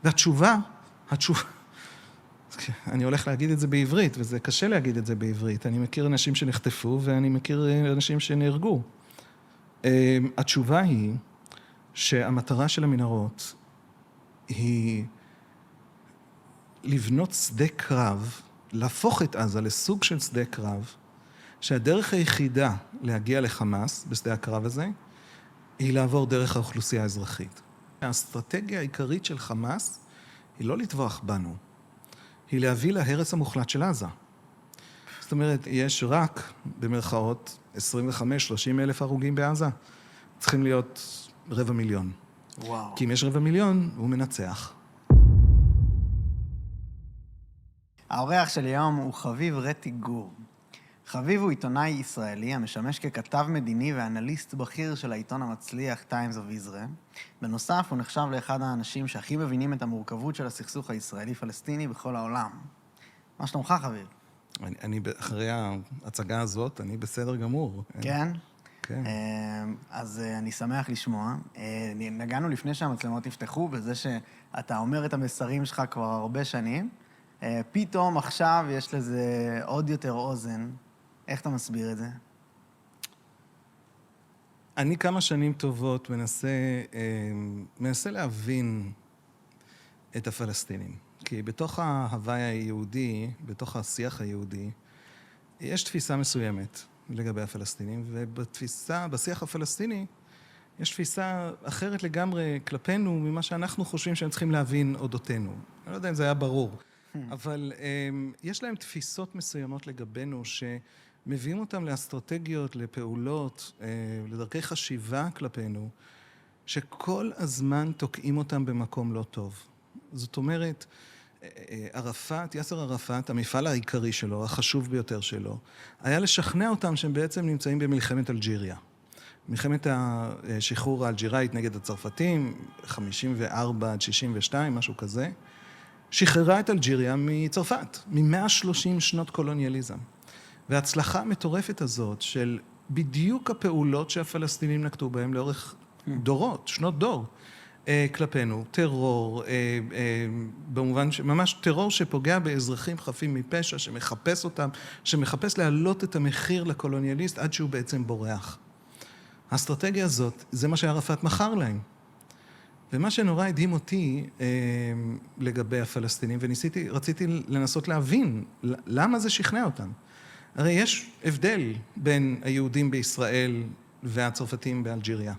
והתשובה, אני הולך להגיד את זה בעברית, וזה קשה להגיד את זה בעברית. אני מכיר אנשים שנחטפו, ואני מכיר אנשים שנהרגו. התשובה היא שהמטרה של המנהרות היא לבנות שדה קרב, להפוך את עזה לסוג של שדה קרב, שהדרך היחידה להגיע לחמאס בשדה הקרב הזה, היא לעבור דרך האוכלוסייה האזרחית. האסטרטגיה העיקרית של חמאס היא לא לטבוח בנו, היא להביא להרס המוחלט של עזה. זאת אומרת, יש רק, במרכאות, 25-30 אלף הרוגים בעזה. צריכים להיות 250,000. וואו. כי אם יש 250,000, הוא מנצח. האורח של היום הוא חביב רטי גור. חביב הוא עיתונאי ישראלי המשמש ככתב מדיני ואנליסט בכיר של העיתון המצליח Times of Israel. בנוסף, הוא נחשב לאחד האנשים שהכי מבינים את המורכבות של הסכסוך הישראלי-פלסטיני בכל העולם. מה שלומך, חביב? אני אחרי ההצגה הזאת, אני בסדר גמור. כן? כן. אז אני שמח לשמוע. נגענו לפני שהמצלמות יפתחו, בזה שאתה אומר את המסרים שלך כבר הרבה שנים. פתאום עכשיו יש לזה עוד יותר אוזן. איך אתה מסביר את זה? אני כמה שנים טובות מנסה להבין את הפלסטינים. כי בתוך ההוואי היהודי, בתוך השיח היהודי, יש תפיסה מסוימת לגבי הפלסטינים, בשיח הפלסטיני יש תפיסה אחרת לגמרי כלפינו ממה שאנחנו חושבים שהם צריכים להבין אודותינו. אני לא יודע אם זה היה ברור, אבל יש להם תפיסות מסוימות לגבינו שמביאים אותם לאסטרטגיות, לפעולות, לדרכי חשיבה כלפינו, שכל הזמן תוקעים אותם במקום לא טוב. זאת אומרת, יאסר ערפאת, המפעל העיקרי שלו, החשוב ביותר שלו, היה לשכנע אותם שהם בעצם נמצאים במלחמת אלג'יריה. מלחמת השחרור האלג'יראית נגד הצרפתים, 54 עד 62, משהו כזה, שחררה את אלג'יריה מצרפת, מ-130 שנות קולוניאליזם. וההצלחה המטורפת הזאת של בדיוק הפעולות שהפלסטינים נקטו בהם לאורך דורות, שנות דור, כלפינו, טרור, במובן ממש טרור שפוגע באזרחים חפים מפשע, שמחפש אותם, שמחפש להעלות את המחיר לקולוניאליסט עד שהוא בעצם בורח. האסטרטגיה הזאת, זה מה שערפאת מכר להם. ומה שנורא הדהים אותי לגבי הפלסטינים, רציתי לנסות להבין למה זה שכנע אותם. הרי יש הבדל בין היהודים בישראל והצרפתים באלג'יריה.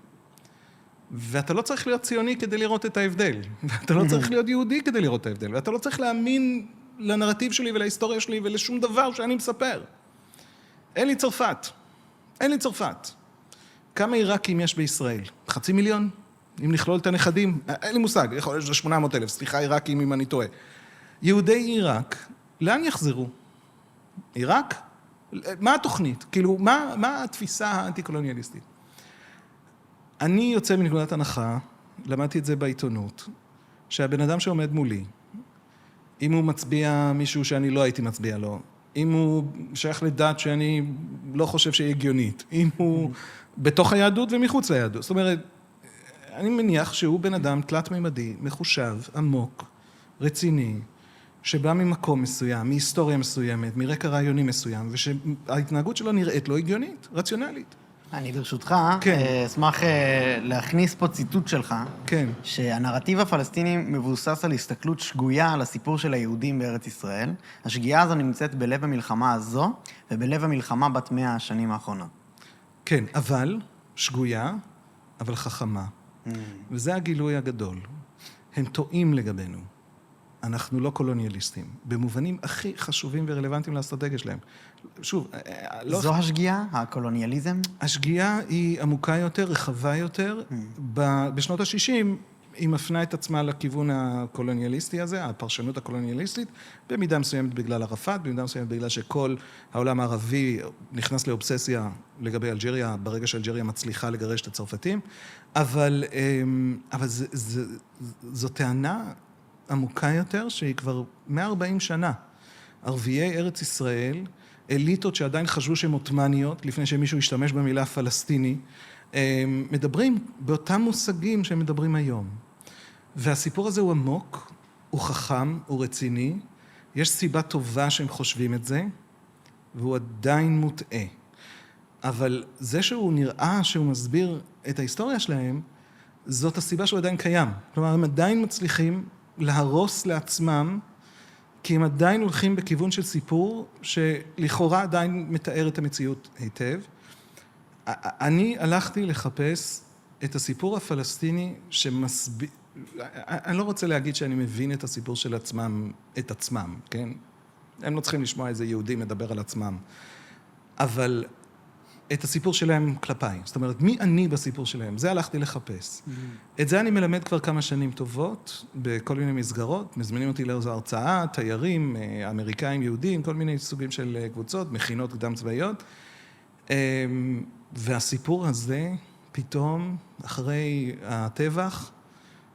ואתה לא צריך להיות ציוני כדי לראות את ההבדל. ואתה לא צריך להיות יהודי כדי לראות את ההבדל. ואתה לא צריך להאמין לנרטיב שלי ולהיסטוריה שלי ולשום דבר שאני מספר. אין לי צרפת. כמה עיראקים יש בישראל? 500,000? אם נכלול את הנכדים? אין לי מושג, יכול להיות 800,000, סליחה עיראקים אם אני טועה. יהודי עיראק, לאן יחזרו? עיראק? מה התוכנית? כאילו, מה התפיסה האנטי-קולוניאליסטית? אני יוצא מנקודת הנחה, למדתי את זה בעיתונות, שהבן אדם שעומד מולי, אם הוא מצביע מישהו שאני לא הייתי מצביע לו, אם הוא שייך לדת שאני לא חושב שהיא הגיונית, אם הוא בתוך היהדות ומחוץ ליהדות. זאת אומרת, אני מניח שהוא בן אדם תלת-ממדי, מחושב, עמוק, רציני, שבא ממקום מסוים, מהיסטוריה מסוימת, מרקע רעיוני מסוים, ושההתנהגות שלו נראית לא הגיונית, רציונלית. אני ברשותך, כן. אשמח להכניס פה ציטוט שלך, כן. שהנרטיב הפלסטיני מבוסס על הסתכלות שגויה על הסיפור של היהודים בארץ ישראל. השגיאה הזו נמצאת בלב המלחמה הזו, ובלב המלחמה בת 100 השנים האחרונות. כן, אבל שגויה, אבל חכמה. וזה הגילוי הגדול. הם טועים לגבינו. אנחנו לא קולוניאליסטים, במובנים הכי חשובים ורלוונטיים לאסטרטגיה שלהם. שוב, זו השגיאה, הקולוניאליזם? השגיאה היא עמוקה יותר, רחבה יותר. בשנות ה-60 היא מפנה את עצמה לכיוון הקולוניאליסטי הזה, הפרשנות הקולוניאליסטית, במידה מסוימת בגלל ערפאת, במידה מסוימת בגלל שכל העולם הערבי נכנס לאובססיה לגבי אלג'יריה, ברגע שאלג'יריה מצליחה לגרש את הצרפתים, אבל זו טענה עמוקה יותר, שהיא כבר 140 שנה. ערביי ארץ ישראל, אליטות שעדיין חשבו שהן עות'מאניות, לפני שמישהו השתמש במילה פלסטיני, מדברים באותם מושגים שהם מדברים היום. והסיפור הזה הוא עמוק, הוא חכם, הוא רציני, יש סיבה טובה שהם חושבים את זה, והוא עדיין מוטעה. אבל זה שהוא נראה שהוא מסביר את ההיסטוריה שלהם, זאת הסיבה שהוא עדיין קיים. כלומר, הם עדיין מצליחים להרוס לעצמם, כי הם עדיין הולכים בכיוון של סיפור שלכאורה עדיין מתאר את המציאות היטב. אני הלכתי לחפש את הסיפור הפלסטיני שמסביר... אני לא רוצה להגיד שאני מבין את הסיפור של עצמם, את עצמם, כן? הם לא צריכים לשמוע איזה יהודי מדבר על עצמם. אבל את הסיפור שלהם כלפיי. זאת אומרת, מי אני בסיפור שלהם? זה הלכתי לחפש. את זה אני מלמד כבר כמה שנים טובות, בכל מיני מסגרות. מזמינים אותי לאיזו הרצאה, תיירים, אמריקאים, יהודים, כל מיני סוגים של קבוצות, מכינות קדם צבאיות. והסיפור הזה, פתאום, אחרי הטבח,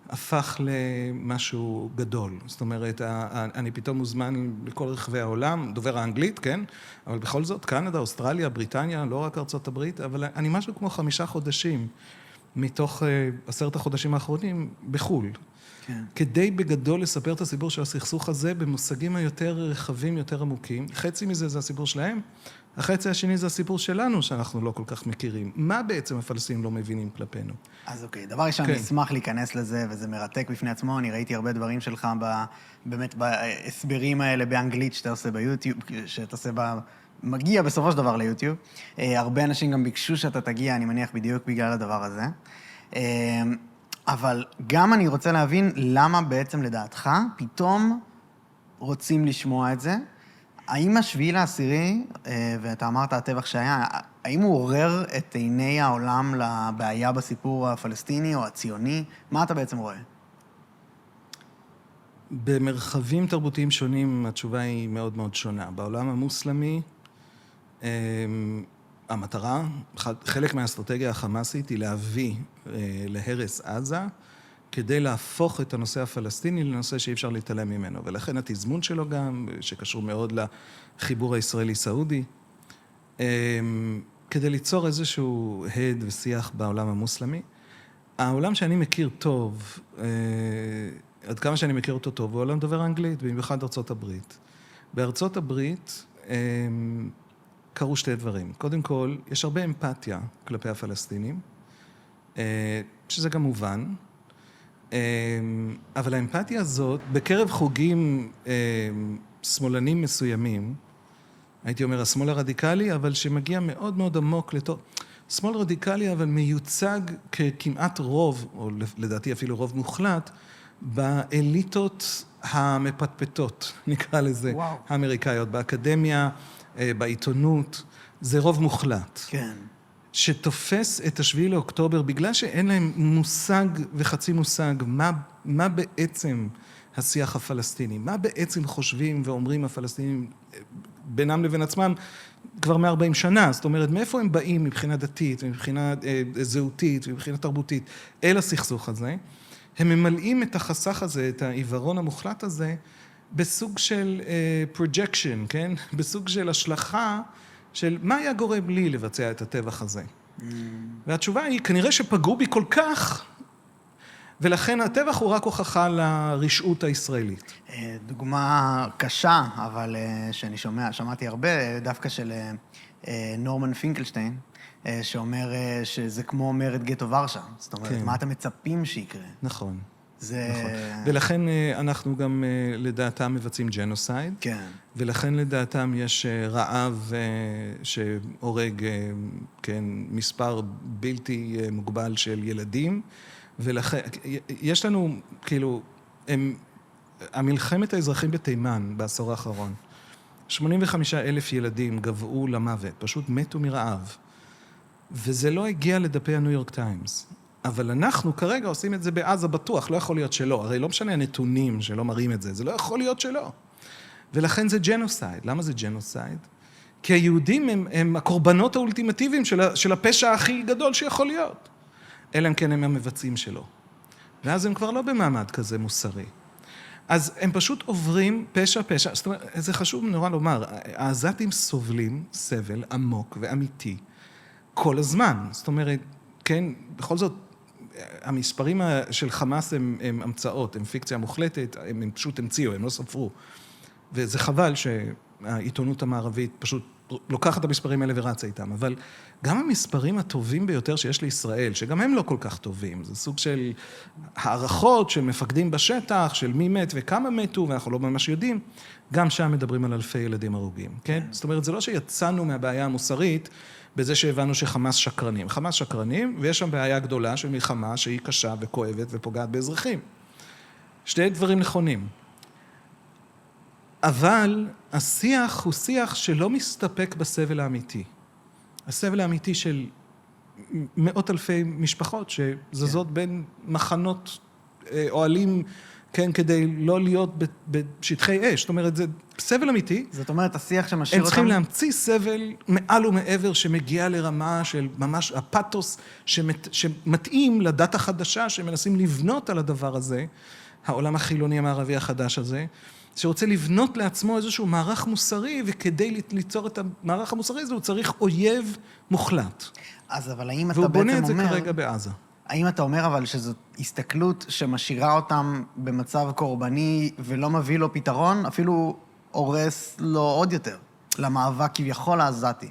הפך למשהו גדול. זאת אומרת, אני פתאום מוזמן לכל רחבי העולם, דובר האנגלית, כן? אבל בכל זאת, קנדה, אוסטרליה, בריטניה, לא רק ארצות הברית, אבל אני משהו כמו 5 חודשים מתוך 10 החודשים האחרונים בחול. כן. כדי בגדול לספר את הסיפור של הסכסוך הזה במושגים היותר רחבים, יותר עמוקים. חצי מזה זה הסיפור שלהם, החצי השני זה הסיפור שלנו שאנחנו לא כל כך מכירים. מה בעצם הפלסטינים לא מבינים כלפינו? אז אוקיי, דבר ראשון, אני אשמח להיכנס לזה, וזה מרתק בפני עצמו. אני ראיתי הרבה דברים שלך באמת בהסברים האלה באנגלית שאתה עושה ביוטיוב, שאתה עושה מגיע בסופו של דבר ליוטיוב. הרבה אנשים גם ביקשו שאתה תגיע, אני מניח בדיוק בגלל הדבר הזה. אבל גם אני רוצה להבין למה בעצם לדעתך פתאום רוצים לשמוע את זה. האם השביעי לעשירי, ואתה אמרת הטבח שהיה, האם הוא עורר את עיני העולם לבעיה בסיפור הפלסטיני או הציוני? מה אתה בעצם רואה? במרחבים תרבותיים שונים התשובה היא מאוד מאוד שונה. בעולם המוסלמי, המטרה, חלק מהאסטרטגיה החמאסית היא להביא להרס עזה, כדי להפוך את הנושא הפלסטיני לנושא שאי אפשר להתעלם ממנו. ולכן התזמון שלו גם, שקשור מאוד לחיבור הישראלי-סעודי, כדי ליצור איזשהו הד ושיח בעולם המוסלמי. העולם שאני מכיר טוב, עד כמה שאני מכיר אותו טוב, הוא עולם דובר אנגלית, במיוחד ארצות הברית. בארצות הברית קרו 2 דברים. קודם כל, יש הרבה אמפתיה כלפי הפלסטינים, שזה גם מובן, אבל האמפתיה הזאת, בקרב חוגים שמאלנים מסוימים, הייתי אומר, השמאל הרדיקלי, אבל שמגיע מאוד מאוד עמוק לתוך... שמאל רדיקלי, אבל מיוצג ככמעט רוב, או לדעתי אפילו רוב מוחלט, באליטות המפטפטות, נקרא לזה, וואו. האמריקאיות, באקדמיה, בעיתונות, זה רוב מוחלט. כן. שתופס את 7 לאוקטובר, בגלל שאין להם מושג וחצי מושג, מה בעצם השיח הפלסטיני, מה בעצם חושבים ואומרים הפלסטינים בינם לבין עצמם כבר 140 שנה, זאת אומרת, מאיפה הם באים מבחינה דתית, מבחינה זהותית, מבחינה תרבותית, אל הסכסוך הזה, הם ממלאים את החסך הזה, את העיוורון המוחלט הזה, בסוג של projection, כן? בסוג של השלכה של מה היה גורם לי לבצע את הטבח הזה. והתשובה היא, כנראה שפגעו בי כל כך, ולכן הטבח הוא רק הוכחה לרשעות הישראלית. דוגמה קשה, אבל שאני שמעתי הרבה, דווקא של נורמן פינקלשטיין, שאומר שזה כמו מרד גטו ורשה. זאת אומרת, מה אתם מצפים שיקרה? נכון. נכון. ולכן אנחנו גם לדעתם מבצעים ג'נוסייד. כן. ולכן לדעתם יש רעב שהורג, כן, מספר בלתי מוגבל של ילדים. ולכן, יש לנו, כאילו, המלחמת האזרחים בתימן בעשור האחרון, 85,000 ילדים גבעו למוות, פשוט מתו מרעב. וזה לא הגיע לדפי הניו יורק טיימס. אבל אנחנו כרגע עושים את זה בעזה בטוח, לא יכול להיות שלא. הרי לא משנה הנתונים שלא מראים את זה, זה לא יכול להיות שלא. ולכן זה ג'נוסייד. למה זה ג'נוסייד? כי היהודים הם הקורבנות האולטימטיביים של הפשע הכי גדול שיכול להיות. אלא אם כן הם המבצעים שלו. ואז הם כבר לא במעמד כזה מוסרי. אז הם פשוט עוברים פשע. זאת אומרת, זה חשוב נורא לומר, העזתים סובלים סבל עמוק ואמיתי כל הזמן. זאת אומרת, כן, בכל זאת, המספרים של חמאס הם המצאות, הם פיקציה מוחלטת, הם פשוט המציאו, הם לא ספרו. וזה חבל שהעיתונות המערבית פשוט לוקחת את המספרים האלה ורצה איתם, אבל גם המספרים הטובים ביותר שיש לישראל, שגם הם לא כל כך טובים, זה סוג של הערכות של מפקדים בשטח, של מי מת וכמה מתו, ואנחנו לא ממש יודעים, גם שם מדברים על אלפי ילדים הרוגים, כן? זאת אומרת, זה לא שיצאנו מהבעיה המוסרית, בזה שהבנו שחמאס שקרנים. חמאס שקרנים, ויש שם בעיה גדולה של מלחמה שהיא קשה וכואבת ופוגעת באזרחים. שתי דברים נכונים. אבל השיח הוא שיח שלא מסתפק בסבל האמיתי. הסבל האמיתי של מאות אלפי משפחות שזזות בין מחנות אוהלים, כן, כדי לא להיות בשטחי אש. זאת אומרת, זה סבל אמיתי. זאת אומרת, השיח שמשאיר הם אותם... צריכים להמציא סבל מעל ומעבר שמגיע לרמה של ממש הפאתוס שמתאים לדת החדשה שמנסים לבנות על הדבר הזה, העולם החילוני המערבי החדש הזה, שרוצה לבנות לעצמו איזשהו מערך מוסרי, וכדי ליצור את המערך המוסרי הזה, הוא צריך אויב מוחלט. אז אבל האם אתה והוא בעצם בונה את זה אומר... כרגע בעזה. האם אתה אומר אבל שזו הסתכלות שמשאירה אותם במצב קורבני ולא מביא לו פתרון, אפילו הורס לו עוד יותר, למאבק כביכול העזתי?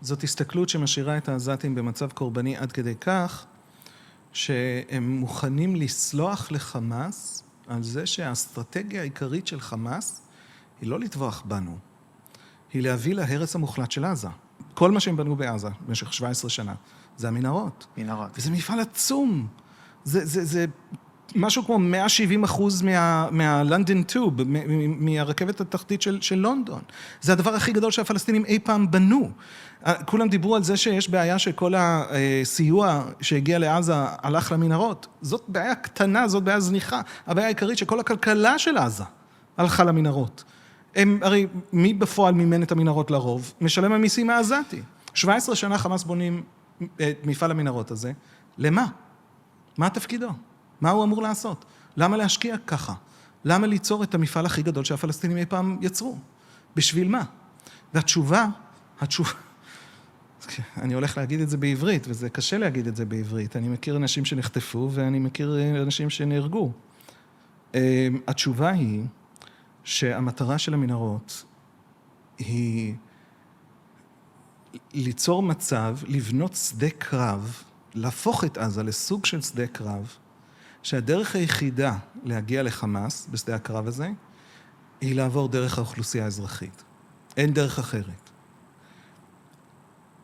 זאת הסתכלות שמשאירה את העזתים במצב קורבני עד כדי כך, שהם מוכנים לסלוח לחמאס על זה שהאסטרטגיה העיקרית של חמאס היא לא לטבוח בנו, היא להביא להרס המוחלט של עזה. כל מה שהם בנו בעזה במשך 17 שנה, זה המנהרות. מנהרות. וזה מפעל עצום. זה משהו כמו 170% מהלונדון טוב, מהרכבת התחתית של לונדון. זה הדבר הכי גדול שהפלסטינים אי פעם בנו. כולם דיברו על זה שיש בעיה שכל הסיוע שהגיע לעזה הלך למנהרות. זאת בעיה קטנה, זאת בעיה זניחה. הבעיה העיקרית שכל הכלכלה של עזה הלכה למנהרות. הרי מי בפועל מימן את המנהרות לרוב? משלם המיסים העזתי. 17 שנה חמאס בונים את מפעל המנהרות הזה. למה? מה תפקידו? מה הוא אמור לעשות? למה להשקיע ככה? למה ליצור את המפעל הכי גדול שהפלסטינים אי פעם יצרו? בשביל מה? והתשובה, אני הולך להגיד את זה בעברית, וזה קשה להגיד את זה בעברית. אני מכיר אנשים שנחטפו, ואני מכיר אנשים שנהרגו. התשובה היא שהמטרה של המנהרות היא ליצור מצב, לבנות שדה קרב, להפוך את עזה לסוג של שדה קרב, שהדרך היחידה להגיע לחמאס בשדה הקרב הזה, היא לעבור דרך האוכלוסייה האזרחית. אין דרך אחרת.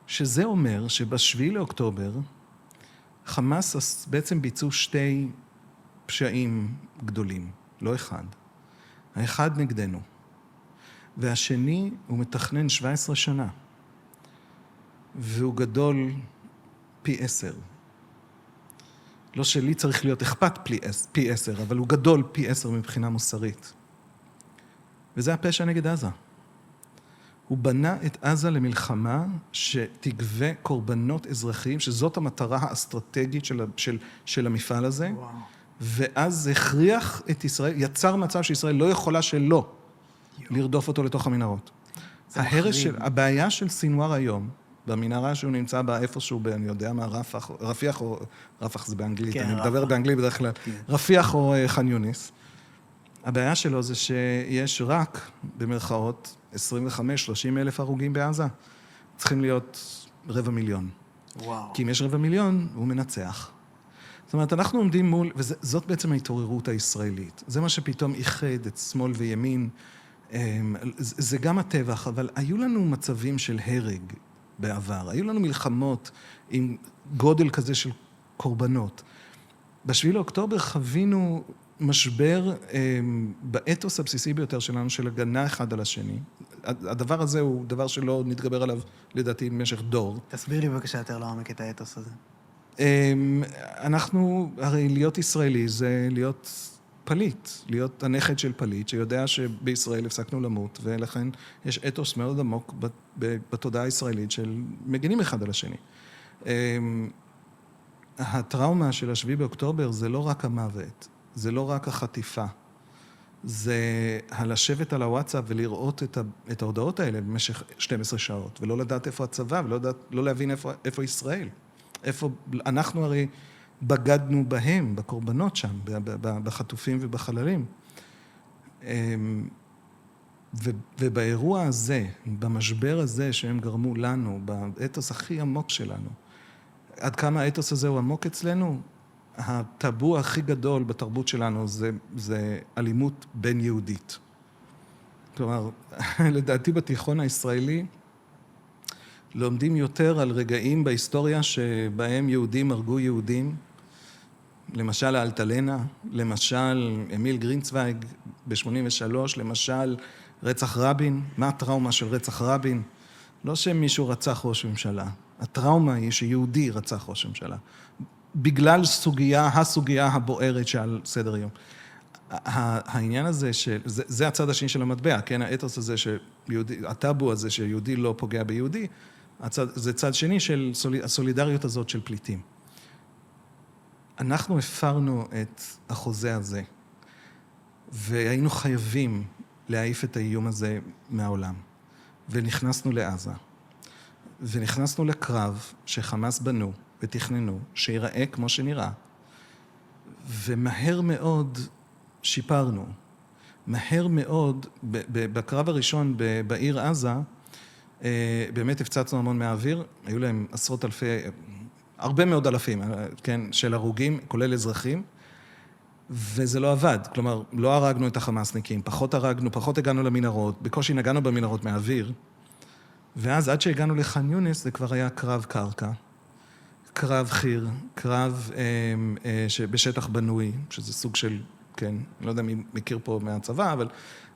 שזה אומר שבשביעי לאוקטובר, חמאס בעצם ביצעו שתי פשעים גדולים, לא אחד. האחד נגדנו, והשני הוא מתכנן 17 שנה, והוא גדול פי 10. לא שלי צריך להיות אכפת פי 10, אבל הוא גדול פי 10 מבחינה מוסרית. וזה הפשע נגד עזה. הוא בנה את עזה למלחמה שתגבה קורבנות אזרחיים, שזאת המטרה האסטרטגית של המפעל הזה. וואו. ואז הכריח את ישראל, יצר מצב שישראל לא יכולה שלא לרדוף אותו לתוך המנהרות. הבעיה של סינואר היום, במנהרה שהוא נמצא בה איפשהו, אני יודע מה, רפיח או, רפח זה באנגלית, כן, אני מדבר באנגלית בדרך כלל, כן. רפיח או ח'אן יונס. הבעיה שלו זה שיש רק, במרכאות, 25-30 אלף הרוגים בעזה. צריכים להיות 250,000. וואו. כי אם יש 250,000, הוא מנצח. זאת אומרת, אנחנו עומדים מול, וזאת בעצם ההתעוררות הישראלית. זה מה שפתאום איחד את שמאל וימין. זה גם הטבח, אבל היו לנו מצבים של הרג בעבר. היו לנו מלחמות עם גודל כזה של קורבנות. בשביל לאוקטובר חווינו משבר באתוס הבסיסי ביותר שלנו, של הגנה אחד על השני. הדבר הזה הוא דבר שלא נתגבר עליו, לדעתי, במשך דור. תסביר לי בבקשה יותר לעומק את האתוס הזה. אנחנו, הרי להיות ישראלי זה להיות פליט, להיות הנכד של פליט, שיודע שבישראל הפסקנו למות, ולכן יש אתוס מאוד עמוק בתודעה הישראלית של מגינים אחד על השני. הטראומה של השביעי באוקטובר זה לא רק המוות, זה לא רק החטיפה, זה הלשבת על הוואטסאפ ולראות את ההודעות האלה במשך 12 שעות, ולא לדעת איפה הצבא, ולא להבין איפה ישראל. אנחנו הרי בגדנו בהם, בקורבנות שם, בחטופים ובחללים. ובאירוע הזה, במשבר הזה שהם גרמו לנו, באתוס הכי עמוק שלנו, עד כמה האתוס הזה הוא עמוק אצלנו, הטאבו הכי גדול בתרבות שלנו זה אלימות בין יהודית. כלומר, לדעתי בתיכון הישראלי, לומדים יותר על רגעים בהיסטוריה שבהם יהודים הרגו יהודים, למשל האלטלנה, למשל אמיל גרינצוויג ב-83, למשל רצח רבין. מה הטראומה של רצח רבין? לא שמישהו רצח ראש ממשלה, הטראומה היא שיהודי רצח ראש ממשלה, בגלל הסוגיה הבוערת שעל סדר יום. העניין הזה, זה הצד השני של המטבע, כן, האתוס הזה שיהודי, הטאבו הזה שיהודי לא פוגע ביהודי, זה צד שני של הסולידריות הזאת של פליטים. אנחנו הפרנו את החוזה הזה, והיינו חייבים להעיף את האיום הזה מהעולם. ונכנסנו לעזה, ונכנסנו לקרב שחמאס בנו ותכננו, שיראה כמו שנראה, ומהר מאוד שיפרנו. מהר מאוד, בקרב הראשון בעיר עזה, באמת הפצצנו המון מהאוויר, היו להם עשרות אלפי, הרבה מאוד אלפים, כן, של הרוגים, כולל אזרחים, וזה לא עבד. כלומר, לא הרגנו את החמאסניקים, פחות הגענו למנהרות, בקושי נגענו במנהרות מהאוויר, ואז עד שהגענו לח'אן יונס, זה כבר היה קרב קרקע, קרב חי"ר, קרב בשטח בנוי, שזה סוג של, כן, לא יודע מי מכיר פה מהצבא, אבל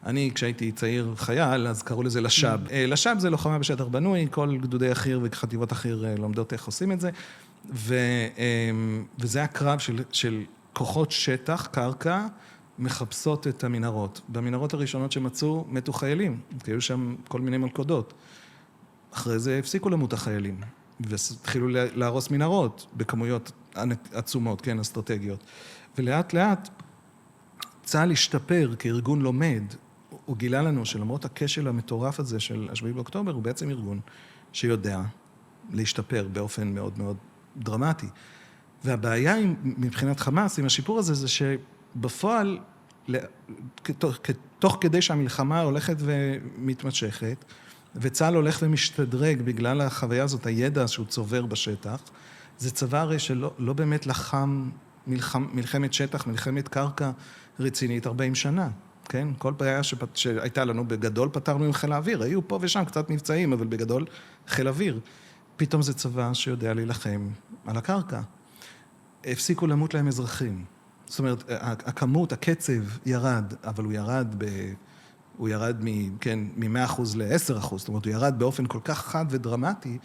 אני, כשהייתי צעיר חייל, אז קראו לזה לשב. לשב זה לוחמה בשטח בנוי, כל גדודי החי"ר וחטיבות החי"ר לומדות איך עושים את זה, וזה הקרב של כוחות שטח, קרקע, מחפשות את המנהרות. במנהרות הראשונות שמצאו, מתו חיילים, כי היו שם כל מיני מלכודות. אחרי זה הפסיקו למות החיילים, והתחילו להרוס מנהרות בכמויות עצומות, כן, אסטרטגיות. ולאט לאט, צה"ל השתפר כארגון לומד, הוא גילה לנו שלמרות הכשל המטורף הזה של 7 באוקטובר, הוא בעצם ארגון שיודע להשתפר באופן מאוד מאוד דרמטי. והבעיה מבחינת חמאס, עם השיפור הזה, זה שבפועל, תוך כדי שהמלחמה הולכת ומתמשכת, וצה"ל הולך ומשתדרג בגלל החוויה הזאת, הידע שהוא צובר בשטח, זה צבא הרי שלא באמת לחם מלחמת שטח, מלחמת קרקע רצינית 40 שנה, כן? כל בעיה שהייתה לנו בגדול פתרנו עם חיל האוויר, היו פה ושם קצת מבצעים, אבל בגדול חיל אוויר. פתאום זה צבא שיודע להילחם על הקרקע. הפסיקו למות להם אזרחים. זאת אומרת, הכמות, הקצב ירד, אבל הוא ירד מ-100% ל-10%, זאת אומרת, הוא ירד באופן כל כך חד ודרמטי,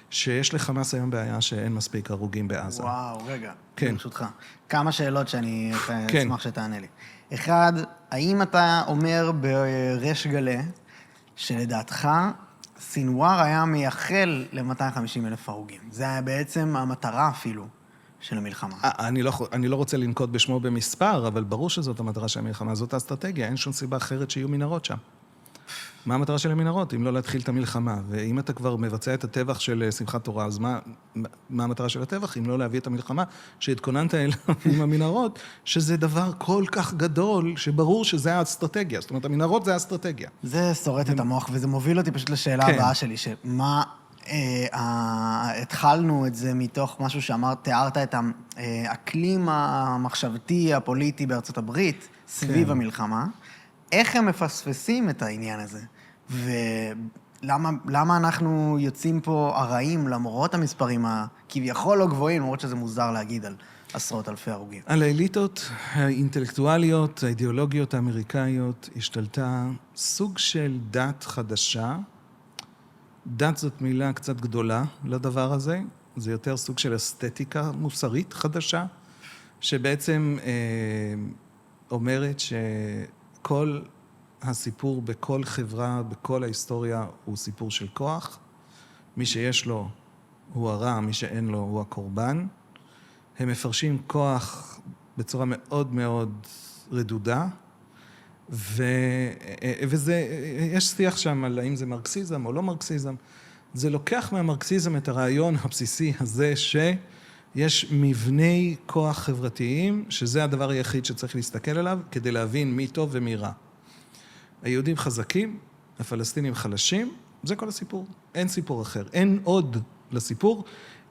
שיש לחמאס היום בעיה שאין מספיק הרוגים בעזה. וואו, רגע, כן. ברשותך. כמה שאלות שאני אשמח שתענה לי. אחד, האם אתה אומר בריש גלי, שלדעתך סינואר היה מייחל ל-250,000 הרוגים? זה היה בעצם המטרה אפילו של המלחמה. אני לא רוצה לנקוט בשמו במספר, אבל ברור שזאת המטרה של המלחמה, זאת האסטרטגיה, אין שום סיבה אחרת שיהיו מנהרות שם. מה המטרה של המנהרות? אם לא להתחיל את המלחמה, ואם אתה כבר מבצע את הטבח של שמחת תורה, אז מה המטרה של הטבח? אם לא להביא את המלחמה, שהתכוננת אליו עם המנהרות, שזה דבר כל כך גדול, שברור שזה האסטרטגיה. זאת אומרת, המנהרות זה האסטרטגיה. זה שורט את המוח, וזה מוביל אותי פשוט לשאלה הבאה שלי, שמה התחלנו את זה מתוך משהו תיארת את האקלים המחשבתי, הפוליטי בארצות הברית, סביב המלחמה. איך הם מפספסים את העניין הזה? ולמה אנחנו יוצאים פה הרעים למרות המספרים הכביכול לא גבוהים, למרות שזה מוזר להגיד על עשרות אלפי הרוגים? על האליטות האינטלקטואליות, האידיאולוגיות האמריקאיות, השתלטה סוג של דת חדשה. דת זאת מילה קצת גדולה לדבר הזה. זה יותר סוג של אסתטיקה מוסרית חדשה, שבעצם אומרת כל הסיפור בכל חברה, בכל ההיסטוריה, הוא סיפור של כוח. מי שיש לו הוא הרע, מי שאין לו הוא הקורבן. הם מפרשים כוח בצורה מאוד מאוד רדודה, יש שיח שם על האם זה מרקסיזם או לא מרקסיזם. זה לוקח מהמרקסיזם את הרעיון הבסיסי הזה יש מבני כוח חברתיים, שזה הדבר היחיד שצריך להסתכל עליו, כדי להבין מי טוב ומי רע. היהודים חזקים, הפלסטינים חלשים, זה כל הסיפור. אין סיפור אחר. אין עוד לסיפור.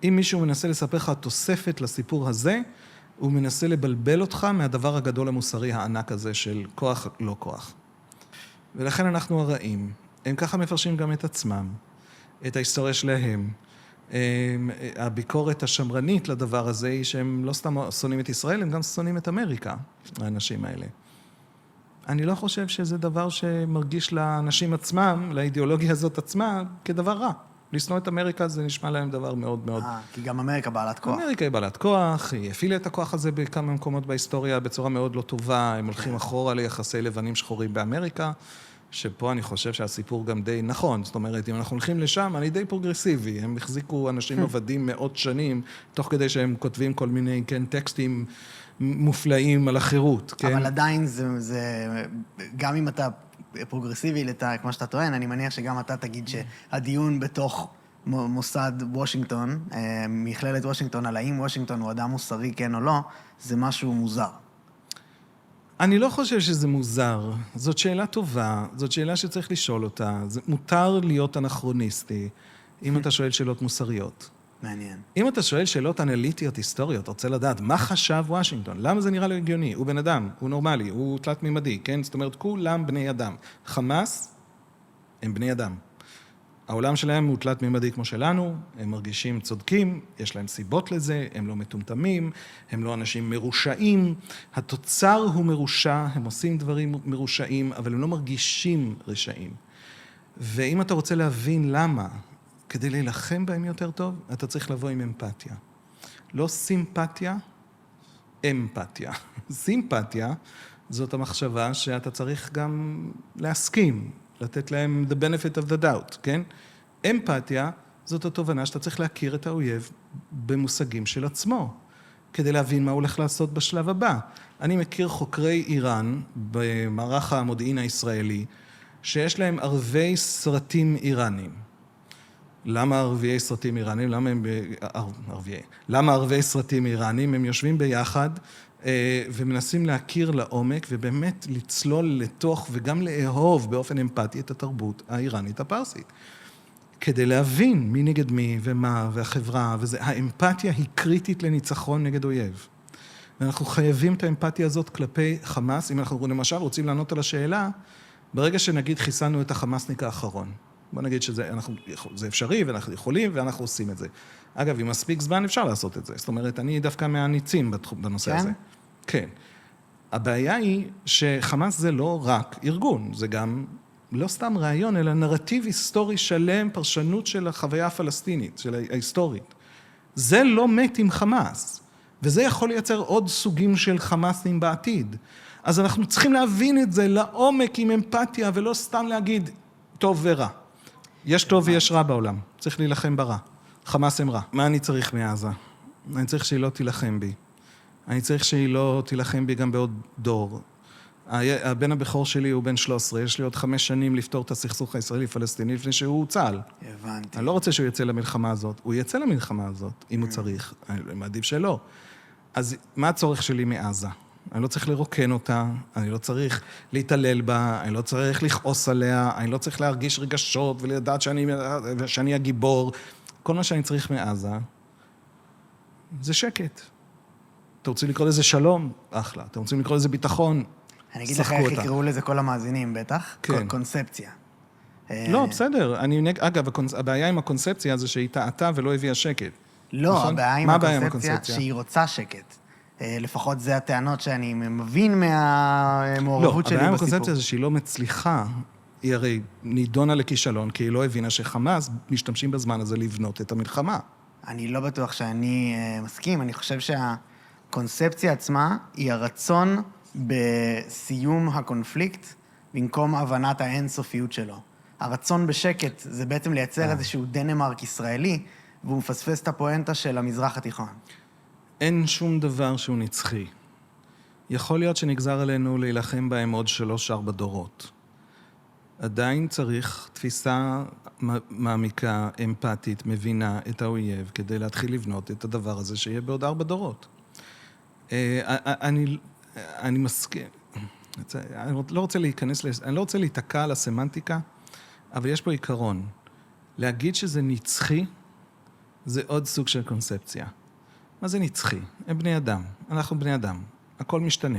אם מישהו מנסה לספר לך תוספת לסיפור הזה, הוא מנסה לבלבל אותך מהדבר הגדול המוסרי הענק הזה של כוח לא כוח. ולכן אנחנו הרעים. הם ככה מפרשים גם את עצמם, את ההיסטוריה שלהם. הביקורת השמרנית לדבר הזה היא שהם לא סתם שונאים את ישראל, הם גם שונאים את אמריקה, האנשים האלה. אני לא חושב שזה דבר שמרגיש לאנשים עצמם, לאידיאולוגיה הזאת עצמה, כדבר רע. לשנוא את אמריקה זה נשמע להם דבר מאוד מאוד... כי גם אמריקה בעלת כוח. אמריקה היא בעלת כוח, היא הפעילה את הכוח הזה בכמה מקומות בהיסטוריה בצורה מאוד לא טובה, הם הולכים אחורה ליחסי לבנים שחורים באמריקה, שפה אני חושב שהסיפור גם די נכון, זאת אומרת, אם אנחנו הולכים לשם, אני די פרוגרסיבי, הם החזיקו אנשים עבדים מאות שנים, תוך כדי שהם כותבים כל מיני, כן, טקסטים מופלאים על החירות, כן? אבל עדיין זה, גם אם אתה פרוגרסיבי, כמו שאתה טוען, אני מניח שגם אתה תגיד שהדיון בתוך מוסד וושינגטון, מכללת וושינגטון, על האם וושינגטון הוא אדם מוסרי, כן או לא, זה משהו מוזר. אני לא חושב שזה מוזר. זאת שאלה טובה, זאת שאלה שצריך לשאול אותה. זה מותר להיות אנכרוניסטי, אם אתה שואל שאלות מוסריות. מעניין. אם אתה שואל שאלות אנליטיות, היסטוריות, רוצה לדעת מה חשב וושינגטון, למה זה נראה לו הגיוני? הוא בן אדם, הוא נורמלי, הוא תלת-ממדי, כן? זאת אומרת, כולם בני אדם. חמאס הם בני אדם. העולם שלהם הוא תלת-ממדי כמו שלנו, הם מרגישים צודקים, יש להם סיבות לזה, הם לא מטומטמים, הם לא אנשים מרושעים, התוצר הוא מרושע, הם עושים דברים מרושעים, אבל הם לא מרגישים רשעים. ואם אתה רוצה להבין למה, כדי להילחם בהם יותר טוב, אתה צריך לבוא עם אמפתיה. לא סימפתיה, אמפתיה. סימפתיה זאת המחשבה שאתה צריך גם להסכים, לתת להם the benefit of the doubt, כן? אמפתיה זאת התובנה שאתה צריך להכיר את האויב במושגים של עצמו, כדי להבין מה הוא הולך לעשות בשלב הבא. אני מכיר חוקרי איראן במערך המודיעין הישראלי, שיש להם ערבי סרטים איראנים. למה ערביי סרטים איראנים? למה ערבי סרטים איראנים? הם יושבים ביחד ומנסים להכיר לעומק ובאמת לצלול לתוך וגם לאהוב באופן אמפתי את התרבות האיראנית הפרסית. כדי להבין מי נגד מי ומה והחברה וזה, האמפתיה היא קריטית לניצחון נגד אויב. ואנחנו חייבים את האמפתיה הזאת כלפי חמאס, אם אנחנו למשל רוצים לענות על השאלה, ברגע שנגיד חיסנו את החמאסניק האחרון. בוא נגיד שזה אפשרי ואנחנו יכולים ואנחנו עושים את זה. אגב, עם מספיק זמן אפשר לעשות את זה. זאת אומרת, אני דווקא מהניצים בנושא הזה. כן. הבעיה היא שחמאס זה לא רק ארגון, זה גם לא סתם רעיון, אלא נרטיב היסטורי שלם, פרשנות של החוויה הפלסטינית, של ההיסטורית. זה לא מת עם חמאס, וזה יכול לייצר עוד סוגים של חמאסים בעתיד. אז אנחנו צריכים להבין את זה לעומק עם אמפתיה, ולא סתם להגיד טוב ורע. יש טוב ויש רע בעולם, צריך להילחם ברע. חמאס הם רע. מה אני צריך מעזה? אני צריך שהיא לא תילחם בי. אני צריך שהיא לא תילחם בי גם בעוד דור. הבן הבכור שלי הוא בן 13, יש לי עוד 5 שנים לפתור את הסכסוך הישראלי-פלסטיני לפני שהוא צה"ל. הבנתי. אני לא רוצה שהוא יצא למלחמה הזאת. הוא יצא למלחמה הזאת, אם הוא צריך. אני מעדיף שלא. אז מה הצורך שלי מעזה? אני לא צריך לרוקן אותה, אני לא צריך להתעלל בה, אני לא צריך לכעוס עליה, אני לא צריך להרגיש רגשות ולדעת שאני הגיבור. כל מה שאני צריך מעזה זה שקט. אתם רוצים לקרוא לזה שלום? אחלה. אתם רוצים לקרוא לזה ביטחון? אני אגיד לך איך יקראו לזה כל המאזינים, בטח? כן. קונספציה. לא, בסדר. אגב, הבעיה עם הקונספציה זה שהיא טעתה ולא הביאה שקט. לא, הבעיה עם הקונספציה שהיא רוצה שקט. לפחות זה הטענות שאני מבין מהמעורבות שלי בסיפור. לא, הבעיה עם הקונספציה זה שהיא לא מצליחה, היא הרי נידונה לכישלון, כי היא לא הבינה שחמאס משתמשים בזמן הזה לבנות את המלחמה. אני לא בטוח שאני מסכים, אני חושב שהקונספציה עצמה היא הרצון בסיום הקונפליקט, במקום הבנת האינסופיות שלו. הרצון בשקט זה בעצם לייצר איזשהו דנמרק ישראלי, והוא מפספס את הפואנטה של המזרח התיכון. אין שום דבר שהוא נצחי. יכול להיות שנגזר עלינו להילחם בהם עוד 3-4 דורות. עדיין צריך תפיסה מעמיקה, אמפתית, מבינה את האויב, כדי להתחיל לבנות את הדבר הזה שיהיה בעוד 4 דורות. אני מסכים, אני לא רוצה להיכנס, אני לא רוצה להתעקע על הסמנטיקה, אבל יש פה עיקרון. להגיד שזה נצחי, זה עוד סוג של קונספציה. מה זה נצחי? הם בני אדם, אנחנו בני אדם, הכל משתנה.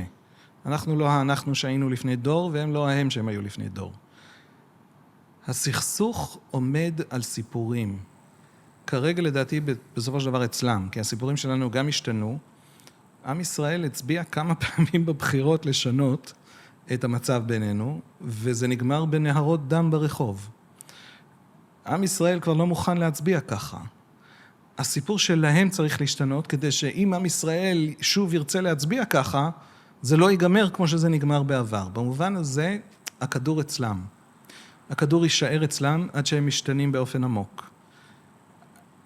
אנחנו לא אנחנו שהיינו לפני דור, והם לא ההם שהם היו לפני דור. הסכסוך עומד על סיפורים. כרגע לדעתי בסופו של דבר אצלם, כי הסיפורים שלנו גם השתנו. עם ישראל הצביע כמה פעמים בבחירות לשנות את המצב בינינו, וזה נגמר בנהרות דם ברחוב. עם ישראל כבר לא מוכן להצביע ככה. הסיפור שלהם צריך להשתנות, כדי שאם עם ישראל שוב ירצה להצביע ככה, זה לא ייגמר כמו שזה נגמר בעבר. במובן הזה, הכדור אצלם. הכדור יישאר אצלם עד שהם משתנים באופן עמוק.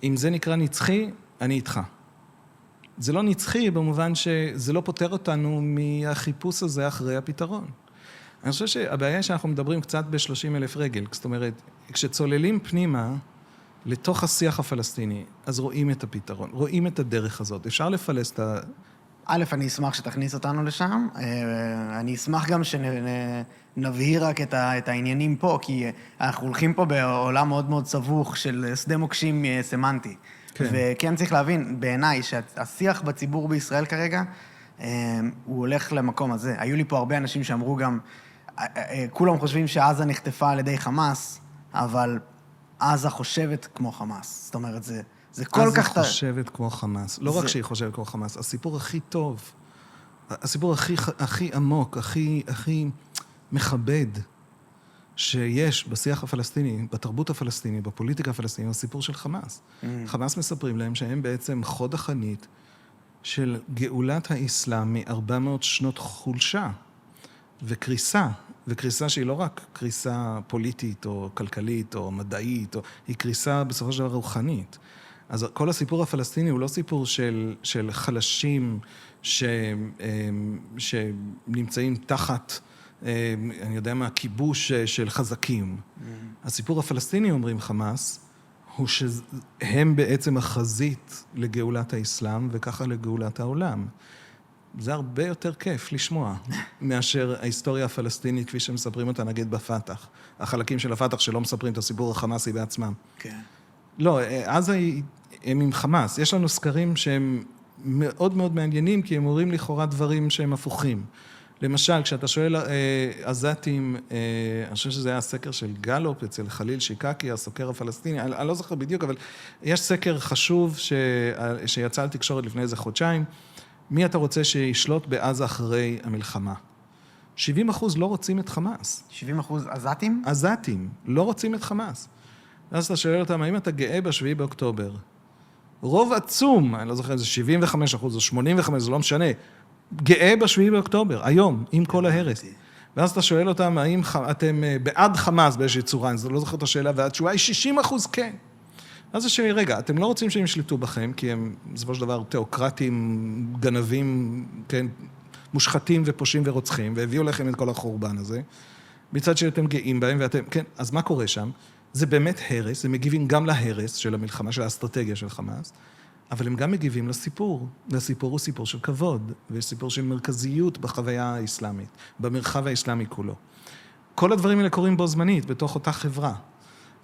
אם זה נקרא נצחי, אני איתך. זה לא נצחי במובן שזה לא פותר אותנו מהחיפוש הזה אחרי הפתרון. אני חושב שהבעיה היא שאנחנו מדברים קצת ב-30,000 רגל. זאת אומרת, כשצוללים פנימה לתוך השיח הפלסטיני, אז רואים את הפתרון, רואים את הדרך הזאת. אפשר לפלס את ה... א', אני אשמח שתכניס אותנו לשם. אני אשמח גם שנבהיר רק את העניינים פה, כי אנחנו הולכים פה בעולם מאוד מאוד סבוך של שדה מוקשים סמנטי. כן. וכן צריך להבין, בעיניי, שהשיח בציבור בישראל כרגע, הוא הולך למקום הזה. היו לי פה הרבה אנשים שאמרו גם, כולם חושבים שעזה נחטפה על ידי חמאס, אבל עזה חושבת כמו חמאס. זאת אומרת, זה כל כך... עזה חושבת כמו חמאס. לא רק שהיא חושבת כמו חמאס, הסיפור הכי טוב, הסיפור הכי עמוק, הכי מכבד שיש בשיח הפלסטיני, בתרבות הפלסטינית, בפוליטיקה הפלסטינית, הוא הסיפור של חמאס. חמאס מספרים להם שהם בעצם חוד החנית של גאולת האסלאם מ-400 שנות חולשה וקריסה, וקריסה שהיא לא רק קריסה פוליטית או כלכלית או מדעית, היא קריסה בסופו של דבר רוחנית. אז כל הסיפור הפלסטיני הוא לא סיפור של חלשים שנמצאים תחת, אני יודע מה, כיבוש של חזקים. הסיפור הפלסטיני, אומרים חמאס, הוא שהם בעצם החזית לגאולת האסלאם וככה לגאולת העולם. זה הרבה יותר כיף לשמוע מאשר ההיסטוריה הפלסטינית כפי שמספרים אותה נגיד בפתח. החלקים של הפתח שלא מספרים את הסיפור החמאסי בעצמם. כן. לא, אז הם עם חמאס. יש לנו סקרים שהם מאוד מאוד מעניינים, כי הם אומרים לכאורה דברים שהם הפוכים. למשל, כשאתה שואל עזתים, אני חושב שזה היה הסקר של גלופ אצל חליל שיקקי, הסוקר הפלסטיני, אני לא זוכר בדיוק, אבל יש סקר חשוב שיצא לתקשורת לפני איזה חודשיים, מי אתה רוצה שישלוט בעזה אחרי המלחמה? 70% לא רוצים את חמאס. 70% עזתים? עזתים, לא רוצים את חמאס. אז אתה שואל אותם, האם אתה גאה ב7 באוקטובר? רוב עצום, אני לא זוכר, זה 75% או 85%, זה לא משנה, גאה ב7 באוקטובר, היום, עם כל ההרס. ואז אתה שואל אותם, האם אתם בעד חמאס באיזושהי צורה, אני לא זוכר את השאלה, והתשובה היא 60% כן. אז השאלה, רגע, אתם לא רוצים שהם ישלטו בכם, כי הם, בסופו של דבר, תיאוקרטים, גנבים, כן, מושחתים ופושעים ורוצחים, והביאו לכם את כל החורבן הזה. מצד שאתם גאים בהם, ואתם, כן, אז מה קורה שם? זה באמת הרס, הם מגיבים גם להרס של המלחמה, של האסטרטגיה של חמאס, אבל הם גם מגיבים לסיפור. והסיפור הוא סיפור של כבוד, וסיפור של מרכזיות בחוויה האסלאמית, במרחב האסלאמי כולו. כל הדברים האלה קורים בו זמנית, בתוך אותה חברה.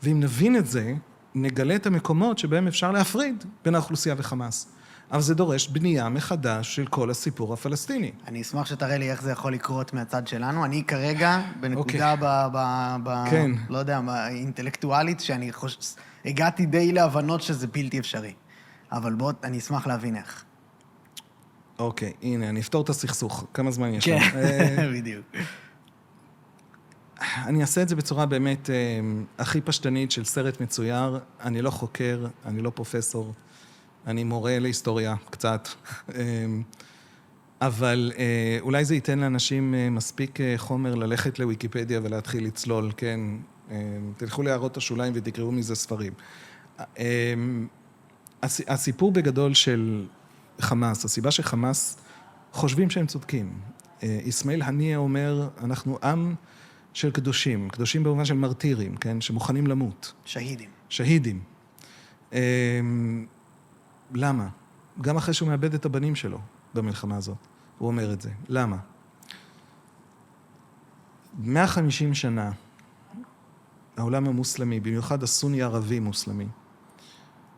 ואם נבין את זה, נגלה את המקומות שבהם אפשר להפריד בין האוכלוסייה וחמאס. אבל זה דורש בנייה מחדש של כל הסיפור הפלסטיני. אני אשמח שתראה לי איך זה יכול לקרות מהצד שלנו. אני כרגע בנקודה כן. לא יודע, אינטלקטואלית, שאני הגעתי די להבנות שזה בלתי אפשרי. אבל בוא, אני אשמח להבין איך. אוקיי, הנה, אני אפתור את הסכסוך. כמה זמן יש לנו? כן, בדיוק. אני אעשה את זה בצורה באמת הכי פשטנית של סרט מצויר. אני לא חוקר, אני לא פרופסור. אני מורה להיסטוריה קצת, אבל אולי זה ייתן לאנשים מספיק חומר ללכת לוויקיפדיה ולהתחיל לצלול, כן? תלכו להערות השוליים ותקראו מזה ספרים. הסיפור בגדול של חמאס, הסיבה שחמאס חושבים שהם צודקים. אסמאעיל הנייה אומר, אנחנו עם של קדושים, קדושים במובן של מרטירים, כן? שמוכנים למות. שהידים. שהידים. למה? גם אחרי שהוא מאבד את הבנים שלו במלחמה הזאת, הוא אומר את זה. למה? 150 שנה, העולם המוסלמי, במיוחד הסוני הערבי מוסלמי,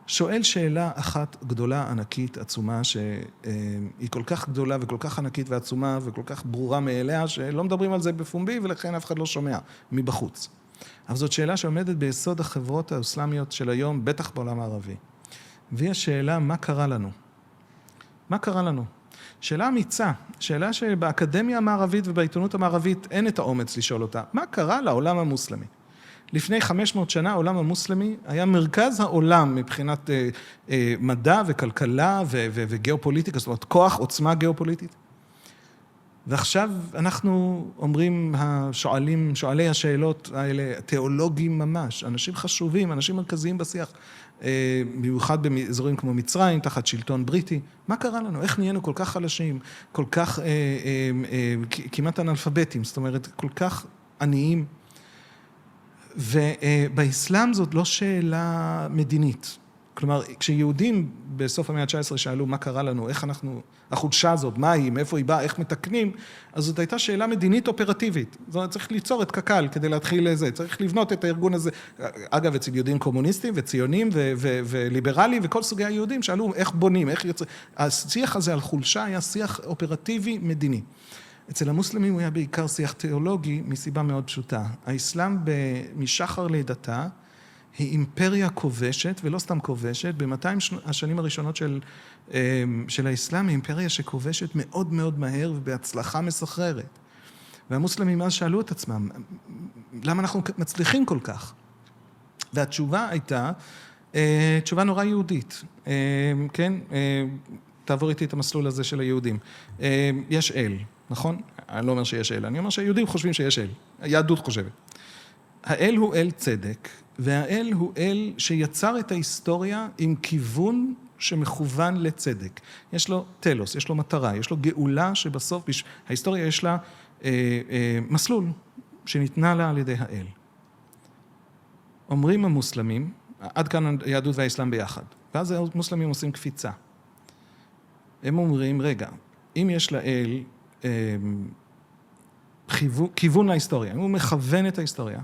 שואל שאלה אחת גדולה, ענקית, עצומה, שהיא כל כך גדולה וכל כך ענקית ועצומה וכל כך ברורה מאליה, שלא מדברים על זה בפומבי ולכן אף אחד לא שומע מבחוץ. אבל זאת שאלה שעומדת ביסוד החברות האסלאמיות של היום, בטח בעולם הערבי. והיא השאלה, מה קרה לנו? מה קרה לנו? שאלה אמיצה, שאלה שבאקדמיה המערבית ובעיתונות המערבית אין את האומץ לשאול אותה. מה קרה לעולם המוסלמי? לפני 500 שנה העולם המוסלמי היה מרכז העולם מבחינת מדע וכלכלה וגיאופוליטיקה, זאת אומרת כוח, עוצמה גיאופוליטית. ועכשיו אנחנו אומרים, שואלי השאלות האלה, תיאולוגים ממש, אנשים חשובים, אנשים מרכזיים בשיח, במיוחד באזורים כמו מצרים, תחת שלטון בריטי. מה קרה לנו? איך נהיינו כל כך חלשים, כל כך כמעט אנאלפביתים, זאת אומרת, כל כך עניים? ובאסלאם זאת לא שאלה מדינית. כלומר, כשיהודים בסוף המאה ה-19 שאלו מה קרה לנו, איך אנחנו, החולשה הזאת, מה היא, מאיפה היא באה, איך מתקנים, אז זאת הייתה שאלה מדינית אופרטיבית. זאת אומרת, צריך ליצור את קק"ל כדי להתחיל לזה, צריך לבנות את הארגון הזה. אגב, אצל יהודים קומוניסטים וציונים וליברלים וכל סוגי היהודים שאלו איך בונים, איך יוצא. השיח הזה על חולשה היה שיח אופרטיבי מדיני. אצל המוסלמים הוא היה בעיקר שיח תיאולוגי מסיבה מאוד פשוטה. האסלאם משחר לידתה היא אימפריה כובשת, ולא סתם כובשת, ב-200 השנים הראשונות של האסלאם, היא אימפריה שכובשת מאוד מאוד מהר ובהצלחה מסחררת. והמוסלמים אז שאלו את עצמם, למה אנחנו מצליחים כל כך? והתשובה הייתה, תשובה נורא יהודית, כן? תעבור איתי את המסלול הזה של היהודים. יש אל, נכון? אני לא אומר שיש אל, אני אומר שהיהודים חושבים שיש אל. היהדות חושבת. האל הוא אל צדק, והאל הוא אל שיצר את ההיסטוריה עם כיוון שמכוון לצדק. יש לו טלוס, יש לו מטרה, יש לו גאולה שבסוף, ההיסטוריה יש לה מסלול שניתנה לה על ידי האל. אומרים המוסלמים, עד כאן היהדות והאסלאם ביחד, ואז המוסלמים עושים קפיצה. הם אומרים, רגע, אם יש לאל כיוון להיסטוריה, אם הוא מכוון את ההיסטוריה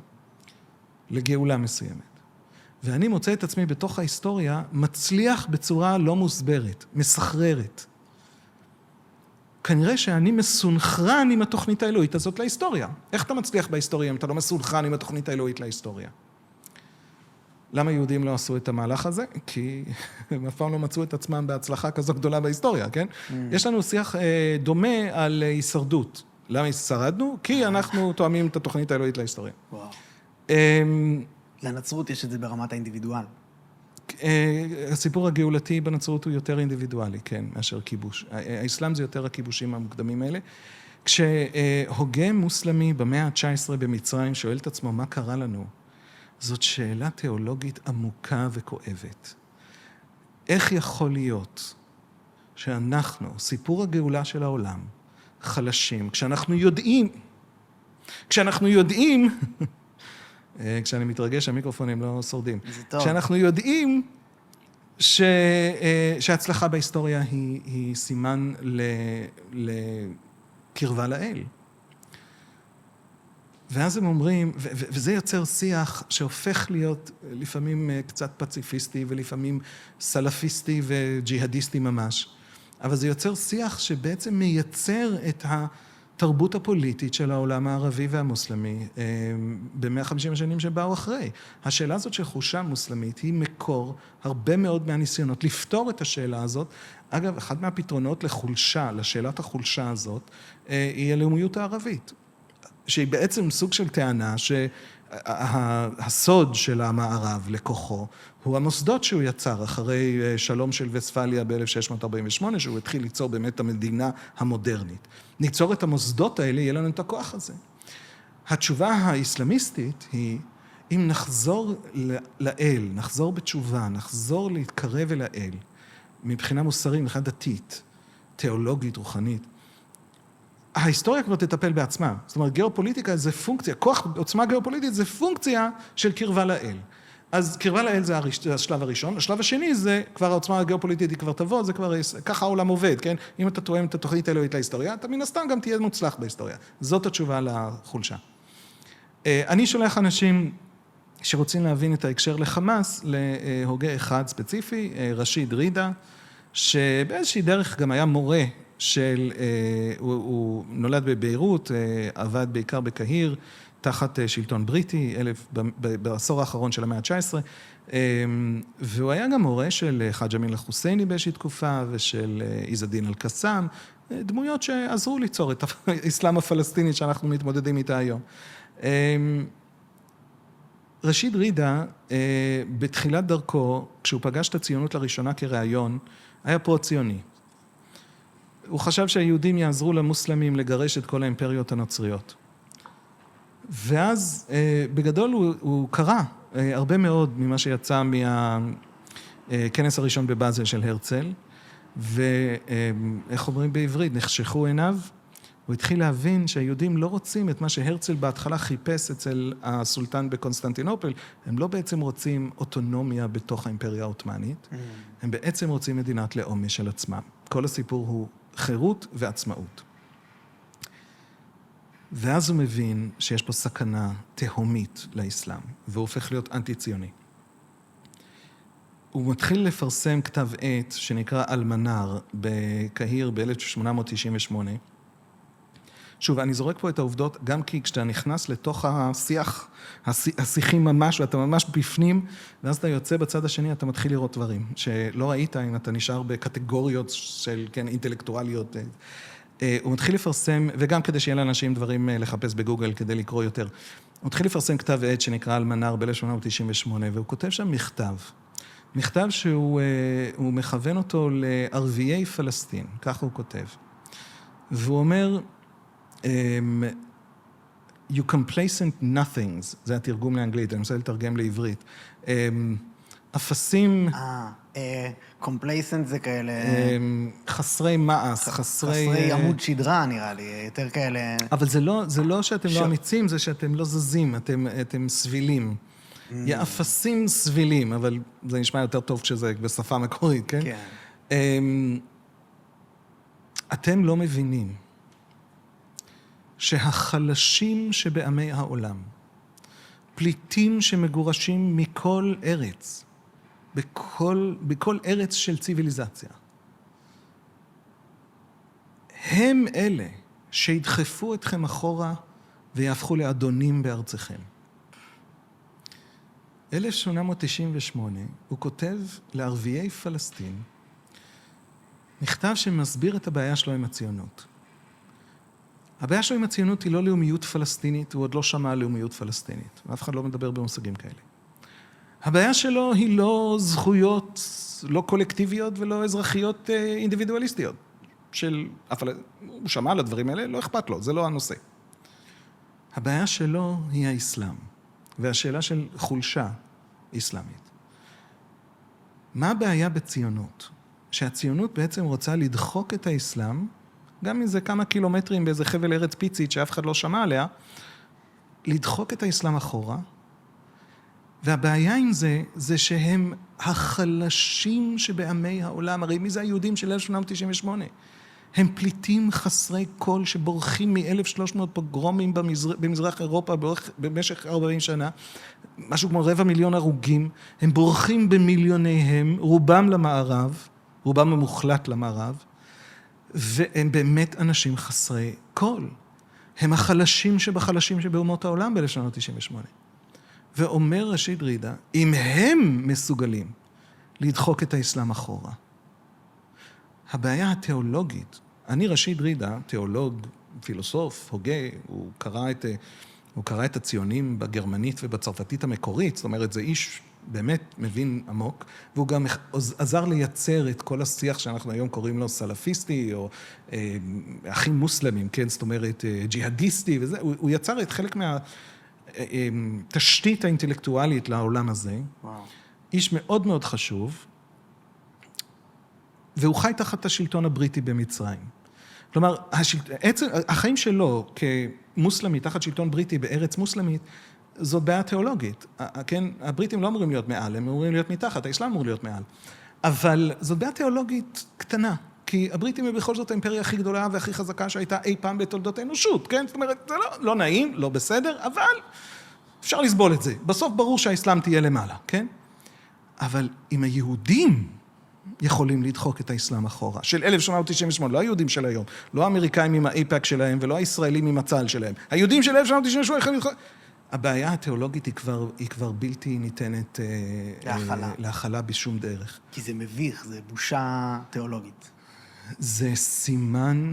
לגאולה מסוימת, ואני מוצא את עצמי בתוך ההיסטוריה מצליח בצורה לא מוסברת, מסחררת. כנראה שאני מסונכרן עם התוכנית האלוהית הזאת להיסטוריה. איך אתה מצליח בהיסטוריה אם אתה לא מסונכרן עם התוכנית האלוהית להיסטוריה? למה יהודים לא עשו את המהלך הזה? כי הם אף פעם לא מצאו את עצמם בהצלחה כזו גדולה בהיסטוריה, כן? יש לנו שיח דומה על הישרדות. למה שרדנו? כי אנחנו תואמים את התוכנית האלוהית להיסטוריה. וואו. לנצרות יש את זה ברמת האינדיבידואל. הסיפור הגאולתי בנצרות הוא יותר אינדיבידואלי, כן, מאשר כיבוש. האסלאם זה יותר הכיבושים המוקדמים האלה. כשהוגה מוסלמי במאה ה-19 במצרים שואל את עצמו מה קרה לנו, זאת שאלה תיאולוגית עמוקה וכואבת. איך יכול להיות שאנחנו, סיפור הגאולה של העולם, חלשים, כשאנחנו יודעים, כשאני מתרגש, המיקרופונים לא שורדים. זה טוב. כשאנחנו יודעים שההצלחה בהיסטוריה היא סימן לקרבה לאל. ואז הם אומרים, וזה יוצר שיח שהופך להיות לפעמים קצת פציפיסטי ולפעמים סלפיסטי וג'יהדיסטי ממש. אבל זה יוצר שיח שבעצם מייצר את התרבות הפוליטית של העולם הערבי והמוסלמי ב-150 השנים שבאו אחרי. השאלה הזאת של חולשה מוסלמית היא מקור הרבה מאוד מהניסיונות לפתור את השאלה הזאת. אגב, אחד מהפתרונות לחולשה, לשאלת החולשה הזאת, היא הלאומיות הערבית. שהיא בעצם סוג של טענה שהסוד של המערב לכוחו הוא המוסדות שהוא יצר אחרי שלום של וספליה ב-1648, שהוא התחיל ליצור באמת המדינה המודרנית. ניצור את המוסדות האלה, יהיה לנו את הכוח הזה. התשובה האסלאמיסטית היא, אם נחזור לאל, נחזור בתשובה, נחזור להתקרב אל האל, מבחינה מוסרית, מבחינה דתית, תיאולוגית, רוחנית, ההיסטוריה כבר תטפל בעצמה. זאת אומרת, גיאופוליטיקה זה פונקציה, כוח עוצמה גיאופוליטית זה פונקציה של קרבה לאל. אז קרבה לאל זה השלב הראשון. השלב השני זה כבר העוצמה הגיאופוליטית היא כבר תבוא, זה כבר, ככה העולם עובד, כן? אם אתה תואם את התוכנית האלוהית להיסטוריה, אתה מן הסתם גם תהיה מוצלח בהיסטוריה. זאת התשובה לחולשה. אני שולח אנשים שרוצים להבין את ההקשר לחמאס, להוגה אחד ספציפי, רשיד רידה, שבאיזושהי דרך גם היה מורה של, הוא נולד בביירות, עבד בעיקר בקהיר, תחת שלטון בריטי, בעשור האחרון של המאה ה-19, והוא היה גם מורה של חאג' אמין אל-חוסייני באיזושהי תקופה, ושל עז א-דין אל-קסאם, דמויות שעזרו ליצור את האסלאם הפלסטיני שאנחנו מתמודדים איתה היום. רשיד רידה, בתחילת דרכו, כשהוא פגש את הציונות לראשונה כרעיון, היה פרו-ציוני. הוא חשב שהיהודים יעזרו למוסלמים לגרש את כל האימפריות הנוצריות. ואז בגדול הוא קרא הרבה מאוד ממה שיצא מהכנס הראשון בבאזל של הרצל, ואיך אומרים בעברית, נחשכו עיניו, הוא התחיל להבין שהיהודים לא רוצים את מה שהרצל בהתחלה חיפש אצל הסולטן בקונסטנטינופל, הם לא בעצם רוצים אוטונומיה בתוך האימפריה העות'מאנית, הם בעצם רוצים מדינת לאום של עצמם. כל הסיפור הוא חירות ועצמאות. ואז הוא מבין שיש פה סכנה תהומית לאסלאם, והוא הופך להיות אנטי-ציוני. הוא מתחיל לפרסם כתב עת שנקרא אל-מנאר בקהיר ב-1898. שוב, אני זורק פה את העובדות, גם כי כשאתה נכנס לתוך השיח, השיחים ממש, ואתה ממש בפנים, ואז אתה יוצא בצד השני, אתה מתחיל לראות דברים, שלא ראית אם אתה נשאר בקטגוריות של, כן, אינטלקטואליות. הוא מתחיל לפרסם, וגם כדי שיהיה לאנשים דברים לחפש בגוגל כדי לקרוא יותר, הוא מתחיל לפרסם כתב עת שנקרא אל-מנאר ב-1898, והוא כותב שם מכתב. מכתב שהוא מכוון אותו לערביי פלסטין, ככה הוא כותב. והוא אומר, you complacent nothings, זה התרגום לאנגלית, אני רוצה לתרגם לעברית. אפסים... complacent זה כאלה... חסרי מעש, חסרי עמוד שדרה נראה לי, יותר כאלה... אבל זה לא שאתם לא אמיצים, זה שאתם לא זזים, אתם סבילים. יאפסים סבילים, אבל זה נשמע יותר טוב כשזה בשפה מקורית, כן? כן. אתם לא מבינים שהחלשים שבעמי העולם, פליטים שמגורשים מכל ארץ, בכל ארץ של ציוויליזציה, הם אלה שידחפו אתכם אחורה ויהפכו לאדונים בארצכם. 1898 הוא כותב לערביי פלסטין מכתב שמסביר את הבעיה שלו עם הציונות. הבעיה שלו עם הציונות היא לא לאומיות פלסטינית, הוא עוד לא שמע על לאומיות פלסטינית, אף אחד לא מדבר במושגים כאלה. הבעיה שלו היא לא זכויות, לא קולקטיביות ולא אזרחיות אינדיבידואליסטיות. הוא שמע על הדברים האלה, לא אכפת לו, זה לא הנושא. הבעיה שלו היא האסלאם, והשאלה של חולשה אסלאמית. מה הבעיה בציונות? שהציונות בעצם רוצה לדחוק את האסלאם, גם אם זה כמה קילומטרים באיזה חבל ארץ פיצית שאף אחד לא שמע עליה, לדחוק את האסלאם אחורה, והבעיה עם זה שהם החלשים שבעמי העולם, הרי מי זה היהודים של 1898? הם פליטים חסרי קול שבורחים מ-1300 פוגרומים במזרח אירופה במשך 40 שנה, משהו כמו 250,000 הרוגים, הם בורחים במיליוניהם, רובם למערב, רובם המוחלט למערב, והם באמת אנשים חסרי קול. הם החלשים שבחלשים שבאומות העולם ב-1998. ואומר רשיד רידה, אם הם מסוגלים לדחוק את האסלאם אחורה, הבעיה התיאולוגית, אני רשיד רידה, תיאולוג, פילוסוף, הוגה, הוא קרא את הציונים בגרמנית ובצרפתית המקורית, זאת אומרת, זה איש באמת מבין עמוק, והוא גם עזר לייצר את כל השיח שאנחנו היום קוראים לו סלפיסטי, או אחים מוסלמים, כן, זאת אומרת, ג'יהדיסטי וזה, הוא יצר את חלק מהתשתית האינטלקטואלית לעולם הזה, איש מאוד מאוד חשוב, והוא חי תחת השלטון הבריטי במצרים. כלומר, החיים שלו כמוסלמי, תחת שלטון בריטי בארץ מוסלמית, זאת בעיה תיאולוגית. כן, הבריטים לא אמורים להיות מעל, הם אמורים להיות מתחת, האסלאם אמור להיות מעל. אבל זאת בעיה תיאולוגית קטנה, כי הבריטים הם בכל זאת האימפריה הכי גדולה והכי חזקה שהייתה אי פעם בתולדות האנושות, כן? זאת אומרת, זה לא נעים, לא בסדר, אבל אפשר לסבול את זה. בסוף ברור שהאסלאם תהיה למעלה, כן? אבל אם היהודים יכולים לדחוק את האסלאם אחורה, של 1898, לא היהודים של היום, לא האמריקאים עם האיפאק שלהם ולא הישראלים עם הצה"ל שלהם, היהודים של 1898 יכולים לדחוק... הבעיה התיאולוגית היא כבר בלתי ניתנת להכלה בשום דרך. כי זה מביך, זה בושה תיאולוגית. זה סימן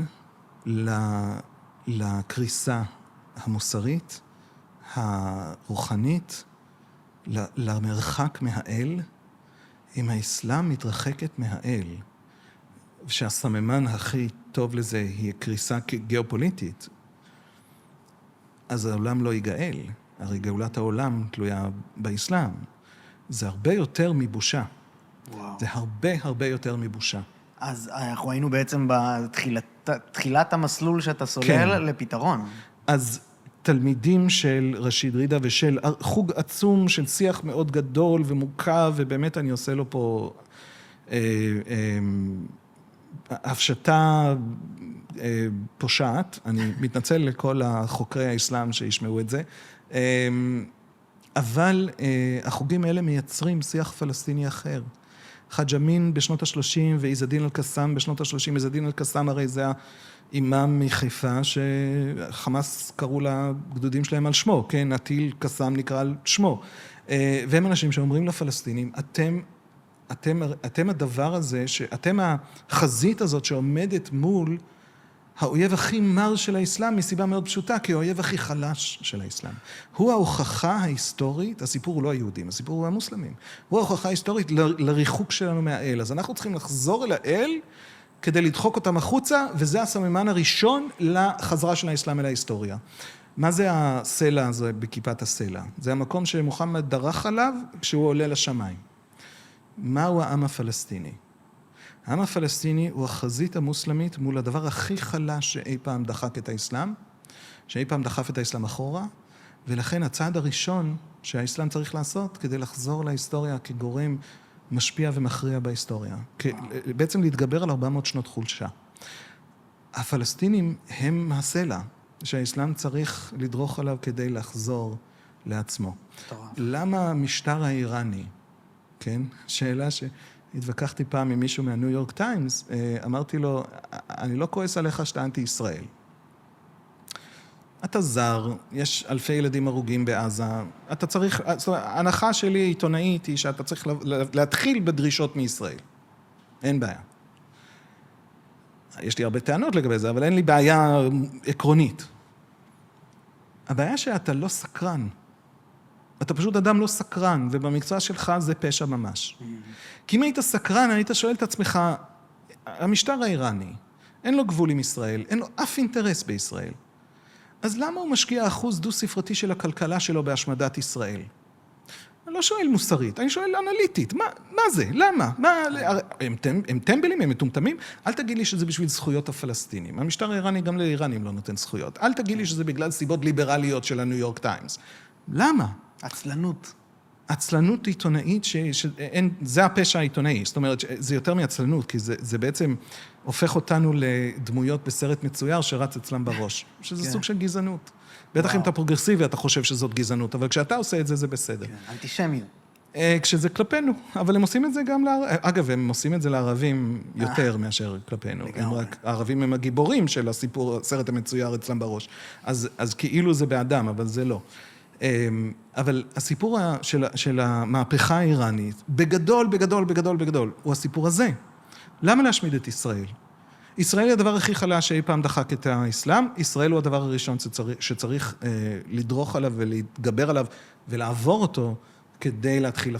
לקריסה המוסרית, הרוחנית, למרחק מהאל, אם האסלאם מתרחקת מהאל, שהסממן הכי טוב לזה היא קריסה גיאופוליטית, אז העולם לא ייגאל. הרי גאולת העולם תלויה באסלאם. זה הרבה יותר מבושה. וואו. זה הרבה יותר מבושה. אז אנחנו היינו בעצם בתחילת המסלול שאתה סולל כן. לפתרון. אז תלמידים של רשיד רידה ושל חוג עצום של שיח מאוד גדול ומורכב, ובאמת אני עושה לו פה הפשטה פושעת, אני מתנצל לכל החוקרי האסלאם שישמעו את זה, אבל החוגים האלה מייצרים שיח פלסטיני אחר. חאג' אמין בשנות ה-30 ואיזדין אל-קסאם בשנות ה-30, איזדין אל-קסאם הרי זה האימאם מחיפה שחמאס קראו לגדודים שלהם על שמו, כן, עטיל קסאם נקרא על שמו. והם אנשים שאומרים לפלסטינים, אתם הדבר הזה, אתם החזית הזאת שעומדת מול האויב הכי מר של האסלאם, מסיבה מאוד פשוטה, כי האויב הכי חלש של האסלאם. הוא ההוכחה ההיסטורית, הסיפור הוא לא היהודים, הסיפור הוא המוסלמים. הוא ההוכחה ההיסטורית לריחוק שלנו מהאל. אז אנחנו צריכים לחזור אל האל, כדי לדחוק אותם החוצה, וזה הסממן הראשון לחזרה של האסלאם אל ההיסטוריה. מה זה הסלע הזה בכיפת הסלע? זה המקום שמוחמד דרך עליו כשהוא עולה לשמיים. מהו העם הפלסטיני? העם הפלסטיני הוא החזית המוסלמית מול הדבר הכי חלש שאי פעם דחק את האסלאם, שאי פעם דחף את האסלאם אחורה, ולכן הצעד הראשון שהאסלאם צריך לעשות כדי לחזור להיסטוריה כגורם משפיע ומכריע בהיסטוריה. בעצם להתגבר על 400 שנות חולשה. הפלסטינים הם הסלע שהאסלאם צריך לדרוך עליו כדי לחזור לעצמו. למה המשטר האיראני, כן? שאלה שהתווכחתי פעם עם מישהו מהניו יורק טיימס, אמרתי לו, אני לא כועס עליך שאתה אנטי ישראל. אתה זר, יש אלפי ילדים הרוגים בעזה, אתה צריך, ההנחה שלי עיתונאית היא שאתה צריך להתחיל בדרישות מישראל. אין בעיה. יש לי הרבה טענות לגבי זה, אבל אין לי בעיה עקרונית. הבעיה שאתה לא סקרן. אתה פשוט אדם לא סקרן, ובמקצוע שלך זה פשע ממש. כי אם היית סקרן, היית שואל את עצמך, המשטר האיראני, אין לו גבול עם ישראל, אין לו אף אינטרס בישראל. אז למה הוא משקיע אחוז דו-ספרתי של הכלכלה שלו בהשמדת ישראל? אני לא שואל מוסרית, אני שואל אנליטית. מה זה? למה? הם טמבלים, הם מטומטמים? אל תגיד לי שזה בשביל זכויות הפלסטינים. המשטר האיראני גם לאיראנים לא נותן זכויות. אל תגיד לי שזה בגלל סיבות ליברליות של הניו יורק טיימס. למה? עצלנות. עצלנות עיתונאית, זה הפשע העיתונאי. זאת אומרת, זה יותר מעצלנות, כי זה בעצם הופך אותנו לדמויות בסרט מצויר שרץ אצלם בראש. שזה סוג של גזענות. בטח אם אתה פרוגרסיבי, אתה חושב שזאת גזענות, אבל כשאתה עושה את זה, זה בסדר. אנטישמיות. כשזה כלפינו, אבל הם עושים את זה גם אגב, הם עושים את זה לערבים יותר מאשר כלפינו. הערבים הם הגיבורים של הסיפור, הסרט המצויר אצלם בראש. אז כאילו זה באדם, אבל זה לא. אבל הסיפור של המהפכה האיראנית, בגדול, הוא הסיפור הזה. למה להשמיד את ישראל? ישראל היא הדבר הכי חלש שאי פעם דחק את האסלאם, ישראל הוא הדבר הראשון שצריך לדרוך עליו ולהתגבר עליו ולעבור אותו כדי להתחיל,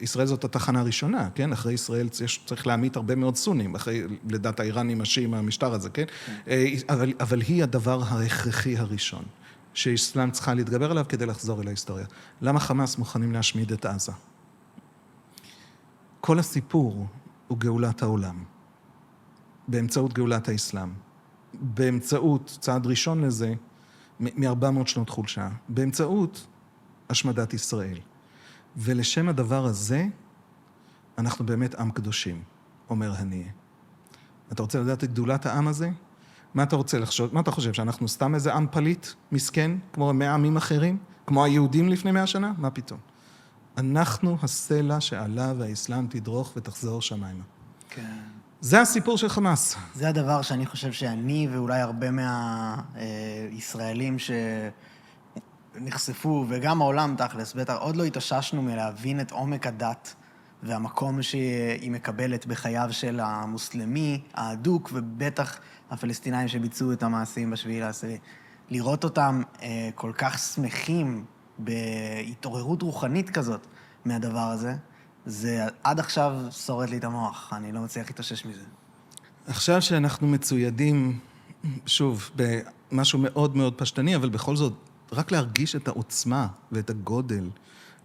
ישראל זאת התחנה הראשונה, כן? אחרי ישראל צריך להעמיד הרבה מאוד סונים, אחרי לדת האיראנים השיעים המשטר הזה, כן? אבל היא הדבר ההכרחי הראשון, שאסלאם צריכה להתגבר עליו כדי לחזור אל ההיסטוריה. למה חמאס מוכנים להשמיד את עזה? כל הסיפור הוא גאולת העולם. באמצעות גאולת האסלאם. באמצעות, צעד ראשון לזה, מ-400 שנות חולשה, באמצעות השמדת ישראל. ולשם הדבר הזה, אנחנו באמת עם קדושים, אומר הניה. אתה רוצה לדעת את גדולת העם הזה? מה אתה רוצה לחשוב? מה אתה חושב, שאנחנו סתם איזה עם פליט, מסכן, כמו 100 עמים אחרים? כמו היהודים לפני 100 שנה? מה פתאום? אנחנו הסלע שעליו האסלאם תדרוך ותחזור שמיימה. כן. זה הסיפור של חמאס. זה הדבר שאני חושב שאני ואולי הרבה מהישראלים שנחשפו, וגם העולם תכלס, בטח עוד לא התאוששנו מלהבין את עומק הדת והמקום שהיא מקבלת בחייו של המוסלמי האדוק, ובטח הפלסטינאים שביצעו את המעשים בשביעי לעשירי. לראות אותם כל כך שמחים בהתעוררות רוחנית כזאת מהדבר הזה, זה עד עכשיו שורט לי את המוח, אני לא מצליח להתאושש מזה. עכשיו שאנחנו מצוידים, שוב, במשהו מאוד מאוד פשטני, אבל בכל זאת, רק להרגיש את העוצמה ואת הגודל.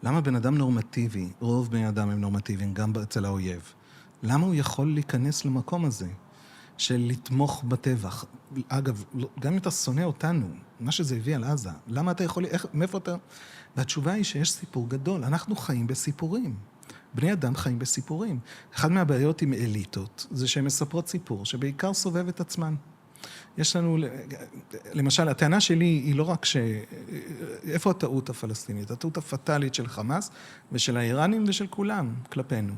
למה בן אדם נורמטיבי, רוב בני אדם הם נורמטיביים, גם אצל האויב, למה הוא יכול להיכנס למקום הזה של לתמוך בטבח? אגב, גם אם אתה שונא אותנו, מה שזה הביא על עזה, למה אתה יכול, מאיפה אתה? והתשובה היא שיש סיפור גדול, אנחנו חיים בסיפורים. בני אדם חיים בסיפורים. אחד מהבעיות עם אליטות זה שהן מספרות סיפור שבעיקר סובב את עצמן. יש לנו, למשל, הטענה שלי היא לא רק איפה הטעות הפלסטינית? הטעות הפטלית של חמאס ושל האיראנים ושל כולם כלפינו.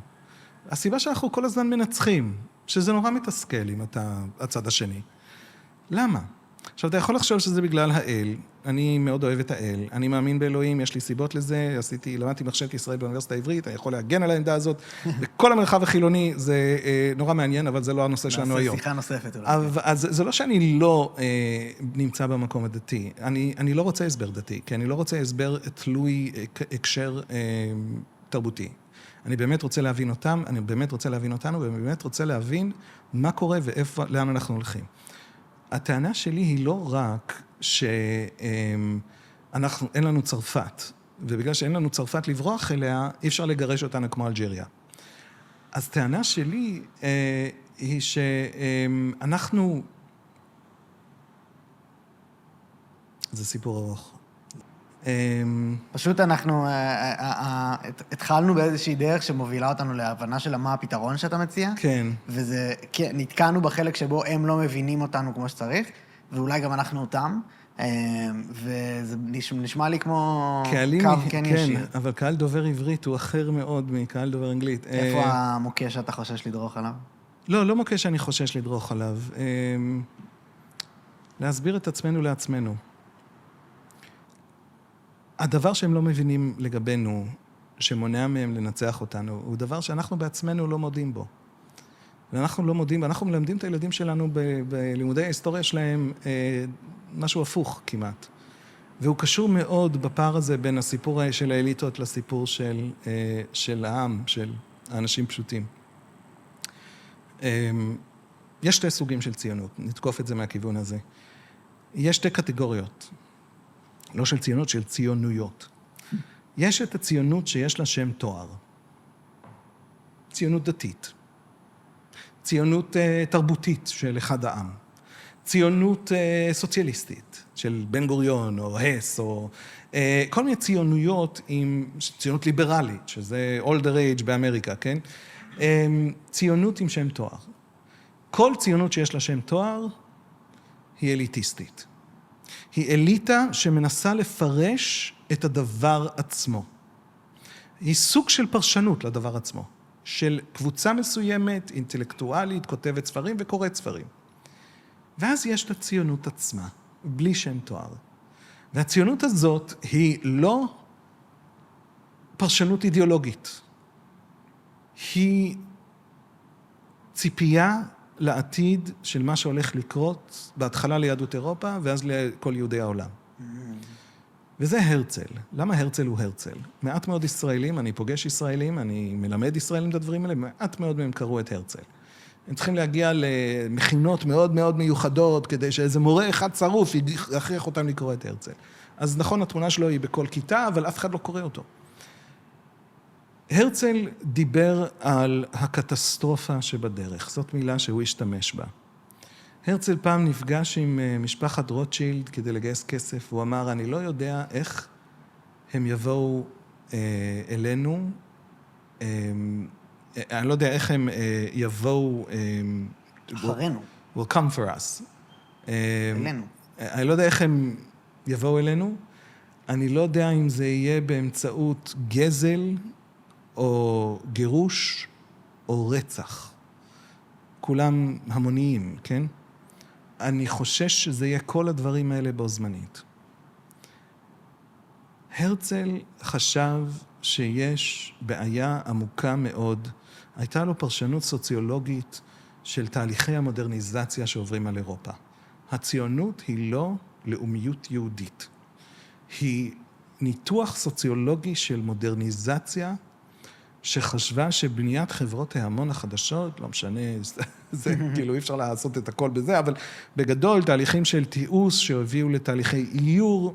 הסיבה שאנחנו כל הזמן מנצחים, שזה נורא מתסכל אם אתה הצד השני. למה? עכשיו, אתה יכול לחשוב שזה בגלל האל, אני מאוד אוהב את האל, אני מאמין באלוהים, יש לי סיבות לזה, למדתי מחשבת ישראל באוניברסיטה העברית, אני יכול להגן על העמדה הזאת, וכל המרחב החילוני זה נורא מעניין, אבל זה לא הנושא שלנו היום. נעשה שיחה נוספת אולי. אז זה לא שאני לא נמצא במקום הדתי, אני לא רוצה הסבר דתי, כי אני לא רוצה הסבר תלוי הקשר תרבותי. אני באמת רוצה להבין אותם, אני באמת רוצה להבין אותנו, ואני באמת רוצה להבין מה קורה ואיפה, לאן אנחנו הולכים. הטענה שלי היא לא רק שאין לנו צרפת, ובגלל שאין לנו צרפת לברוח אליה, אי אפשר לגרש אותנו כמו אלג'יריה. אז טענה שלי היא שאנחנו... זה סיפור ארוך. פשוט אנחנו התחלנו באיזושהי דרך שמובילה אותנו להבנה של מה הפתרון שאתה מציע. כן. וזה, נתקענו בחלק שבו הם לא מבינים אותנו כמו שצריך, ואולי גם אנחנו אותם, וזה נשמע לי כמו קו כן ישיר. כן, אבל קהל דובר עברית הוא אחר מאוד מקהל דובר אנגלית. איפה המוקש שאתה חושש לדרוך עליו? לא מוקש שאני חושש לדרוך עליו. להסביר את עצמנו לעצמנו. הדבר שהם לא מבינים לגבינו, שמונע מהם לנצח אותנו, הוא דבר שאנחנו בעצמנו לא מודים בו. ואנחנו לא מודים, אנחנו מלמדים את הילדים שלנו בלימודי ההיסטוריה שלהם משהו הפוך כמעט. והוא קשור מאוד בפער הזה בין הסיפור של האליטות לסיפור של העם, של האנשים פשוטים. יש שתי סוגים של ציונות, נתקוף את זה מהכיוון הזה. יש שתי קטגוריות. לא של ציונות, של ציונויות. יש את הציונות שיש לה שם תואר. ציונות דתית. ציונות תרבותית של אחד העם. ציונות סוציאליסטית של בן גוריון או הס או כל מיני ציונויות עם ציונות ליברלית, שזה older age באמריקה, כן? ציונות עם שם תואר. כל ציונות שיש לה שם תואר היא אליטיסטית. היא אליטה שמנסה לפרש את הדבר עצמו. היא סוג של פרשנות לדבר עצמו, של קבוצה מסוימת, אינטלקטואלית, כותבת ספרים וקוראת ספרים. ואז יש את הציונות עצמה, בלי שם תואר. והציונות הזאת היא לא פרשנות אידיאולוגית. היא ציפייה לעתיד של מה שהולך לקרות, בהתחלה ליהדות אירופה, ואז לכל יהודי העולם. וזה הרצל. למה הרצל הוא הרצל? מעט מאוד ישראלים, אני פוגש ישראלים, אני מלמד ישראלים את הדברים האלה, מעט מאוד מהם קראו את הרצל. הם צריכים להגיע למכינות מאוד מאוד מיוחדות, כדי שאיזה מורה אחד צרוף יכריח אותם לקרוא את הרצל. אז נכון, התמונה שלו היא בכל כיתה, אבל אף אחד לא קורא אותו. הרצל דיבר על הקטסטרופה שבדרך, זאת מילה שהוא השתמש בה. הרצל פעם נפגש עם משפחת רוטשילד כדי לגייס כסף, הוא אמר, אני לא יודע איך הם יבואו אלינו, אני לא יודע איך הם יבואו... אחרינו. will come for us. אלינו. אני לא יודע איך הם יבואו אלינו, אני לא יודע אם זה יהיה באמצעות גזל, או גירוש, או רצח. כולם המוניים, כן? אני חושש שזה יהיה כל הדברים האלה בו זמנית. הרצל חשב שיש בעיה עמוקה מאוד, הייתה לו פרשנות סוציולוגית של תהליכי המודרניזציה שעוברים על אירופה. הציונות היא לא לאומיות יהודית. היא ניתוח סוציולוגי של מודרניזציה שחשבה שבניית חברות ההמון החדשות, לא משנה, זה כאילו אי אפשר לעשות את הכל בזה, אבל בגדול תהליכים של תיעוש שהביאו לתהליכי איור,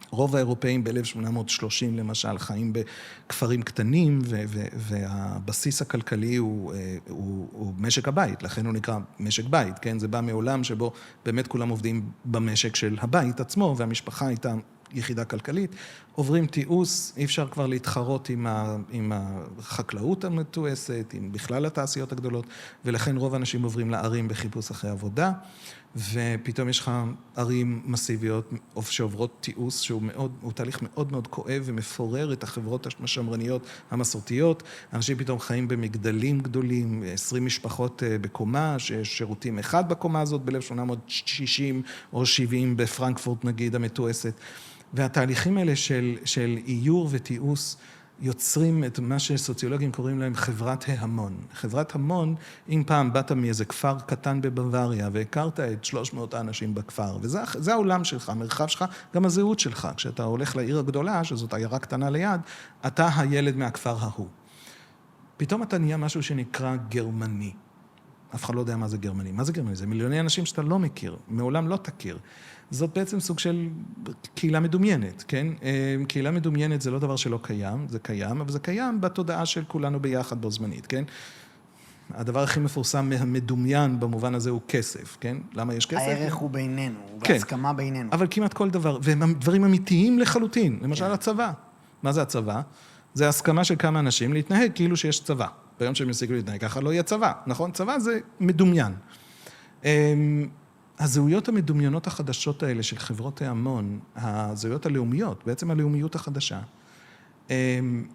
רוב האירופאים ב-1830 למשל חיים בכפרים קטנים, והבסיס הכלכלי הוא משק הבית, לכן הוא נקרא משק בית, כן? זה בא מעולם שבו באמת כולם עובדים במשק של הבית עצמו, והמשפחה הייתה יחידה כלכלית, עוברים תיעוש, אי אפשר כבר להתחרות עם החקלאות המתועסת, עם בכלל התעשיות הגדולות, ולכן רוב האנשים עוברים לערים בחיפוש אחרי עבודה, ופתאום יש לך ערים מסיביות שעוברות תיעוש, שהוא תהליך מאוד מאוד כואב ומפורר את החברות השמרניות המסורתיות. אנשים פתאום חיים במגדלים גדולים, 20 משפחות בקומה, שיש שירותים אחד בקומה הזאת ב-1860 או 70 בפרנקפורט נגיד המתועסת. והתהליכים האלה של איור ותיעוש יוצרים את מה שסוציולוגים קוראים להם חברת ההמון. חברת המון, אם פעם באת מאיזה כפר קטן בבוואריה והכרת את 300 האנשים בכפר, וזה העולם שלך, המרחב שלך, גם הזהות שלך. כשאתה הולך לעיר הגדולה, שזאת עיירה קטנה ליד, אתה הילד מהכפר ההוא. פתאום אתה נהיה משהו שנקרא גרמני. אף אחד לא יודע מה זה גרמני. מה זה גרמני? זה מיליוני אנשים שאתה לא מכיר, מעולם לא תכיר. זאת בעצם סוג של קהילה מדומיינת, כן? קהילה מדומיינת זה לא דבר שלא קיים, זה קיים, אבל זה קיים בתודעה של כולנו ביחד בו זמנית, כן? הדבר הכי מפורסם מהמדומיין במובן הזה הוא כסף, כן? למה יש כסף? הערך הוא בינינו, הוא כן. בהסכמה בינינו. אבל כמעט כל דבר, והם דברים אמיתיים לחלוטין, למשל הצבא. מה זה הצבא? זה הסכמה של כמה אנשים להתנהג כאילו שיש צבא. ביום שהם יפסיקו להתנהג, ככה לא יהיה צבא, נכון? צבא זה מדומיין. הזהויות המדומיינות החדשות האלה של חברות ההמון, הזהויות הלאומיות, בעצם הלאומיות החדשה,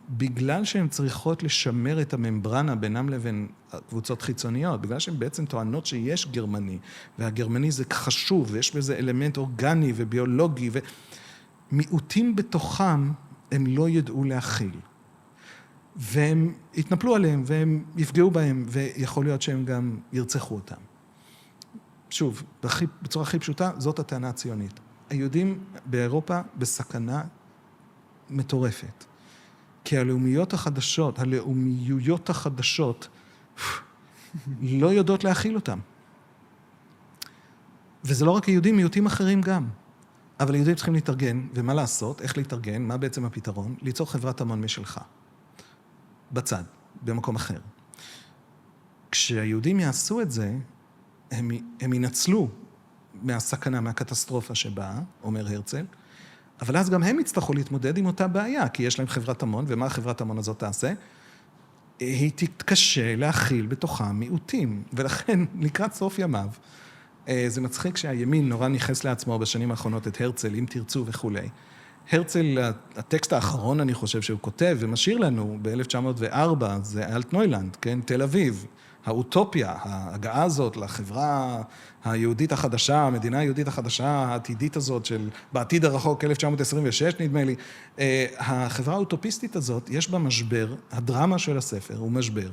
בגלל שהן צריכות לשמר את הממברנה בינם לבין קבוצות חיצוניות, בגלל שהן בעצם טוענות שיש גרמני, והגרמני זה חשוב, ויש בזה אלמנט אורגני וביולוגי, ומיעוטים בתוכם הם לא ידעו להכיל. והם יתנפלו עליהם, והם יפגעו בהם, ויכול להיות שהם גם ירצחו אותם. שוב, בצורה הכי פשוטה, זאת הטענה הציונית. היהודים באירופה בסכנה מטורפת. כי הלאומיות החדשות לא יודעות להכיל אותם. וזה לא רק היהודים, מיעוטים אחרים גם. אבל היהודים צריכים להתארגן, ומה לעשות? איך להתארגן? מה בעצם הפתרון? ליצור חברת המון משלך. בצד, במקום אחר. כשהיהודים יעשו את זה, הם ינצלו מהסכנה, מהקטסטרופה שבאה, אומר הרצל, אבל אז גם הם יצטרכו להתמודד עם אותה בעיה, כי יש להם חברת המון, ומה חברת המון הזאת תעשה? היא תתקשה להכיל בתוכה מיעוטים, ולכן לקראת סוף ימיו, זה מצחיק שהימין נורא ניחס לעצמו בשנים האחרונות את הרצל, אם תרצו וכו'. הרצל, הטקסט האחרון אני חושב שהוא כותב ומשאיר לנו ב-1904, זה אלטנוילנד, כן? תל אביב, האוטופיה, ההגעה הזאת לחברה היהודית החדשה, המדינה היהודית החדשה, העתידית הזאת של בעתיד הרחוק, 1926 נדמה לי, החברה האוטופיסטית הזאת, יש בה משבר, הדרמה של הספר הוא משבר,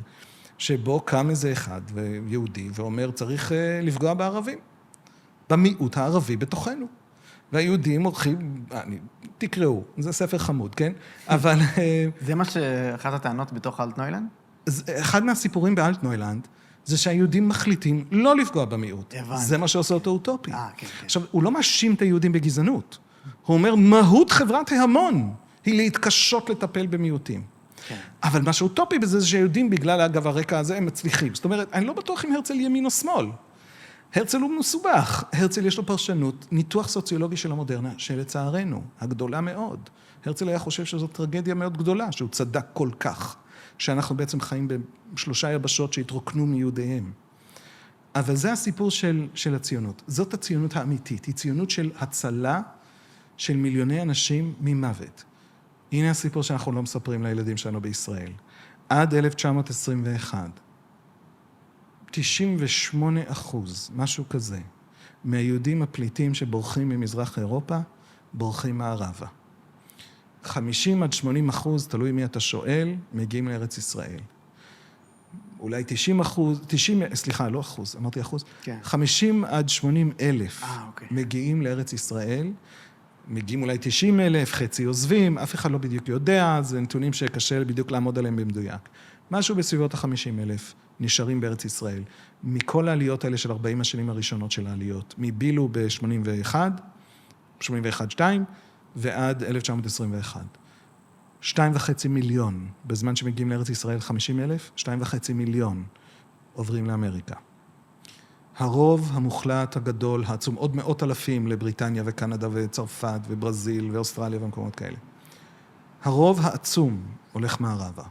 שבו קם איזה אחד יהודי ואומר צריך לפגוע בערבים, במיעוט הערבי בתוכנו. והיהודים הולכים, תקראו, זה ספר חמוד, כן? אבל... זה מה שאחת הטענות בתוך אלטנוילנד? אחד מהסיפורים באלטנוילנד, זה שהיהודים מחליטים לא לפגוע במיעוט. הבנתי. זה מה שעושה אותו אוטופי. כן, כן. עכשיו, הוא לא מאשים את היהודים בגזענות. הוא אומר, מהות חברת ההמון היא להתקשות לטפל במיעוטים. כן. אבל מה שאוטופי בזה זה שהיהודים, בגלל אגב הרקע הזה, הם מצליחים. זאת אומרת, אני לא בטוח אם הרצל ימין או שמאל. הרצל הוא מסובך. הרצל יש לו פרשנות, ניתוח סוציולוגי של המודרנה, שלצערנו, הגדולה מאוד. הרצל היה חושב שזו טרגדיה מאוד גדולה, שהוא צדק כל כך, שאנחנו בעצם חיים בשלושה יבשות שהתרוקנו מיהודיהם. אבל זה הסיפור של הציונות. זאת הציונות האמיתית. היא ציונות של הצלה של מיליוני אנשים ממוות. הנה הסיפור שאנחנו לא מספרים לילדים שלנו בישראל. עד 1921, 98%, משהו כזה, מהיהודים הפליטים שבורחים ממזרח אירופה, בורחים מערבה. 50-80%, תלוי מי אתה שואל, מגיעים לארץ ישראל. אולי 90%, סליחה, לא אחוז, אמרתי אחוז, כן. 50,000-80,000 אוקיי. מגיעים לארץ ישראל, מגיעים אולי 90,000, חצי עוזבים, אף אחד לא בדיוק יודע, זה נתונים שקשה בדיוק לעמוד עליהם במדויק. משהו בסביבות ה-50,000 נשארים בארץ ישראל, מכל העליות האלה של 40 השנים הראשונות של העליות, מבילו ב-81, 81-2, ועד 1921. 2.5 מיליון, בזמן שמגיעים לארץ ישראל 50,000, 2.5 מיליון עוברים לאמריקה. הרוב המוחלט הגדול, העצום, עוד מאות אלפים לבריטניה וקנדה וצרפת וברזיל ואוסטרליה ומקומות כאלה. הרוב העצום הולך מערבה.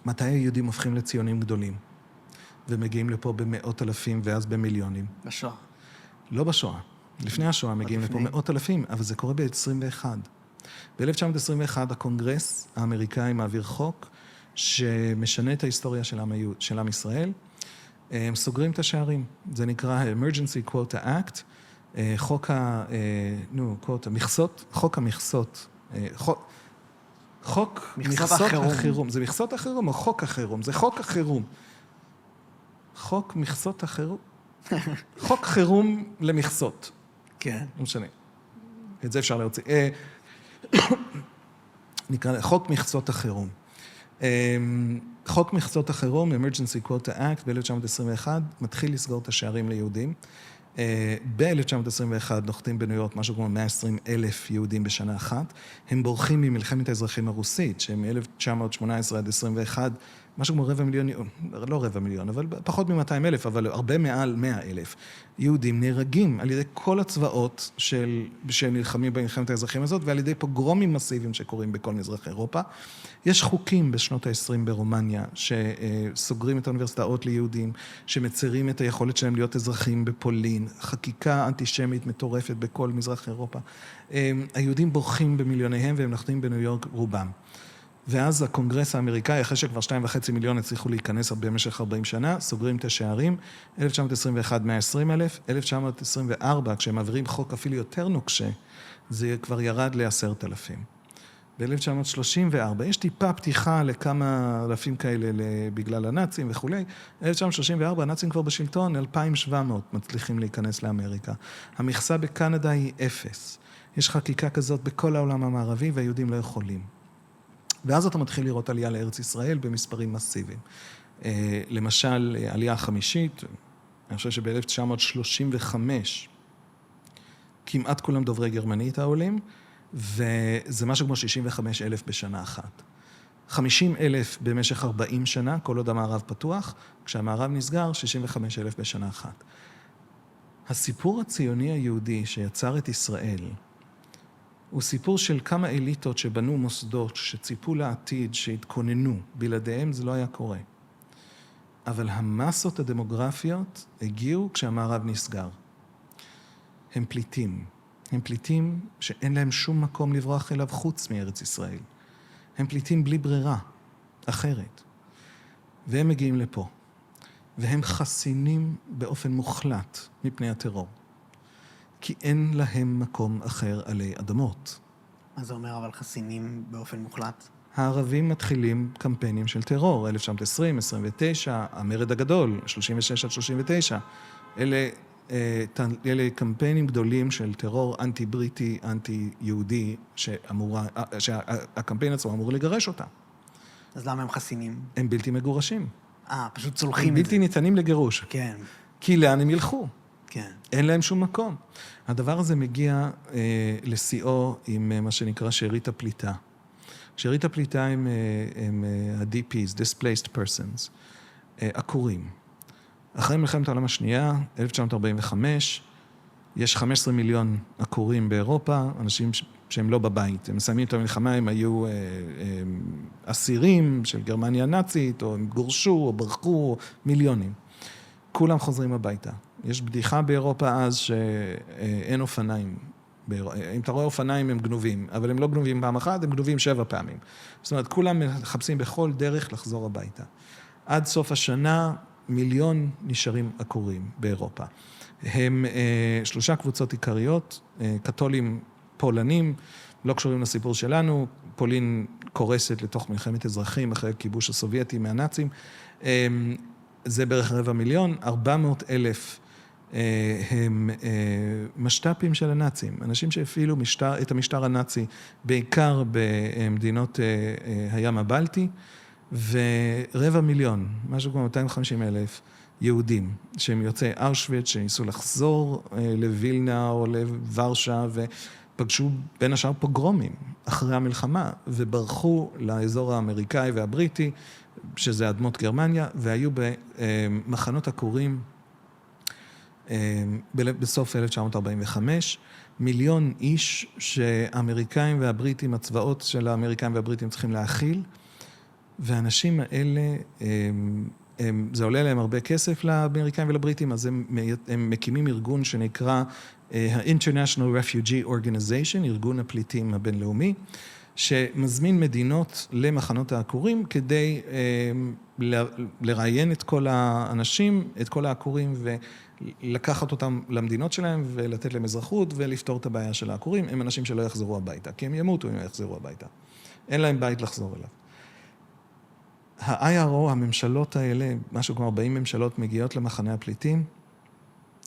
מתי היהודים הופכים לציונים גדולים? ומגיעים לפה במאות אלפים ואז במיליונים. בשואה. לא בשואה. לפני השואה מגיעים לפה מאות אלפים, אבל זה קורה ב-21. ב-1921 הקונגרס האמריקאי מעביר חוק שמשנה את ההיסטוריה של עם ישראל. הם סוגרים את השערים. זה נקרא Emergency Quota Act, חוק המכסות, חוק מכסות החירום. זה מכסות החירום או חוק החירום? זה חוק החירום. חוק מכסות החירום. חוק חירום למכסות. כן. לא משנה. את זה אפשר להוציא. נקרא חוק מכסות החירום. חוק מכסות החירום, Emergency Quota Act, ב-1921, מתחיל לסגור את השערים ליהודים. ב-1921 נוחתים בניו יורק משהו כמו 120,000 יהודים בשנה אחת. הם בורחים ממלחמת האזרחים הרוסית, שהם מ-1918 עד 21, משהו כמו 250,000, לא 250,000, אבל פחות מ-200,000, אבל הרבה מעל 100,000. יהודים נהרגים על ידי כל הצבאות שנלחמים במלחמת האזרחים הזאת, ועל ידי פוגרומים מסיביים שקורים בכל מזרח אירופה. יש חוקים בשנות ה-20 ברומניה, שסוגרים את האוניברסיטאות ליהודים, שמצרים את היכולת שלהם להיות אזרחים בפולין, חקיקה אנטישמית מטורפת בכל מזרח אירופה. היהודים בורחים במיליוניהם, והם נוחתים בניו יורק רובם. ואז הקונגרס האמריקאי, אחרי שכבר 2.5 מיליון הצליחו להיכנס במשך 40 שנה, סוגרים את השערים, 1921 120,000, 1924, כשהם מעבירים חוק אפילו יותר נוקשה, זה כבר ירד ל10,000. ב-1934, יש טיפה פתיחה לכמה אלפים כאלה בגלל הנאצים וכו'. 1934, הנאצים כבר בשלטון, 2,700 מצליחים להיכנס לאמריקה. המכסה בקנדה היא 0. יש חקיקה כזאת בכל העולם המערבי, והיהודים לא יכולים. ואז אתה מתחיל לראות עלייה לארץ ישראל במספרים מסיביים. למשל, עלייה החמישית, אני חושב שב-1935, כמעט כולם דוברי גרמנית העולים, וזה משהו כמו 65,000 בשנה אחת. 50,000 במשך 40 שנה, כל עוד המערב פתוח, כשהמערב נסגר, 65,000 בשנה אחת. הסיפור הציוני היהודי שיצר את ישראל, הוא סיפור של כמה אליטות שבנו מוסדות, שציפו לעתיד, שהתכוננו. בלעדיהם זה לא היה קורה. אבל המסות הדמוגרפיות הגיעו כשהמערב נסגר. הם פליטים. הם פליטים שאין להם שום מקום לברוח אליו חוץ מארץ ישראל. הם פליטים בלי ברירה אחרת. והם מגיעים לפה. והם חסינים באופן מוחלט מפני הטרור. כי אין להם מקום אחר עלי אדמות. מה זה אומר אבל חסינים באופן מוחלט? הערבים מתחילים קמפיינים של טרור, 1920, 29, המרד הגדול, 36 עד 39. אלה קמפיינים גדולים של טרור אנטי-בריטי, אנטי-יהודי, שהקמפיין עצמו אמור לגרש אותם. אז למה הם חסינים? הם בלתי מגורשים. פשוט צולחים את הם זה. בלתי ניתנים לגירוש. כן. כי לאן הם ילכו? כן. אין להם שום מקום. הדבר הזה מגיע לשיאו עם מה שנקרא שארית הפליטה. שארית הפליטה הם ה-DPs, Displaced Persons, עקורים. אחרי מלחמת העולם השנייה, 1945, יש 15 מיליון עקורים באירופה, אנשים שהם לא בבית. הם מסיימים את המלחמה, הם היו אסירים של גרמניה הנאצית, או הם גורשו, או ברחו, מיליונים. כולם חוזרים הביתה. יש בדיחה באירופה אז שאין אופניים. אם אתה רואה אופניים הם גנובים, אבל הם לא גנובים פעם אחת, הם גנובים 7 פעמים. זאת אומרת, כולם מחפשים בכל דרך לחזור הביתה. עד סוף השנה, 1 מיליון נשארים עקורים באירופה. הם 3 קבוצות עיקריות, קתולים פולנים, לא קשורים לסיפור שלנו, פולין קורסת לתוך מלחמת אזרחים אחרי הכיבוש הסובייטי מהנאצים, זה בערך 250,000, 400,000 הם משת"פים של הנאצים, אנשים שהפעילו את המשטר הנאצי בעיקר במדינות הים הבלטי, ו250,000, משהו כמו 250,000 יהודים, שהם יוצאי אושוויץ, שניסו לחזור לווילנה או לוורשה, ופגשו בין השאר פוגרומים אחרי המלחמה, וברחו לאזור האמריקאי והבריטי, שזה אדמות גרמניה, והיו במחנות עקורים בסוף 1945, 1 מיליון איש שהאמריקאים והבריטים, הצבאות של האמריקאים והבריטים צריכים להכיל, והאנשים האלה, זה עולה להם הרבה כסף לאמריקאים ולבריטים, אז הם מקימים ארגון שנקרא ה-International Refugee Organization, ארגון הפליטים הבינלאומי, שמזמין מדינות למחנות העקורים כדי לראיין את כל האנשים, את כל העקורים, ולקחת אותם למדינות שלהם ולתת להם אזרחות ולפתור את הבעיה של העקורים. הם אנשים שלא יחזרו הביתה, כי הם ימותו אם יחזרו הביתה. אין להם בית לחזור אליו. ה-IRO, הממשלות האלה, משהו כמו 40 ממשלות מגיעות למחנה הפליטים,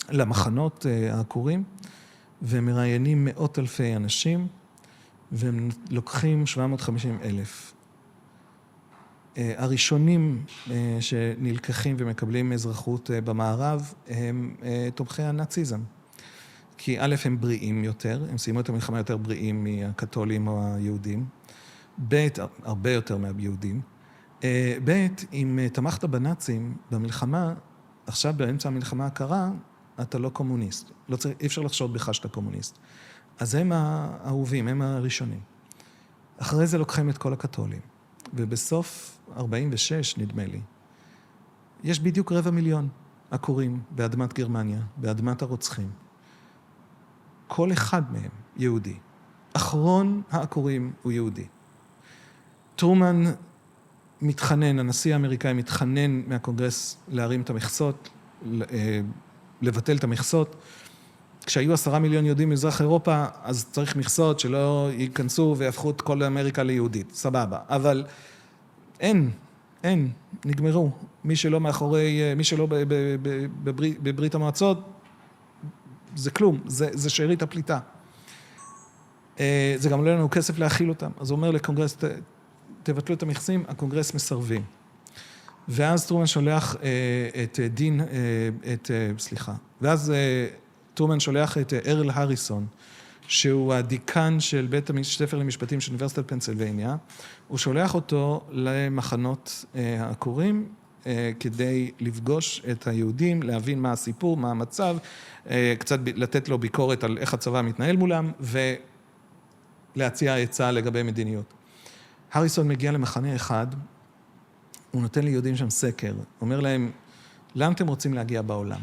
למחנות העקורים, והם מראיינים 100,000 אנשים, והם לוקחים 750,000. הראשונים שנלקחים ומקבלים אזרחות במערב, הם תומכי הנאציזם. כי א', הם בריאים יותר, הם סיימו את המלחמה יותר בריאים מהקתולים או היהודים, ב', הרבה יותר מהיהודים, ב', אם תמכת בנאצים במלחמה, עכשיו באמצע המלחמה הקרה, אתה לא קומוניסט. אי אפשר לחשוד בך שאתה קומוניסט. אז הם האהובים, הם הראשונים. אחרי זה לוקחים את כל הקתולים. ובסוף 46, נדמה לי, יש בדיוק 250,000 עקורים באדמת גרמניה, באדמת הרוצחים. כל אחד מהם יהודי. אחרון העקורים הוא יהודי. טרומן מתחנן, הנשיא האמריקאי מתחנן מהקונגרס להרים את המכסות, לבטל את המכסות. כשהיו 10 מיליון יהודים במזרח אירופה, אז צריך מכסות שלא ייכנסו ויהפכו את כל אמריקה ליהודית, סבבה. אבל אין, נגמרו. מי שלא בברית המועצות, זה כלום, זה שארית הפליטה. זה גם עולה לנו כסף להכיל אותם. אז הוא אומר לקונגרס, תבטלו את המכסים, הקונגרס מסרבים. ואז טרומן שולח ואז טרומן שולח את ארל הריסון, שהוא הדיקן של בית הספר למשפטים של אוניברסיטת פנסילבניה, הוא שולח אותו למחנות העקורים, כדי לפגוש את היהודים, להבין מה הסיפור, מה המצב, קצת לתת לו ביקורת על איך הצבא מתנהל מולם, ולהציע עצה לגבי מדיניות. הריסון מגיע למחנה אחד, הוא נותן ליהודים שם סקר, אומר להם, לאן אתם רוצים להגיע בעולם?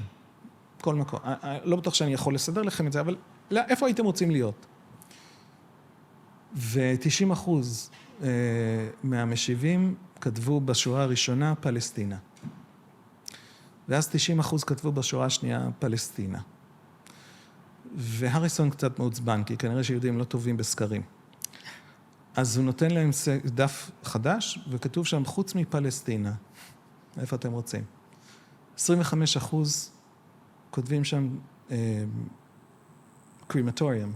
כל מקום. לא בטוח שאני יכול לסדר לכם את זה, אבל איפה הייתם רוצים להיות? ו90% מהמשיבים כתבו בשורה הראשונה פלסטינה. ואז 90% כתבו בשורה השנייה פלסטינה. והריסון קצת מעוצבן, כי כנראה שיהודים לא טובים בסקרים. אז הוא נותן להם דף חדש, וכתוב שם חוץ מפלסטינה. איפה אתם רוצים? 25% כותבים שם קרימטוריום.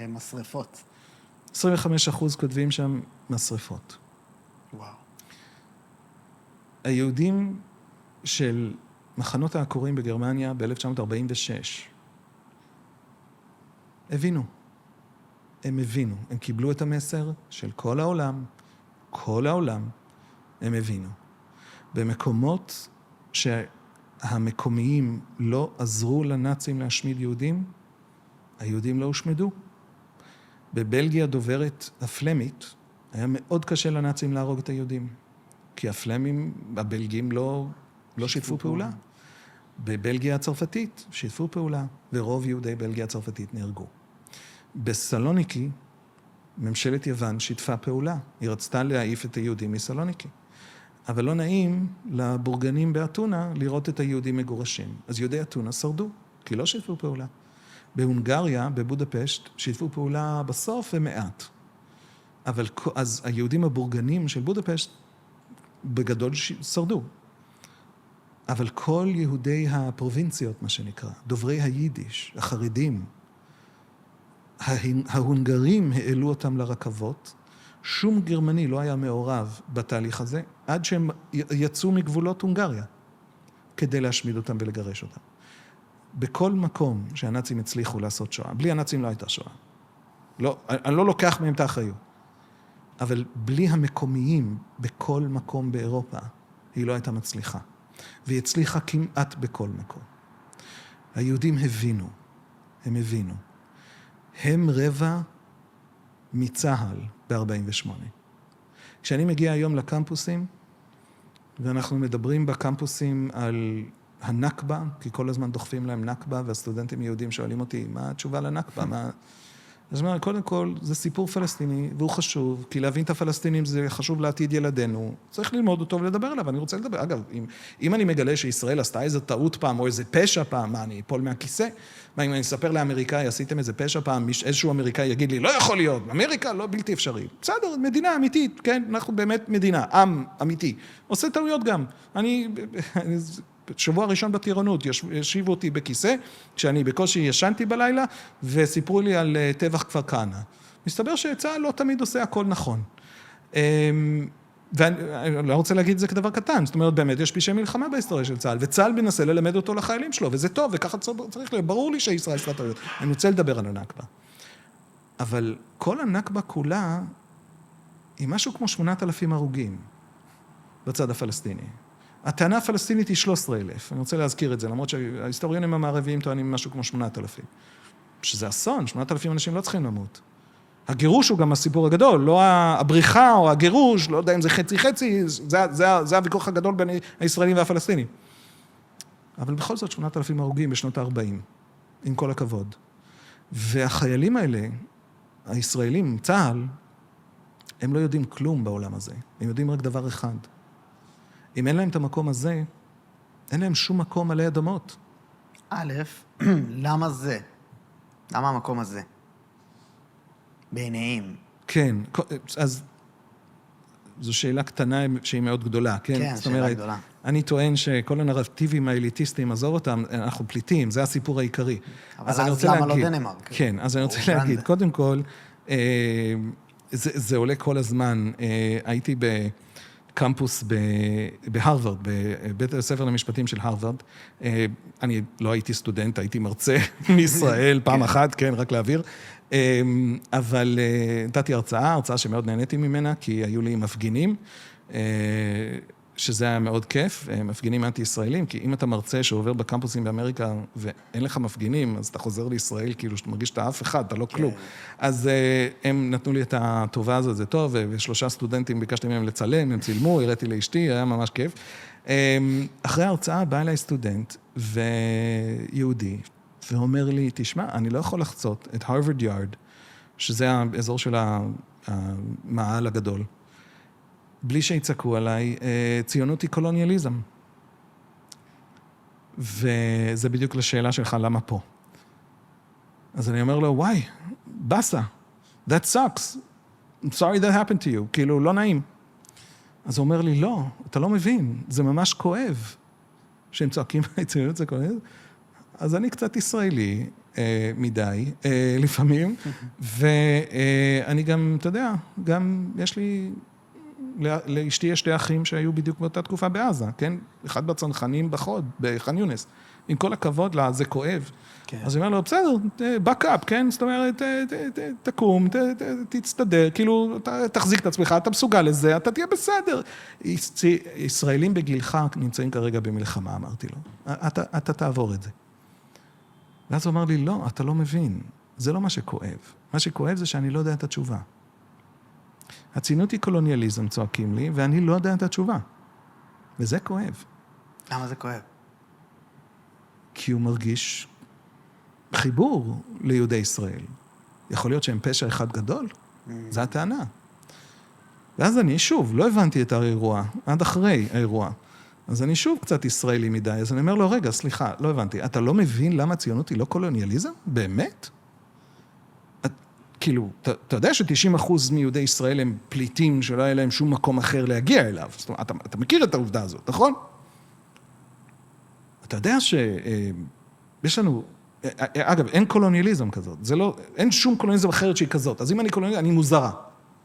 משרפות. 25% כותבים שם משרפות. וואו. היהודים של מחנות העקורים בגרמניה ב-1946 הבינו. הם הבינו. הם קיבלו את המסר של כל העולם, הם הבינו. במקומות המקומיים לא עזרו לנאצים להשמיד יהודים, היהודים לא הושמדו. בבלגיה דוברת הפלמית, היה מאוד קשה לנאצים להרוג את היהודים, כי הפלמים, הבלגים לא שיתפו פעולה. בבלגיה הצרפתית שיתפו פעולה, ורוב יהודי בלגיה הצרפתית נהרגו. בסלוניקי, ממשלת יוון שיתפה פעולה. היא רצתה להעיף את היהודים מסלוניקי. אבל לא נעים לבורגנים באתונה לראות את היהודים מגורשים. אז יהודי אתונה שרדו, כי לא שיתפו פעולה. בהונגריה, בבודפשט, שיתפו פעולה בסוף ומעט. אבל אז היהודים הבורגנים של בודפשט בגדול שרדו. אבל כל יהודי הפרובינציות, מה שנקרא, דוברי היידיש, החרדים, ההונגרים העלו אותם לרכבות, שום גרמני לא היה מעורב בתהליך הזה, עד שהם יצאו מגבולות הונגריה, כדי להשמיד אותם ולגרש אותם. בכל מקום שהנאצים הצליחו לעשות שואה, בלי הנאצים לא הייתה שואה. לא, אני לא לוקח מהם את האחריות. אבל בלי המקומיים, בכל מקום באירופה, היא לא הייתה מצליחה. והיא הצליחה כמעט בכל מקום. היהודים הבינו, הם הבינו. הם רבע מצה"ל ב-48. כשאני מגיע היום לקמפוסים, ואנחנו מדברים בקמפוסים על הנכבה, כי כל הזמן דוחפים להם נכבה, והסטודנטים יהודים שואלים אותי, מה התשובה לנכבה? אז אני אומר, קודם כל, זה סיפור פלסטיני, והוא חשוב, כי להבין את הפלסטינים זה חשוב לעתיד ילדינו. צריך ללמוד אותו ולדבר עליו, אני רוצה לדבר. אגב, אם אני מגלה שישראל עשתה איזו טעות פעם, או איזה פשע פעם, מה, אני אפול מהכיסא? מה, אם אני אספר לאמריקאי, עשיתם איזה פשע פעם, איזשהו אמריקאי יגיד לי, לא יכול להיות, אמריקה לא בלתי אפשרי. בסדר, מדינה אמיתית, כן? אנחנו באמת מדינה, עם אמיתי. עושה טעויות גם. שבוע ראשון בטירונות, ישיבו אותי בכיסא, כשאני בקושי ישנתי בלילה, וסיפרו לי על טבח כפר כנא. מסתבר שצה"ל לא תמיד עושה הכל נכון. ואני לא רוצה להגיד את זה כדבר קטן, זאת אומרת, באמת יש פשעי מלחמה בהיסטוריה של צה"ל, וצה"ל מנסה ללמד אותו לחיילים שלו, וזה טוב, וככה צריך להיות. ברור לי שישראל עשתה טעויות. אני רוצה לדבר על הנכבה. אבל כל הנכבה כולה, היא משהו כמו 8,000 הרוגים בצד הפלסטיני. הטענה הפלסטינית היא 13,000, אני רוצה להזכיר את זה, למרות שההיסטוריונים המערביים טוענים משהו כמו 8,000. שזה אסון, 8,000 אנשים לא צריכים למות. הגירוש הוא גם הסיפור הגדול, לא הבריחה או הגירוש, לא יודע אם זה חצי-חצי, זה הוויכוח הגדול בין הישראלים והפלסטינים. אבל בכל זאת 8,000 הרוגים בשנות ה-40, עם כל הכבוד. והחיילים האלה, הישראלים, צה"ל, הם לא יודעים כלום בעולם הזה, הם יודעים רק דבר אחד. אם אין להם את המקום הזה, אין להם שום מקום עלי אדמות. א', למה זה? למה המקום הזה? בעיניהם. כן, אז זו שאלה קטנה שהיא מאוד גדולה, כן? כן, שאלה גדולה. אני טוען שכל הנרטיבים האליטיסטיים, עזוב אותם, אנחנו פליטים, זה הסיפור העיקרי. אבל אז למה לא דנמרק? כן, אז אני רוצה להגיד, קודם כל, זה עולה כל הזמן, הייתי קמפוס בהרווארד, בבית הספר למשפטים של הרווארד. אני לא הייתי סטודנט, הייתי מרצה מישראל פעם אחת, כן, רק להעביר. אבל נתתי הרצאה שמאוד נהניתי ממנה, כי היו לי מפגינים, שזה היה מאוד כיף, מפגינים אנטי-ישראלים, כי אם אתה מרצה שעובר בקמפוסים באמריקה ואין לך מפגינים, אז אתה חוזר לישראל כאילו שאתה מרגיש שאתה אף אחד, אתה לא כלום. אז הם נתנו לי את הטובה הזאת, זה טוב, ושלושה סטודנטים ביקשתי מהם לצלם, הם צילמו, הראיתי לאשתי, היה ממש כיף. אחרי ההרצאה בא אליי סטודנט ויהודי, ואומר לי, תשמע, אני לא יכול לחצות את הרווארד יארד, שזה האזור של המעל הגדול, בלי שיצעקו עליי, ציונות היא קולוניאליזם. וזה בדיוק לשאלה שלך, למה פה? אז אני אומר לו, וואי, בסה, that sucks. I'm sorry that happened to you. כאילו, לא נעים. אז הוא אומר לי, לא, אתה לא מבין, זה ממש כואב. שהם צועקים ציונות זה קולוניאליזם. אז אני קצת ישראלי מדי, לפעמים, ואני גם, אתה יודע, גם יש לי... לאשתי יש שתי אחים שהיו בדיוק באותה תקופה בעזה, כן? אחד בצנחנים בחוד, בח'אן יונס. עם כל הכבוד לה, זה כואב. כן. אז היא אומר לו, בסדר, back up, כן? זאת אומרת, תקום, תצטדר, כאילו, תחזיק את עצמך, אתה מסוגל לזה, אתה תהיה בסדר. ישראלים בגילך נמצאים כרגע במלחמה, אמרתי לו. אתה תעבור את זה. ואז הוא אמר לי, לא, אתה לא מבין. זה לא מה שכואב. מה שכואב זה שאני לא יודע את התשובה. הציונות היא קולוניאליזם, צועקים לי, ואני לא יודע את התשובה. וזה כואב. למה זה כואב? כי הוא מרגיש חיבור ליהודי ישראל. יכול להיות שהם פשע אחד גדול? זו הטענה. ואז אני שוב, לא הבנתי את האירוע, עד אחרי האירוע. אז אני שוב קצת ישראלי מדי, אז אני אומר לו, רגע, סליחה, לא הבנתי. אתה לא מבין למה הציונות היא לא קולוניאליזם? באמת? כאילו, אתה יודע ש90% מיהודי ישראל הם פליטים שלא היה להם שום מקום אחר להגיע אליו. זאת אומרת, אתה מכיר את העובדה הזאת, נכון? אתה יודע שיש לנו, אגב, אין קולוניאליזם כזאת. זה לא, אין שום קולוניאליזם אחרת שהיא כזאת. אז אם אני קולוניאליזם, אני מוזרה,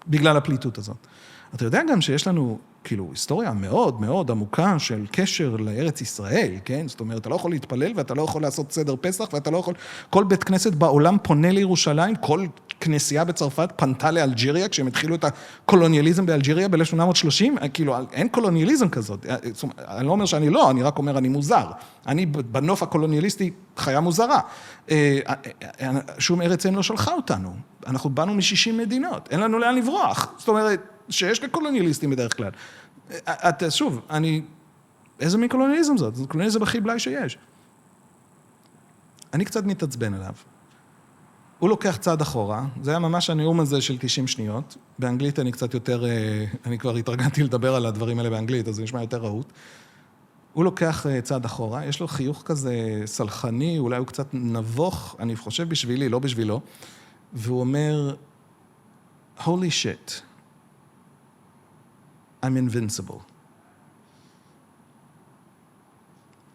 בגלל הפליטות הזאת. אתה יודע גם שיש לנו, כאילו, היסטוריה מאוד מאוד עמוקה של קשר לארץ ישראל, כן? זאת אומרת, אתה לא יכול להתפלל ואתה לא יכול לעשות סדר פסח ואתה לא יכול, כל בית כנסת בעולם פונה לירושלים, כל כנסייה בצרפת פנתה לאלג'יריה, כשהם התחילו את הקולוניאליזם באלג'יריה ב-1830, כאילו, אין קולוניאליזם כזאת. אני לא אומר שאני לא, אני רק אומר, אני מוזר. אני בנוף הקולוניאליסטי חיה מוזרה. שום ארץ אין לא שלחה אותנו. אנחנו באנו מ-60 מדינות, אין לנו לאן לברוח. זאת אומרת, שיש לקולוניאליסטים בדרך כלל. שוב, איזה מין קולוניאליזם זאת? זה קולוניאליזם הכי בלעי שיש. אני קצת מתעצבן עליו. הוא לוקח צעד אחורה, זה היה ממש הנאום הזה של 90 שניות. באנגלית אני קצת יותר, אני כבר התרגלתי לדבר על הדברים האלה באנגלית, אז זה נשמע יותר רהוט. הוא לוקח צעד אחורה, יש לו חיוך כזה סלחני, אולי הוא קצת נבוך, אני חושב בשבילי, לא בשבילו, והוא אומר, holy shit, I'm invincible.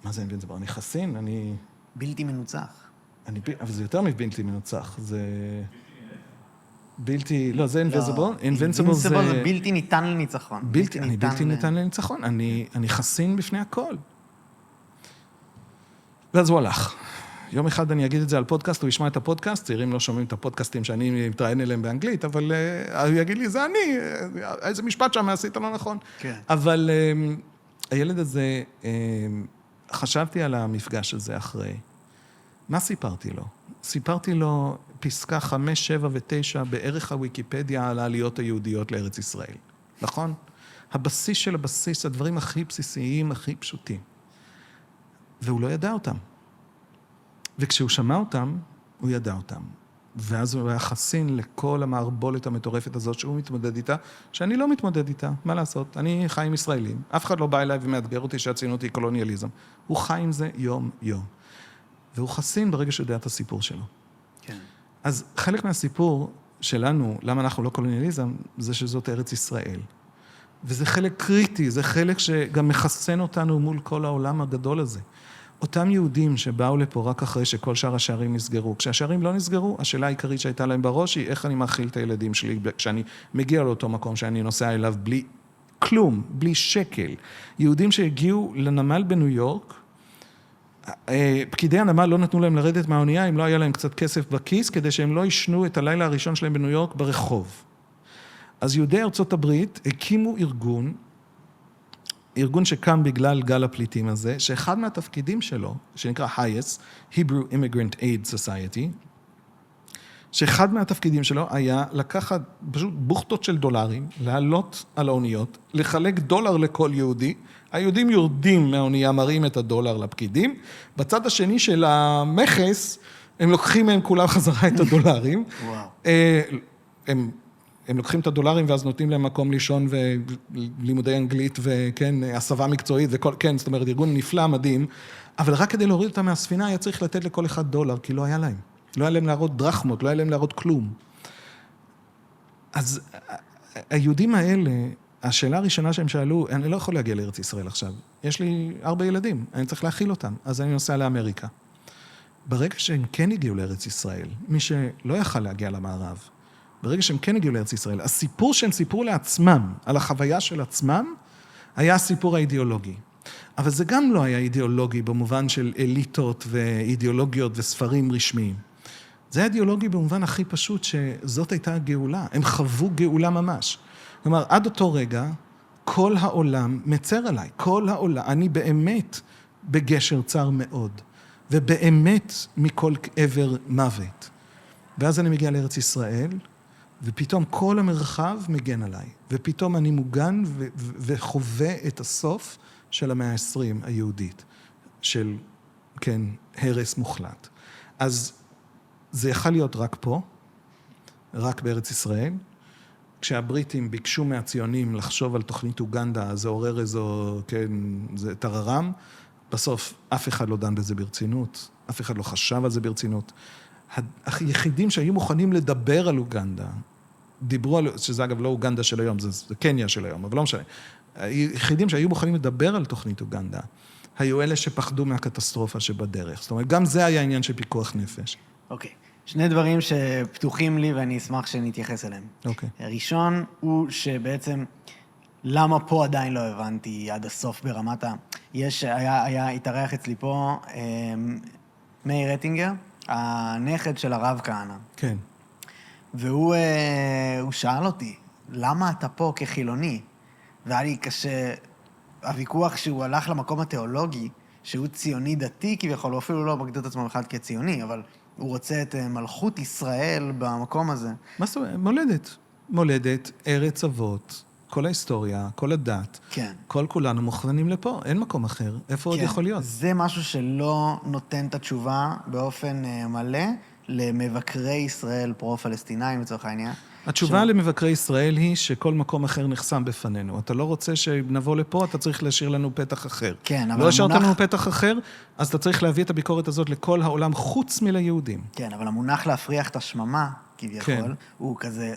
מה זה invincible? אני חסין, אני... בלתי מנוצח. אבל זה יותר מבלתי מנוצח, זה... בלתי... לא, זה invincible. invincible זה בלתי ניתן לניצחון. אני בלתי ניתן לניצחון. אני חסין בפני הכל. ואז הוא הלך. יום אחד אני אגיד את זה על פודקאסט, הוא ישמע את הפודקאסט, צעירים לא שומעים את הפודקאסטים שאני מתראיין אליהם באנגלית, אבל הוא יגיד לי, זה אני, איזה משפט שם עשית לא נכון. כן. אבל הילד הזה, חשבתי על המפגש הזה אחרי. מה סיפרתי לו? סיפרתי לו פסקה 5, 7 ו-9 בערך הוויקיפדיה על העליות היהודיות לארץ ישראל. נכון? הבסיס של הבסיס, הדברים הכי בסיסיים, הכי פשוטים. והוא לא ידע אותם. וכשהוא שמע אותם, הוא ידע אותם. ואז הוא היה חסין לכל המערבולת המטורפת הזאת שהוא מתמודד איתה, שאני לא מתמודד איתה, מה לעשות? אני חי עם ישראלים, אף אחד לא בא אליי ומאתגר אותי שהציונות היא קולוניאליזם. הוא חי עם זה יום-יום. והוא חסין ברגע שהוא יודע את הסיפור שלו. כן. אז חלק מהסיפור שלנו, למה אנחנו לא קולוניאליזם, זה שזאת ארץ ישראל. וזה חלק קריטי, זה חלק שגם מחסן אותנו מול כל העולם הגדול הזה. אותם יהודים שבאו לפה רק אחרי שכל שאר השערים נסגרו. כשהשערים לא נסגרו, השאלה העיקרית שהייתה להם בראש היא איך אני מאכיל את הילדים שלי כשאני מגיע לאותו מקום שאני נוסע אליו בלי כלום, בלי שקל. יהודים שהגיעו לנמל בניו יורק, פקידי הנמל לא נתנו להם לרדת מהאונייה אם לא היה להם קצת כסף בכיס, כדי שהם לא ישנו את הלילה הראשון שלהם בניו יורק ברחוב. אז יהודי ארצות הברית הקימו ארגון שקם בגלל גל הפליטים הזה, שאחד מהתפקידים שלו, שנקרא HIAS, Hebrew Immigrant Aid Society, שאחד מהתפקידים שלו היה לקחת פשוט בוכטות של דולרים, לעלות על האוניות, לחלק דולר לכל יהודי, היהודים יורדים מהאונייה, מראים את הדולר לפקידים, בצד השני של המכס, הם לוקחים מהם כולם חזרה את הדולרים. וואו. הם לוקחים את הדולרים ואז נותנים להם מקום לישון ולימודי אנגלית וכן, הסבה מקצועית וכל, כן, זאת אומרת, ארגון נפלא, מדהים, אבל רק כדי להוריד אותם מהספינה היה צריך לתת לכל אחד דולר, כי לא היה להם. לא היה להם להראות דרחמות, לא היה להם להראות כלום. אז היהודים האלה, השאלה הראשונה שהם שאלו, אני לא יכול להגיע לארץ ישראל עכשיו, יש לי 4 ילדים, אני צריך להכיל אותם, אז אני נוסע לאמריקה. ברגע שהם כן הגיעו לארץ ישראל, מי שלא יכל להגיע למערב, ברגע שהם כן הגיעו לארץ ישראל, הסיפור שהם סיפרו לעצמם, על החוויה של עצמם, היה הסיפור האידיאולוגי. אבל זה גם לא היה אידיאולוגי במובן של אליטות ואידיאולוגיות וספרים רשמיים. זה היה אידיאולוגי במובן הכי פשוט שזאת הייתה הגאולה. הם חוו גאולה ממש. כלומר, עד אותו רגע, כל העולם מצר עליי. כל העולם, אני באמת בגשר צר מאוד. ובאמת מכל עבר מוות. ואז אני מגיע לארץ ישראל, ופתאום כל המרחב מגן עליי. ופתאום אני מוגן וחווה את הסוף של המאה ה-20 היהודית. של, כן, הרס מוחלט. אז זה יכל להיות רק פה, רק בארץ ישראל. כשהבריטים ביקשו מהציונים לחשוב על תוכנית אוגנדה, זה עורר איזו, כן, זה טררם. בסוף אף אחד לא דן בזה ברצינות, אף אחד לא חשב על זה ברצינות. היחידים שהיו מוכנים לדבר על אוגנדה, דיברו על, שזה אגב לא אוגנדה של היום, זה קניה של היום, אבל לא משנה. היחידים שהיו מוכנים לדבר על תוכנית אוגנדה, היו אלה שפחדו מהקטסטרופה שבדרך. זאת אומרת, גם זה היה עניין של פיקוח נפש. אוקיי. שני דברים שפתוחים לי ואני אשמח שנתייחס אליהם. אוקיי. הראשון הוא שבעצם, למה פה עדיין לא הבנתי עד הסוף ברמת התארח אצלי פה מאיר רטינגר, הנכד של הרב כהנא. כן. והוא שאל אותי, למה אתה פה כחילוני? והיה לי קשה, הוויכוח שהוא הלך למקום התיאולוגי, שהוא ציוני דתי כביכול, הוא אפילו לא מגדיר את עצמו אחד כציוני, אבל הוא רוצה את מלכות ישראל במקום הזה. מה זאת אומרת? מולדת. מולדת, ארץ אבות, כל ההיסטוריה, כל הדת. כן. כל כולנו מוכוונים לפה, אין מקום אחר. איפה עוד יכול להיות? זה משהו שלא נותן את התשובה באופן מלא למבקרי ישראל פרו-פלסטינאים לצורך העניין. התשובה למבקרי ישראל היא שכל מקום אחר נחסם בפנינו. אתה לא רוצה שנבוא לפה, אתה צריך להשאיר לנו פתח אחר. כן, אבל לא השארת לנו פתח אחר, אז אתה צריך להביא את הביקורת הזאת לכל העולם חוץ מליהודים. כן, אבל המונח להפריח את השממה, כביכול, הוא כזה,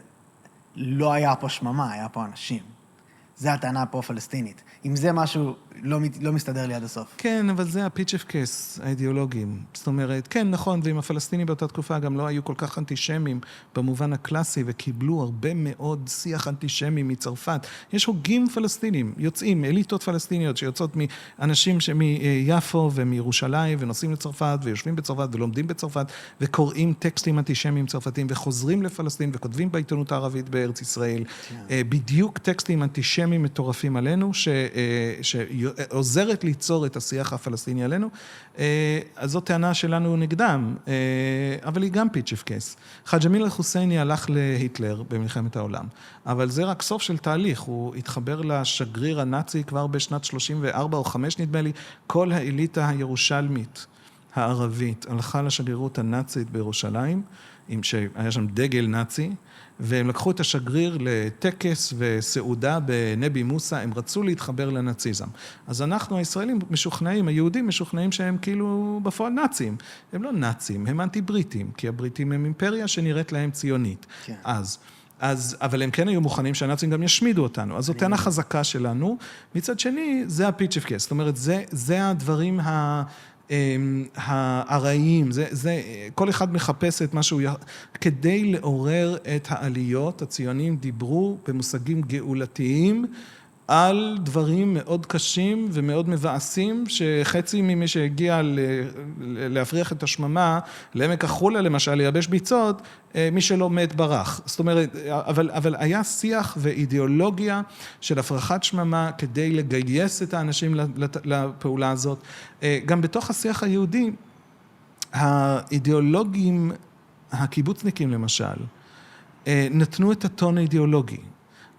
לא היה פה שממה, היה פה אנשים. זה הטענה הפרו-פלסטינית. אם זה משהו לא מסתדר לי עד הסוף. כן, אבל זה הפיץ' אף קייס, האידיאולוגים. זאת אומרת, כן, נכון, ועם הפלסטינים באותה תקופה גם לא היו כל כך אנטישמים במובן הקלאסי, וקיבלו הרבה מאוד שיח אנטישמי מצרפת. יש הוגים פלסטינים, יוצאים, אליטות פלסטיניות, שיוצאות מאנשים מיפו ומירושלים, ונוסעים לצרפת, ויושבים בצרפת, ולומדים בצרפת, וקוראים טקסטים אנטישמיים צרפתיים, וחוזרים לפלסטין, וכותבים בעיתונות הערבית בארץ ישראל, בדיוק טקסטים אנטישמיים מטורפים עלינו, שעוזרת ליצור את השיח הפלסטיני עלינו, אז זו טענה שלנו נגדם, אבל היא גם פיץ' אף קייס. חאג' אמין אל-חוסייני הלך להיטלר במלחמת העולם, אבל זה רק סוף של תהליך, הוא התחבר לשגריר הנאצי כבר בשנת 34 או 5 נדמה לי, כל האליטה הירושלמית הערבית הלכה לשגרירות הנאצית בירושלים, שהיה שם דגל נאצי, והם לקחו את השגריר לטקס וסעודה בנבי מוסא, הם רצו להתחבר לנאציזם. אז אנחנו הישראלים משוכנעים, היהודים משוכנעים שהם כאילו בפועל נאצים. הם לא נאצים, הם אנטי-בריטים, כי הבריטים הם אימפריה שנראית להם ציונית. כן. אבל הם כן היו מוכנים שהנאצים גם ישמידו אותנו. אז זאת טענה חזקה שלנו. מצד שני, זה הפיץ' אף קייס. זאת אומרת, זה הדברים הרעיים, כל אחד מחפש את משהו, כדי לעורר את העליות, הציונים דיברו במושגים גאולתיים, על דברים מאוד קשים ומאוד מבאסים, שחצי ממי שהגיע להפריח את השממה, לעמק החולה למשל, לייבש ביצות, מי שלא מת ברח. זאת אומרת, אבל היה שיח ואידיאולוגיה של הפרחת שממה, כדי לגייס את האנשים לפעולה הזאת. גם בתוך השיח היהודי, האידיאולוגים, הקיבוצניקים למשל, נתנו את הטון האידיאולוגי.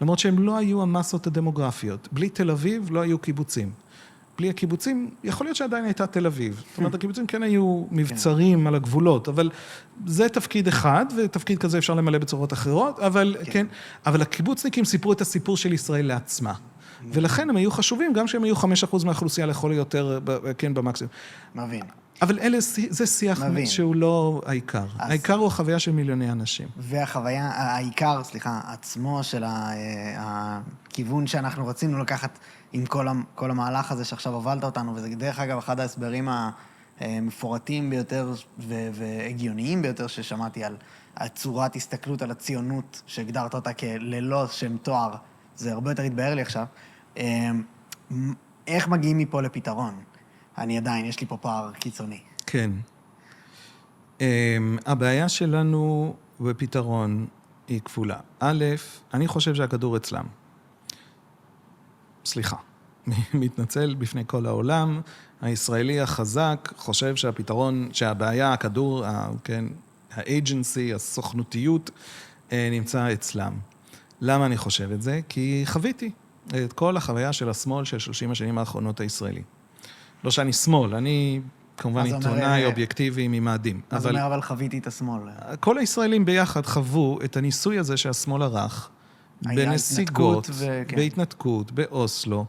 למרות שהם לא היו המסות הדמוגרפיות. בלי תל אביב לא היו קיבוצים. בלי הקיבוצים, יכול להיות שעדיין הייתה תל אביב. זאת אומרת, הקיבוצים כן היו מבצרים על הגבולות, אבל זה תפקיד אחד, ותפקיד כזה אפשר למלא בצורות אחרות, אבל הקיבוצניקים סיפרו את הסיפור של ישראל לעצמה. ולכן הם היו חשובים, גם שהם היו 5% מהאוכלוסייה לכל יותר, כן, במקסימום. מבין. אבל זה שיח שהוא לא העיקר. העיקר הוא החוויה של מיליוני אנשים. והחוויה, העיקר, עצמו של הכיוון שאנחנו רצינו לקחת עם כל המהלך הזה שעכשיו הובלת אותנו, וזה דרך אגב אחד ההסברים המפורטים ביותר והגיוניים ביותר ששמעתי על צורת הסתכלות על הציונות, שהגדרת אותה כללא שם תואר, זה הרבה יותר התבהר לי עכשיו. איך מגיעים מפה לפתרון? אני עדיין, יש לי פה פער קיצוני. כן. הבעיה שלנו בפתרון היא כפולה. א', אני חושב שהכדור אצלם. סליחה. מתנצל בפני כל העולם. הישראלי החזק חושב שהפתרון, שהבעיה, הכדור, כן, האג'נסי, הסוכנותיות, נמצא אצלם. למה אני חושב את זה? כי חוויתי את כל החוויה של השמאל של 30 השנים האחרונות הישראלי. לא שאני שמאל, אני כמובן עיתונאי אובייקטיבי ממאדים. אז אומר, אבל חוויתי את השמאל. כל הישראלים ביחד חוו את הניסוי הזה שהשמאל ערך, בנסיגות, בהתנתקות, באוסלו.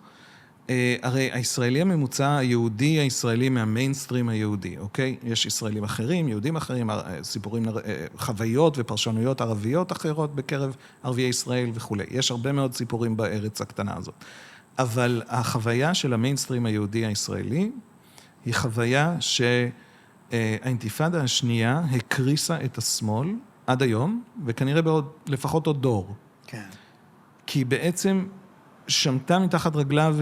הרי הישראלי הממוצע, היהודי הישראלי מהמיינסטרים היהודי, אוקיי? יש ישראלים אחרים, יהודים אחרים, סיפורים, חוויות ופרשנויות ערביות אחרות בקרב ערביי ישראל וכו'. יש הרבה מאוד סיפורים בארץ הקטנה הזאת. אבל החוויה של המיינסטרים היהודי הישראלי, היא חוויה שהאינתיפאדה השנייה הקריסה את השמאל עד היום, וכנראה לפחות עוד דור. כן. כי בעצם שמתה מתחת רגליו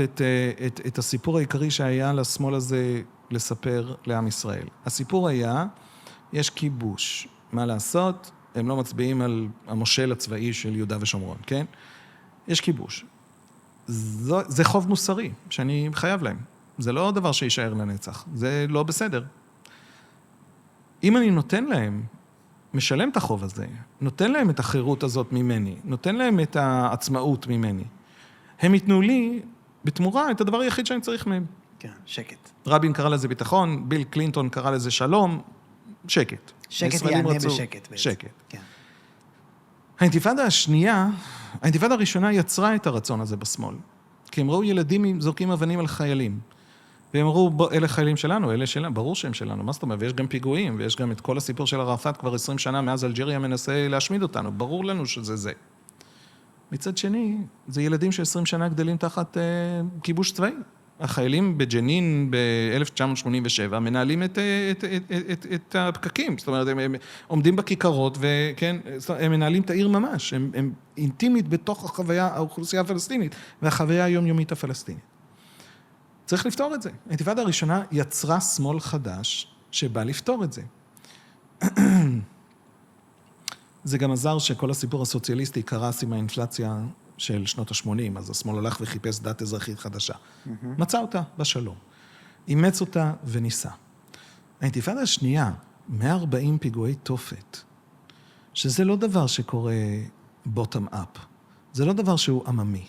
את הסיפור העיקרי שהיה לשמאל הזה לספר לעם ישראל. הסיפור היה, יש כיבוש. מה לעשות? הם לא מצביעים על המושל הצבאי של יהודה ושומרון, כן? יש כיבוש. זה חוב מוסרי שאני חייב להם. זה לא דבר שישאר לנצח. זה לא בסדר. אם אני נותן להם, משלם את החוב הזה, נותן להם את החירות הזאת ממני, נותן להם את העצמאות ממני, הם ייתנו לי בתמורה את הדבר היחיד שאני צריך מהם. כן, שקט. רבין קרא לזה ביטחון, ביל קלינטון קרא לזה שלום, שקט. שקט יענה בשקט. שקט. כן. האינתיפאדה השנייה, האינתיפאדה הראשונה יצרה את הרצון הזה בשמאל. כי הם ראו ילדים זורקים אבנים על חיילים. והם אמרו, אלה חיילים שלנו, אלה שלנו, ברור שהם שלנו, מה זאת אומרת? ויש גם פיגועים, ויש גם את כל הסיפור של ערפאת כבר 20 שנה מאז אלג'יריה מנסה להשמיד אותנו, ברור לנו שזה זה. מצד שני, זה ילדים ש20 שנה גדלים תחת כיבוש צבאי. החיילים בג'נין ב-1987 מנהלים את הפקקים, זאת אומרת, הם עומדים בכיכרות, וכן, הם מנהלים את העיר ממש, הם אינטימית בתוך החוויה, האוכלוסייה הפלסטינית, והחוויה היומיומית הפלסטינית. צריך לפתור את זה. האינתיפאדה הראשונה יצרה שמאל חדש, שבא לפתור את זה. זה גם עזר שכל הסיפור הסוציאליסטי קרס עם האינפלציה של שנות ה-80, אז השמאל הלך וחיפש דת אזרחית חדשה. מצא אותה בשלום. אימץ אותה וניסה. האינתיפאדה השנייה, 140 פיגועי תופת, שזה לא דבר שקורה bottom up. זה לא דבר שהוא עממי.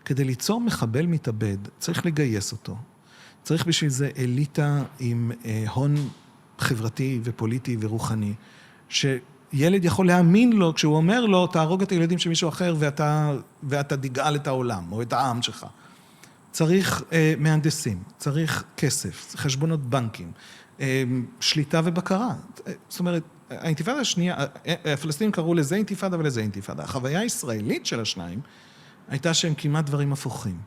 כדי ליצור מחבל מתאבד, צריך לגייס אותו. צריך בשביל זה אליטה עם הון חברתי ופוליטי ורוחני, ילד יכול להאמין לו כשהוא אומר לו, תהרוג את הילדים של מישהו אחר ואתה תגאל את העולם או את העם שלך. צריך מהנדסים, צריך כסף, חשבונות בנקים, שליטה ובקרה. זאת אומרת, האינתיפאדה השנייה, הפלסטינים קראו לזה אינתיפאדה ולזה אינתיפאדה. החוויה הישראלית של השניים הייתה שהם כמעט דברים הפוכים.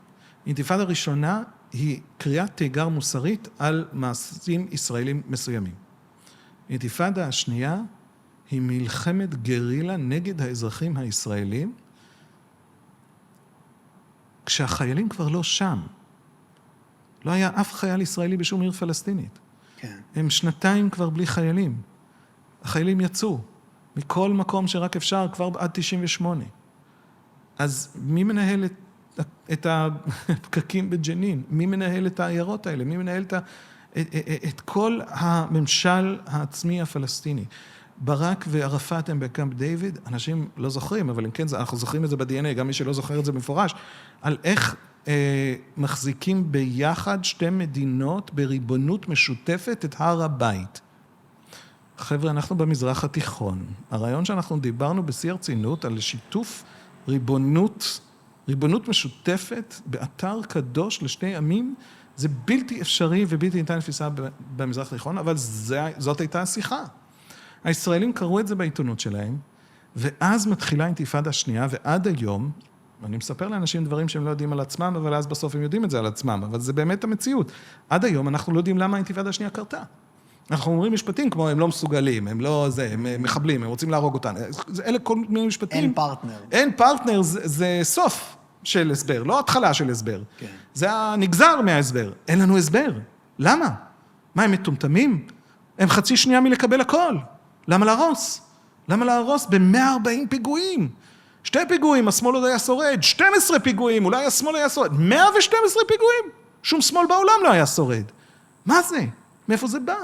האינתיפאדה הראשונה היא קריאת תיגר מוסרית על מעשים ישראלים מסוימים. האינתיפאדה השנייה היא מלחמת גרילה נגד האזרחים הישראלים, כשהחיילים כבר לא שם. לא היה אף חייל ישראלי בשום עיר פלסטינית. כן. הם שנתיים כבר בלי חיילים. החיילים יצאו מכל מקום שרק אפשר, כבר עד 98. אז מי מנהל את הפקקים בג'נין? מי מנהל את העיירות האלה? מי מנהל את כל הממשל העצמי הפלסטיני? ברק וערפאת הם בקמפ דיוויד, אנשים לא זוכרים, אבל אם כן, אנחנו זוכרים את זה ב-DNA, גם מי שלא זוכר את זה במפורש, על איך מחזיקים ביחד שתי מדינות בריבונות משותפת את הר הבית. חבר'ה, אנחנו במזרח התיכון. הרעיון שאנחנו דיברנו בשיא הרצינות על שיתוף ריבונות משותפת באתר קדוש לשני עמים, זה בלתי אפשרי ובלתי ניתן לתפיסה במזרח התיכון, אבל זאת הייתה השיחה. הישראלים קראו את זה בעיתונות שלהם, ואז מתחילה האינתיפאדה השנייה, ועד היום, אני מספר לאנשים דברים שהם לא יודעים על עצמם, אבל אז בסוף הם יודעים את זה על עצמם, אבל זה באמת המציאות. עד היום אנחנו לא יודעים למה האינתיפאדה השנייה קרתה. אנחנו אומרים משפטים כמו, הם לא מסוגלים, הם לא זה, הם מחבלים, הם רוצים להרוג אותנו. אלה כל מיני משפטים. אין פרטנר. אין פרטנר, זה סוף של הסבר, לא התחלה של הסבר. כן. זה הנגזר מההסבר. אין לנו הסבר. למה? מה, הם מטומטמים? הם חצי שנייה מלקבל הכל. למה להרוס? למה להרוס ב-140 פיגועים? 2 פיגועים, השמאל עוד היה שורד. 12 פיגועים, אולי השמאל היה שורד. 112 פיגועים? שום שמאל בעולם לא היה שורד. מה זה? מאיפה זה בא?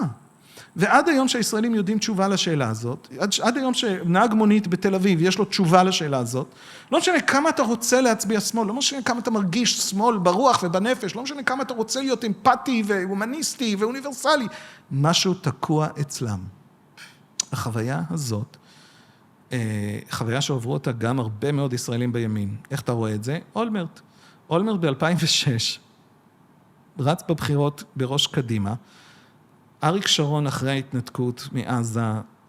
ועד היום שהישראלים יודעים תשובה לשאלה הזאת, עד היום שנהג מונית בתל אביב יש לו תשובה לשאלה הזאת, לא משנה כמה אתה רוצה להצביע שמאל, לא משנה כמה אתה מרגיש שמאל ברוח ובנפש, לא משנה כמה אתה רוצה להיות אמפתי והומניסטי ואוניברסלי, משהו תקוע אצלם. החוויה הזאת, חוויה שעוברו אותה גם הרבה מאוד ישראלים בימין. איך אתה רואה את זה? אולמרט. אולמרט ב-2006, רץ בבחירות בראש קדימה, אריק שרון אחרי ההתנתקות מעזה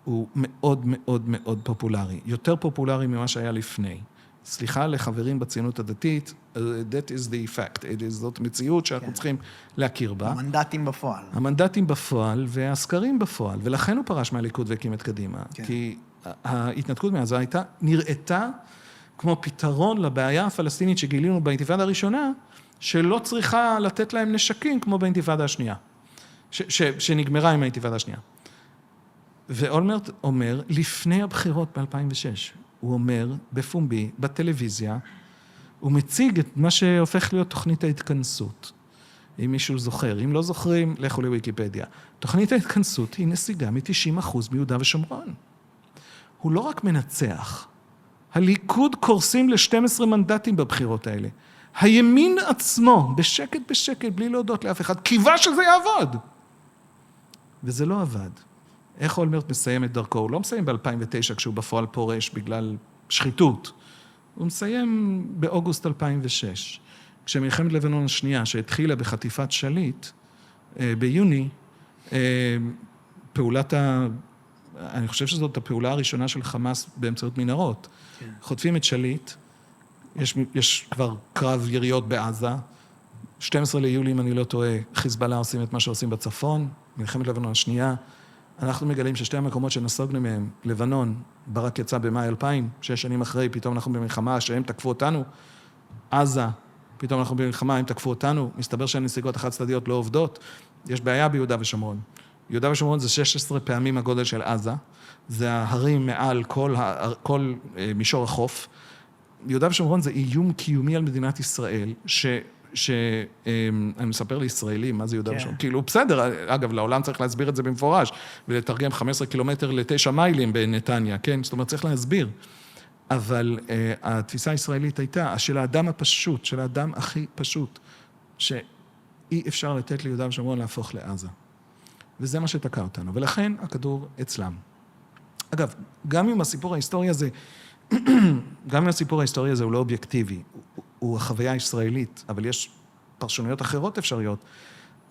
הוא מאוד מאוד מאוד פופולרי, יותר פופולרי ממה שהיה לפני. סליחה לחברים בציונות הדתית, that is the fact, זאת מציאות שאנחנו צריכים להכיר בה. המנדטים בפועל. המנדטים בפועל והסקרים בפועל, ולכן הוא פרש מהליכוד והקים את קדימה, כי ההתנתקות מעזה נראתה כמו פתרון לבעיה הפלסטינית שגילינו באינתיפאדה הראשונה, שלא צריכה לתת להם נשקים כמו באינתיפאדה השנייה. שנגמרה עם האינתיפאדה השנייה. ואולמרט אומר, לפני הבחירות ב-2006, הוא אומר בפומבי, בטלוויזיה, הוא מציג את מה שהופך להיות תוכנית ההתכנסות. אם מישהו זוכר, אם לא זוכרים, לכו לוויקיפדיה. תוכנית ההתכנסות היא נסיגה מ-90% מיהודה ושומרון. הוא לא רק מנצח. הליכוד קורסים ל-12 מנדטים בבחירות האלה. הימין עצמו, בשקט, בלי להודות לאף אחד, קיווה שזה יעבוד. וזה לא עבד. איך אולמרט מסיים את דרכו? הוא לא מסיים ב-2009 כשהוא בפועל פורש בגלל שחיתות. הוא מסיים באוגוסט 2006, כשמלחמת לבנון השנייה, שהתחילה בחטיפת שליט, ביוני, אני חושב שזאת הפעולה הראשונה של חמאס באמצעות מנהרות. כן. חוטפים את שליט, יש כבר קרב יריות בעזה, 12 ליולי, אם אני לא טועה, חיזבאללה עושים את מה שעושים בצפון, מלחמת לבנון השנייה. אנחנו מגלים ששתי המקומות שנסוגנו מהם, לבנון, ברק יצא במאי 2000, 6 שנים אחרי, פתאום אנחנו במלחמה, שהם תקפו אותנו, עזה, פתאום אנחנו במלחמה, הם תקפו אותנו, מסתבר שהנסיגות החד צדדיות לא עובדות, יש בעיה ביהודה ושומרון. יהודה ושומרון זה 16 פעמים הגודל של עזה, זה ההרים מעל כל מישור החוף. יהודה ושומרון זה איום קיומי על מדינת ישראל, אני מספר לישראלים, מה זה יהודה ושומרון? כאילו, בסדר, אגב, לעולם צריך להסביר את זה במפורש, ולתרגם 15 קילומטר ל9 מיילים בנתניה, כן? זאת אומרת, צריך להסביר. אבל התפיסה הישראלית הייתה, של האדם הפשוט, של האדם הכי פשוט, שאי אפשר לתת ליהודה ושומרון להפוך לעזה. וזה מה שתקע אותנו, ולכן הכדור אצלם. אגב, גם אם הסיפור ההיסטורי הזה, הוא לא אובייקטיבי, הוא החוויה הישראלית, אבל יש פרשנויות אחרות אפשריות.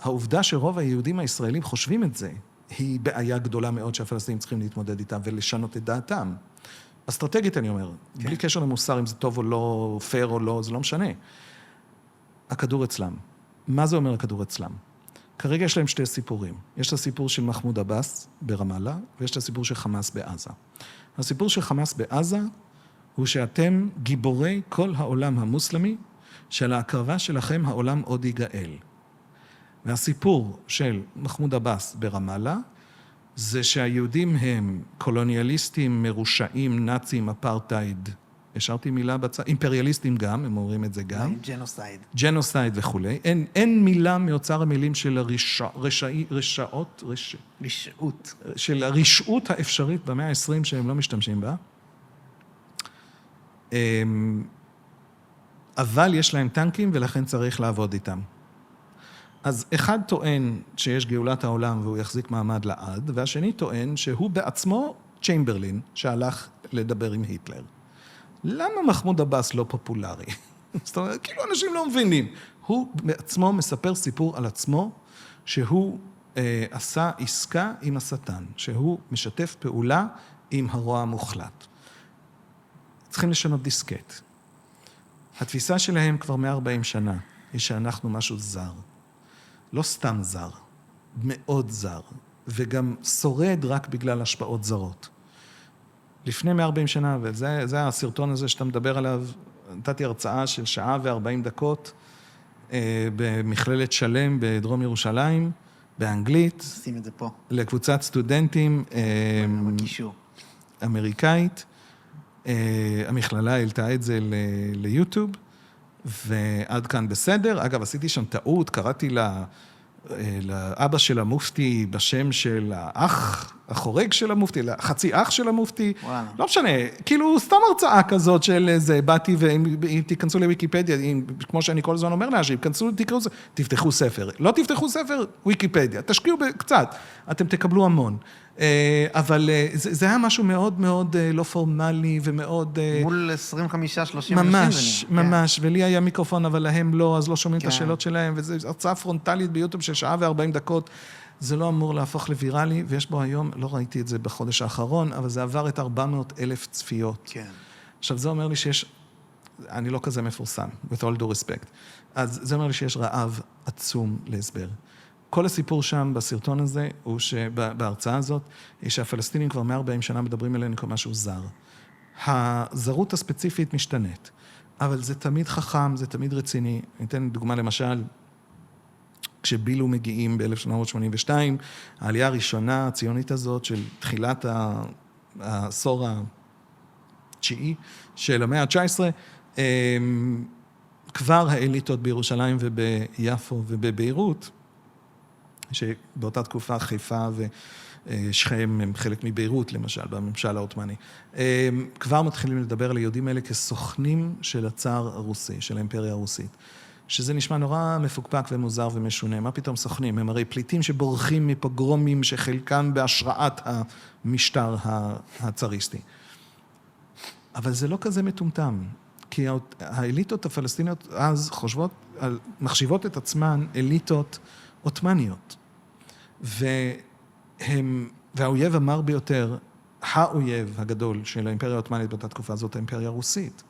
העובדה שרוב היהודים הישראלים חושבים את זה, היא בעיה גדולה מאוד שהפלסטינים צריכים להתמודד איתה ולשנות את דעתם. אסטרטגית אני אומר, כן. בלי קשר למוסר, אם זה טוב או לא, פייר או לא, זה לא משנה. הכדור אצלם. מה זה אומר הכדור אצלם? כרגע יש להם 2 סיפורים. יש את הסיפור של מחמוד עבאס ברמאללה, ויש את הסיפור של חמאס בעזה. הסיפור של חמאס בעזה הוא שאתם גיבורי כל העולם המוסלמי, של ההקרבה שלכם העולם עוד יגאל. והסיפור של מחמוד עבאס ברמאללה, זה שהיהודים הם קולוניאליסטים, מרושעים, נאצים, אפרטייד, השארתי מילה בצד, אימפריאליסטים גם, הם אומרים את זה גם. ג'נוסייד. ג'נוסייד וכולי. אין מילה מאוצר המילים של רשעות. של הרשעות האפשרית במאה ה-20 שהם לא משתמשים בה. אבל יש להם טנקים ולכן צריך לעבוד איתם. אז אחד טוען שיש גאולת העולם והוא יחזיק מעמד לעד, והשני טוען שהוא בעצמו צ'יימברלין שהלך לדבר עם היטלר. למה מחמוד עבאס לא פופולרי? זאת אומרת, כאילו אנשים לא מבינים. הוא בעצמו מספר סיפור על עצמו, שהוא עשה עסקה עם השטן, שהוא משתף פעולה עם הרוע המוחלט. צריכים לשנות דיסקט. התפיסה שלהם כבר 140 שנה, היא שאנחנו משהו זר. לא סתם זר, מאוד זר, וגם שורד רק בגלל השפעות זרות. לפני 140 שנה, וזה הסרטון הזה שאתה מדבר עליו, נתתי הרצאה של שעה ו40 דקות במכללת שלם בדרום ירושלים, באנגלית. שים את זה פה. לקבוצת סטודנטים בקישור. אמריקאית. המכללה העלתה את זה ליוטיוב, ועד כאן בסדר. אגב, עשיתי שם טעות, קראתי לאבא של המופתי בשם של האח, החורג של המופתי, חצי אח של המופתי. וואלה. לא משנה, כאילו סתם הרצאה כזאת של זה, באתי ואם תיכנסו לוויקיפדיה, כמו שאני כל הזמן אומר לאנשים, תקראו, תפתחו ספר. לא תפתחו ספר, ויקיפדיה. תשקיעו קצת, אתם תקבלו המון. אבל זה היה משהו מאוד מאוד לא פורמלי ומאוד... מול 25-30 אנשים. ממש, ממש, ולי היה מיקרופון, אבל להם לא, אז לא שומעים את השאלות שלהם, וזו הרצאה פרונטלית ביוטיוב של שעה ו40 דקות, זה לא אמור להפוך לוויראלי, ויש בו היום, לא ראיתי את זה בחודש האחרון, אבל זה עבר את 400,000 צפיות. כן. עכשיו, זה אומר לי שיש, אני לא כזה מפורסם, with all due respect, אז זה אומר לי שיש רעב עצום להסבר. כל הסיפור שם בסרטון הזה, הוא שבהרצאה הזאת, שהפלסטינים כבר 140 שנה מדברים אלינו כמשהו זר. הזרות הספציפית משתנית, אבל זה תמיד חכם, זה תמיד רציני. אני אתן דוגמה למשל, כשבילו מגיעים ב-1882, העלייה הראשונה הציונית הזאת של תחילת העשור התשיעי של המאה ה-19, כבר האליטות בירושלים וביפו ובביירות, שבאותה תקופה חיפה ושכם הם חלק מביירות, למשל, בממשל העות'מאני, כבר מתחילים לדבר על היהודים האלה כסוכנים של הצאר הרוסי, של האימפריה הרוסית. שזה נשמע נורא מפוקפק ומוזר ומשונה. מה פתאום סוכנים? הם הרי פליטים שבורחים מפוגרומים שחלקם בהשראת המשטר הצאריסטי. אבל זה לא כזה מטומטם, כי האליטות הפלסטיניות אז מחשיבות את עצמן אליטות עות'מאניות. והאויב המר ביותר, האויב הגדול של האימפריה העות'מאנית באותה תקופה, זאת האימפריה הרוסית.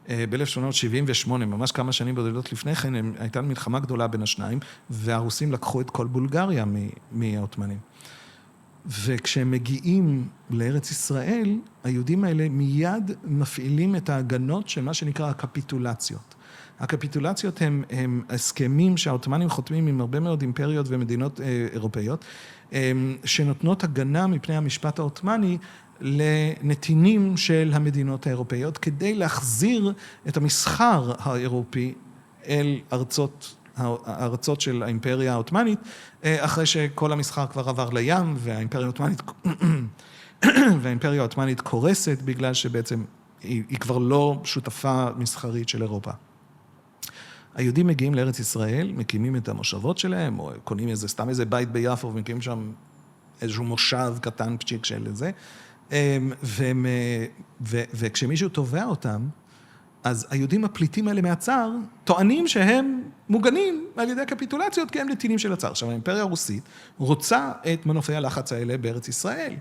ב-1878, ממש כמה שנים בודדות לפני כן, הייתה מלחמה גדולה בין השניים, והרוסים לקחו את כל בולגריה מהעות'מאנים. וכשהם מגיעים לארץ ישראל, היהודים האלה מיד מפעילים את ההגנות של מה שנקרא הקפיטולציות. הקפיטולציות הם הסכמים שהעות'מאנים חותמים עם הרבה מאוד אימפריות ומדינות אירופאיות, שנותנות הגנה מפני המשפט העות'מאני לנתינים של המדינות האירופאיות, כדי להחזיר את המסחר האירופי אל הארצות של האימפריה העות'מאנית, אחרי שכל המסחר כבר עבר לים, והאימפריה העות'מאנית קורסת, בגלל שבעצם היא כבר לא שותפה מסחרית של אירופה. היהודים מגיעים לארץ ישראל, מקימים את המושבות שלהם, או קונים סתם איזה בית ביפו, ומקימים שם איזשהו מושב קטן פצ'יק של זה, וכשמישהו תובע אותם, אז היהודים הפליטים האלה מהצאר, טוענים שהם מוגנים על ידי הקפיטולציות, כי הם נתינים של הצאר. עכשיו, האימפריה הרוסית רוצה את מנופי הלחץ האלה בארץ ישראל.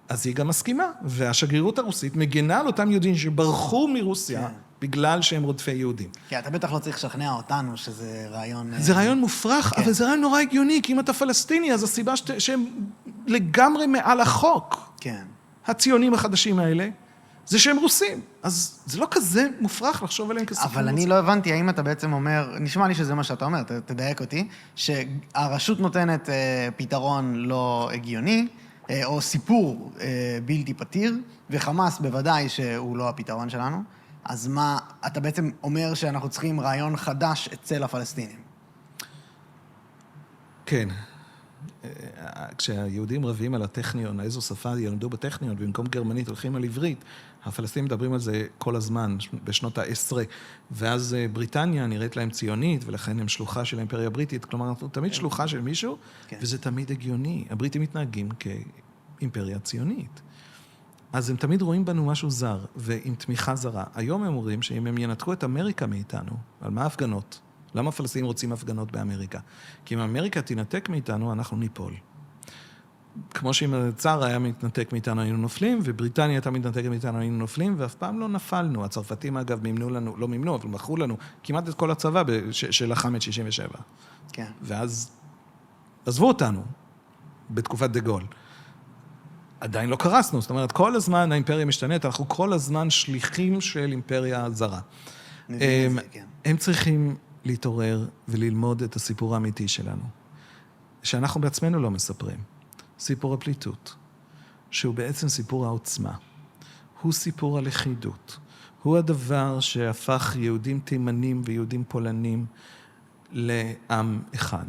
אז היא גם מסכימה, והשגרירות הרוסית מגנה על אותם יהודים שברחו מרוסיה, בגלל שהם רודפי יהודים. כי אתה בטח לא צריך לשכנע אותנו שזה רעיון... זה רעיון מופרך, אבל זה רעיון נורא הגיוני, כי אם אתה פלסטיני, אז הסיבה שהם לגמרי מעל החוק. כן. הציונים החדשים האלה, זה שהם רוסים. אז זה לא כזה מופרך לחשוב עליהם כסוכנים. אבל אני לא הבנתי, האם אתה בעצם אומר, נשמע לי שזה מה שאתה אומר, תדייק אותי, שהרשות נותנת פתרון לא הגיוני, או סיפור בלתי פתיר, וחמאס בוודאי שהוא לא הפתרון שלנו, אז מה, אתה בעצם אומר שאנחנו צריכים רעיון חדש אצל הפלסטינים? כן. כשהיהודים רבים על הטכניון, איזו שפה ילמדו בטכניון, במקום גרמנית הולכים על עברית, הפלסטינים מדברים על זה כל הזמן, בשנות ה-10, ואז בריטניה נראית להם ציונית, ולכן הם שלוחה של האימפריה הבריטית, כלומר, אנחנו תמיד שלוחה של מישהו, וזה תמיד הגיוני. הבריטים מתנהגים כאימפריה ציונית. אז הם תמיד רואים בנו משהו זר, ועם תמיכה זרה. היום הם אומרים שאם הם ינתקו את אמריקה מאיתנו, על מה ההפגנות? למה הפלסטינים רוצים הפגנות באמריקה? כי אם אמריקה תינתק מאיתנו, אנחנו ניפול. כמו שאם הצאר היה מתנתק מאיתנו, היינו נופלים, ובריטניה הייתה מתנתקת מאיתנו, היינו נופלים, ואף פעם לא נפלנו. הצרפתים, אגב, מימנו לנו, לא מימנו, אבל מכרו לנו כמעט את כל הצבא שלחם את 67. כן. ואז עזבו אותנו בתקופת דה גול. עדיין לא קרסנו, זאת אומרת, כל הזמן האימפריה משתנית, אנחנו כל הזמן שליחים של אימפריה זרה. מבין את זה, כן. הם צריכים להתעורר וללמוד את הסיפור האמיתי שלנו, שאנחנו בעצמנו לא מספרים. סיפור הפליטות, שהוא בעצם סיפור העוצמה. הוא סיפור הלכידות. הוא הדבר שהפך יהודים תימנים ויהודים פולנים לעם אחד.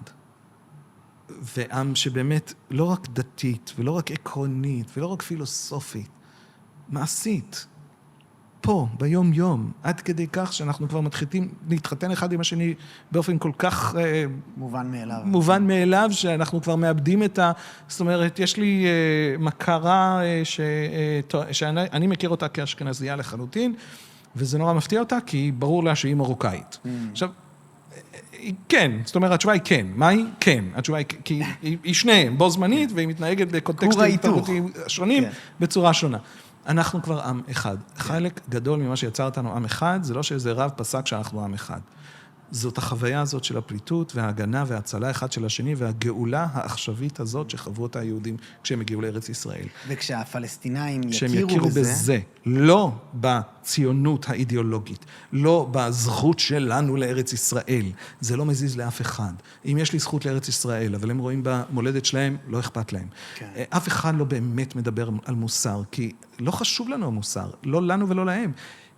ועם שבאמת לא רק דתית ולא רק עקרונית ולא רק פילוסופית, מעשית. פה, ביום יום, עד כדי כך שאנחנו כבר מתחילים להתחתן אחד עם השני באופן כל כך מובן מאליו, שאנחנו כבר מאבדים את זאת אומרת, יש לי מכרה שאני מכיר אותה כאשכנזייה לחלוטין, וזה נורא מפתיע אותה, כי ברור לה שהיא מרוקאית. עכשיו, כן, זאת אומרת, התשובה היא כן. מה היא? כן. התשובה היא, כי היא שניהם, בו זמנית, והיא מתנהגת בקונטקסטים תרבותיים שונים, בצורה שונה. אנחנו כבר עם אחד. חלק גדול ממה שיצר אותנו עם אחד, זה לא שאיזה רב פסק שאנחנו עם אחד. זאת החוויה הזאת של הפליטות וההגנה וההצלה אחד של השני, והגאולה העכשווית הזאת שחוו אותה היהודים כשהם הגיעו לארץ ישראל. וכשהפלסטינאים כשהם יכירו בזה, לא בציונות האידיאולוגית, לא בזכות שלנו לארץ ישראל, זה לא מזיז לאף אחד. אם יש לי זכות לארץ ישראל, אבל הם רואים במולדת שלהם, לא אכפת להם. כן. אף אחד לא באמת מדבר על מוסר, כי לא חשוב לנו המוסר, לא לנו ולא להם,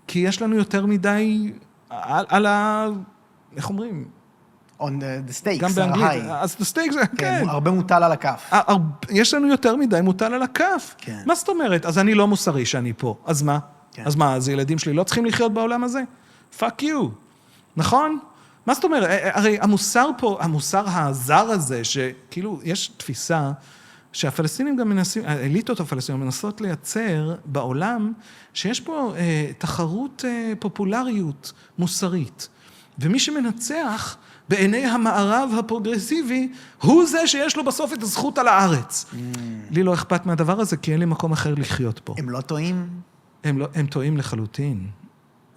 כי יש לנו יותר מדי על איך אומרים? On the stakes, גם באנגלית. אז the stakes, כן. הרבה מוטל על הכף. יש לנו יותר מדי מוטל על הכף. כן. מה זאת אומרת? אז אני לא מוסרי שאני פה. אז מה? כן. אז מה, אז ילדים שלי לא צריכים לחיות בעולם הזה? Fuck you. נכון? מה זאת אומרת? הרי המוסר פה, המוסר הזר הזה, שכאילו יש תפיסה שהפלסטינים גם מנסים, האליטות הפלסטינים מנסות לייצר בעולם, שיש פה תחרות פופולריות מוסרית. ומי שמנצח בעיני המערב הפרוגרסיבי, הוא זה שיש לו בסוף את הזכות על הארץ. לי לא אכפת מהדבר הזה, כי אין לי מקום אחר לחיות פה. הם לא טועים? הם טועים לחלוטין.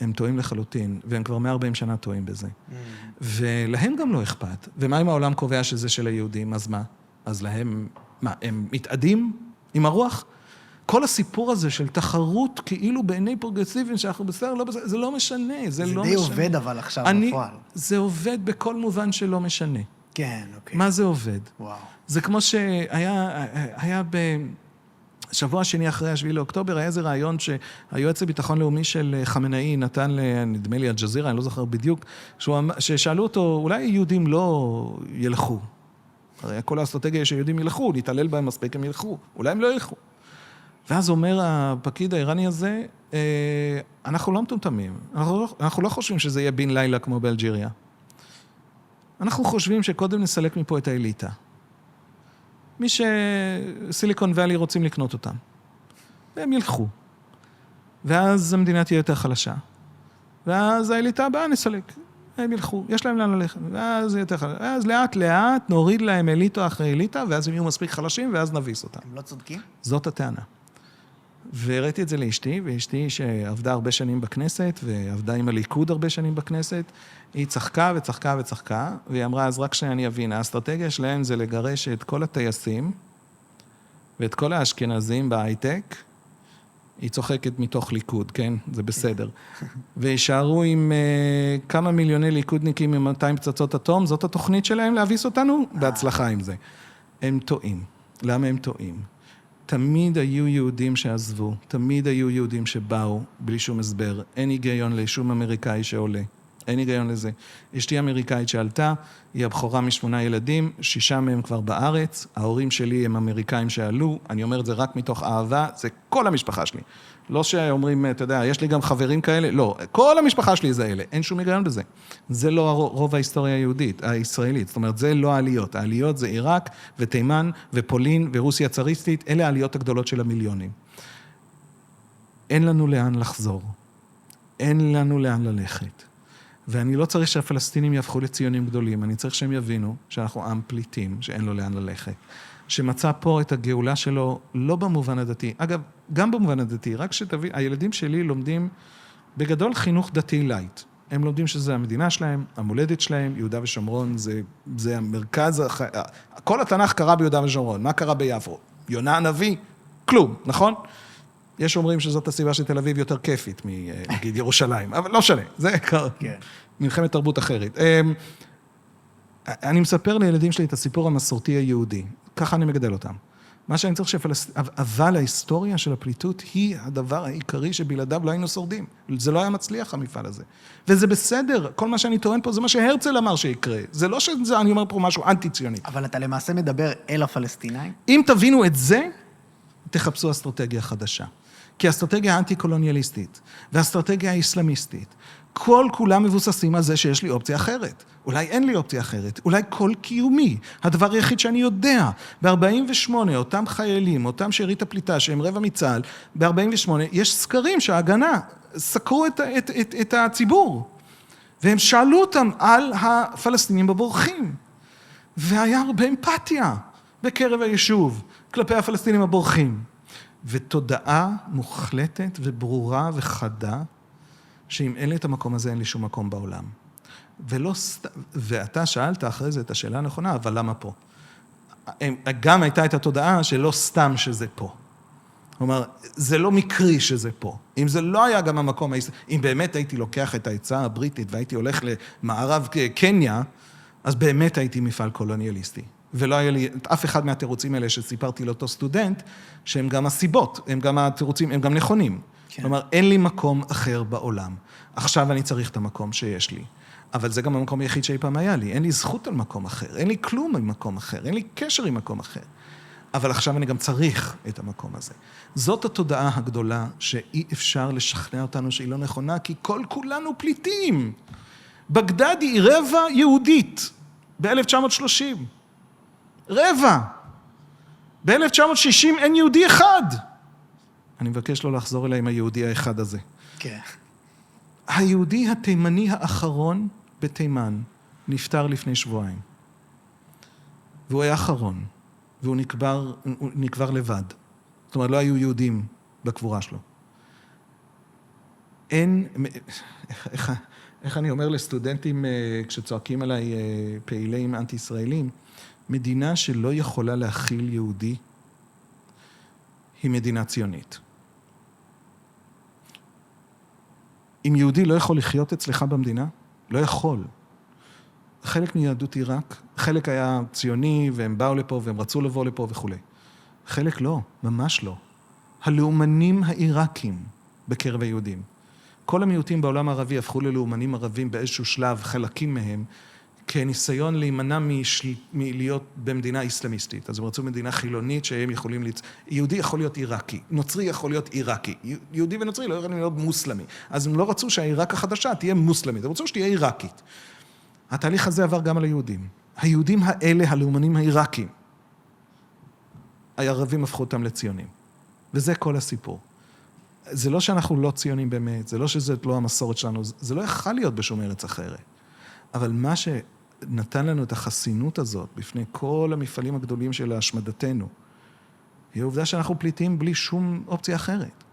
הם טועים לחלוטין, והם כבר 140 שנה טועים בזה. ולהם גם לא אכפת. ומה אם העולם קובע שזה של היהודים, אז מה? אז להם, מה, הם מתאדים עם הרוח? כל הסיפור הזה של תחרות כאילו בעיני פרוגרסיביים שאנחנו בסדר, לא בסדר, זה לא משנה, זה לא משנה. זה די עובד אבל עכשיו בפועל. זה עובד בכל מובן שלא משנה. כן, אוקיי. מה זה עובד? וואו. זה כמו שהיה בשבוע שני אחרי השביעי לאוקטובר, היה איזה רעיון שהיועץ לביטחון לאומי של חמינאי נתן, נדמה לי, אל-ג'זירה, אני לא זוכר בדיוק, ששאלו אותו, אולי יהודים לא ילכו. הרי כל האסטרטגיה שיהודים ילכו, להתעלל בהם מספיק הם ילכו, אולי הם לא ילכו. ואז אומר הפקיד האיראני הזה, אנחנו לא מטומטמים, אנחנו לא חושבים שזה יהיה בן לילה כמו באלג'יריה. אנחנו חושבים שקודם נסלק מפה את האליטה. מי שסיליקון ואלי רוצים לקנות אותם. והם ילכו. ואז המדינה תהיה יותר חלשה. ואז האליטה הבאה נסלק. הם ילכו, יש להם לאן ללכת. ואז זה יותר חלשה. ואז לאט לאט נוריד להם אליטה אחרי אליטה, ואז הם יהיו מספיק חלשים, ואז נביס אותם. הם לא צודקים? זאת הטענה. והראיתי את זה לאשתי, ואשתי שעבדה הרבה שנים בכנסת, ועבדה עם הליכוד הרבה שנים בכנסת, היא צחקה וצחקה וצחקה, והיא אמרה, אז רק שאני אבין, האסטרטגיה שלהם זה לגרש את כל הטייסים, ואת כל האשכנזים בהייטק, היא צוחקת מתוך ליכוד, כן? זה בסדר. וישארו עם כמה מיליוני ליכודניקים עם 200 פצצות אטום, זאת התוכנית שלהם להביס אותנו? בהצלחה עם זה. הם טועים. למה הם טועים? תמיד היו יהודים שעזבו, תמיד היו יהודים שבאו בלי שום הסבר. אין היגיון לשום אמריקאי שעולה. אין היגיון לזה. אשתי אמריקאית שעלתה, היא הבכורה מ8 ילדים, 6 מהם כבר בארץ, ההורים שלי הם אמריקאים שעלו, אני אומר את זה רק מתוך אהבה, זה כל המשפחה שלי. לא שאומרים, אתה יודע, יש לי גם חברים כאלה, לא, כל המשפחה שלי זה אלה, אין שום היגיון בזה. זה לא רוב ההיסטוריה היהודית, הישראלית, זאת אומרת, זה לא העליות. העליות זה עיראק ותימן ופולין ורוסיה הצאריסטית, אלה העליות הגדולות של המיליונים. אין לנו לאן לחזור, אין לנו לאן ללכת. ואני לא צריך שהפלסטינים יהפכו לציונים גדולים, אני צריך שהם יבינו שאנחנו עם פליטים, שאין לו לאן ללכת. שמצא פה את הגאולה שלו, לא במובן הדתי, אגב, גם במובן הדתי, רק שתבין, הילדים שלי לומדים בגדול חינוך דתי לייט. הם לומדים שזה המדינה שלהם, המולדת שלהם, יהודה ושומרון, זה המרכז, כל התנ"ך קרה ביהודה ושומרון, מה קרה ביפו? יונה הנביא? כלום, נכון? יש אומרים שזאת הסיבה שתל אביב יותר כיפית נגיד ירושלים, אבל לא משנה, זה כן. מלחמת תרבות אחרת. אני מספר לילדים שלי את הסיפור המסורתי היהודי, ככה אני מגדל אותם. מה שאני צריך אבל ההיסטוריה של הפליטות היא הדבר העיקרי שבלעדיו לא היינו שורדים. זה לא היה מצליח המפעל הזה. וזה בסדר, כל מה שאני טוען פה זה מה שהרצל אמר שיקרה. זה לא שאני אומר פה משהו אנטי-ציוני. אבל אתה למעשה מדבר אל הפלסטינאים? אם תבינו את זה, תחפשו אסטרטגיה חדשה. כי האסטרטגיה האנטי-קולוניאליסטית והאסטרטגיה האסלאמיסטית, כל כולם מבוססים על זה שיש לי אופציה אחרת. אולי אין לי אופציה אחרת, אולי כל קיומי. הדבר היחיד שאני יודע, ב-48, אותם חיילים, אותם שארית הפליטה, שהם רבע מצה"ל, ב-48, יש סקרים שההגנה סקרו את הציבור, והם שאלו אותם על הפלסטינים הבורחים. והיה הרבה אמפתיה בקרב היישוב, כלפי הפלסטינים הבורחים. ותודעה מוחלטת וברורה וחדה, שאם אין לי את המקום הזה, אין לי שום מקום בעולם. ואתה שאלת אחרי זה את השאלה הנכונה, אבל למה פה? גם הייתה את התודעה שלא סתם שזה פה. כלומר, זה לא מקרי שזה פה. אם זה לא היה גם המקום, אם באמת הייתי לוקח את העצה הבריטית והייתי הולך למערב קניה, אז באמת הייתי מפעל קולוניאליסטי. ולא היה לי אף אחד מהתירוצים האלה שסיפרתי לאותו סטודנט, שהם גם הסיבות, הם גם התירוצים, הם גם נכונים. כן. כלומר, אין לי מקום אחר בעולם. עכשיו אני צריך את המקום שיש לי. אבל זה גם המקום היחיד שאי פעם היה לי. אין לי זכות על מקום אחר, אין לי כלום עם מקום אחר, אין לי קשר עם מקום אחר. אבל עכשיו אני גם צריך את המקום הזה. זאת התודעה הגדולה שאי אפשר לשכנע אותנו שהיא לא נכונה, כי כל כולנו פליטים. בגדד היא רבע יהודית ב-1930. רבע. ב-1960 אין יהודי אחד. אני מבקש לא לחזור אליי עם היהודי האחד הזה. כן. היהודי התימני האחרון בתימן נפטר לפני שבועיים. והוא היה אחרון. והוא נקבר לבד. זאת אומרת, לא היו יהודים בקבורה שלו. אין, איך אני אומר לסטודנטים כשצועקים עליי פעילים אנטי-ישראלים, מדינה שלא יכולה להכיל יהודי היא מדינה ציונית. אם יהודי לא יכול לחיות אצלך במדינה, לא יכול. חלק מיהדות עיראק, חלק היה ציוני והם באו לפה והם רצו לבוא לפה וכו'. חלק לא, ממש לא. הלאומנים העיראקים בקרב היהודים. כל המיעוטים בעולם הערבי הפכו ללאומנים ערבים באיזשהו שלב, חלקים מהם, כניסיון להימנע מלהיות במדינה איסלאמיסטית. אז הם רצו מדינה חילונית שהם יכולים יהודי יכול להיות עיראקי, נוצרי יכול להיות עיראקי. יהודי ונוצרי לא יכולים להיות מוסלמי. אז הם לא רצו שהעיראק החדשה תהיה מוסלמית, הם רצו שתהיה עיראקית. התהליך הזה עבר גם על היהודים. היהודים האלה, הלאומנים העיראקים, הערבים הפכו אותם לציונים. וזה כל הסיפור. זה לא שאנחנו לא ציונים באמת, זה לא שזאת לא המסורת שלנו, זה לא יכול להיות בשום ארץ אחרת. אבל מה שנתן לנו את החסינות הזאת, בפני כל המפעלים הגדולים של השמדתנו, היא העובדה שאנחנו פליטים בלי שום אופציה אחרת.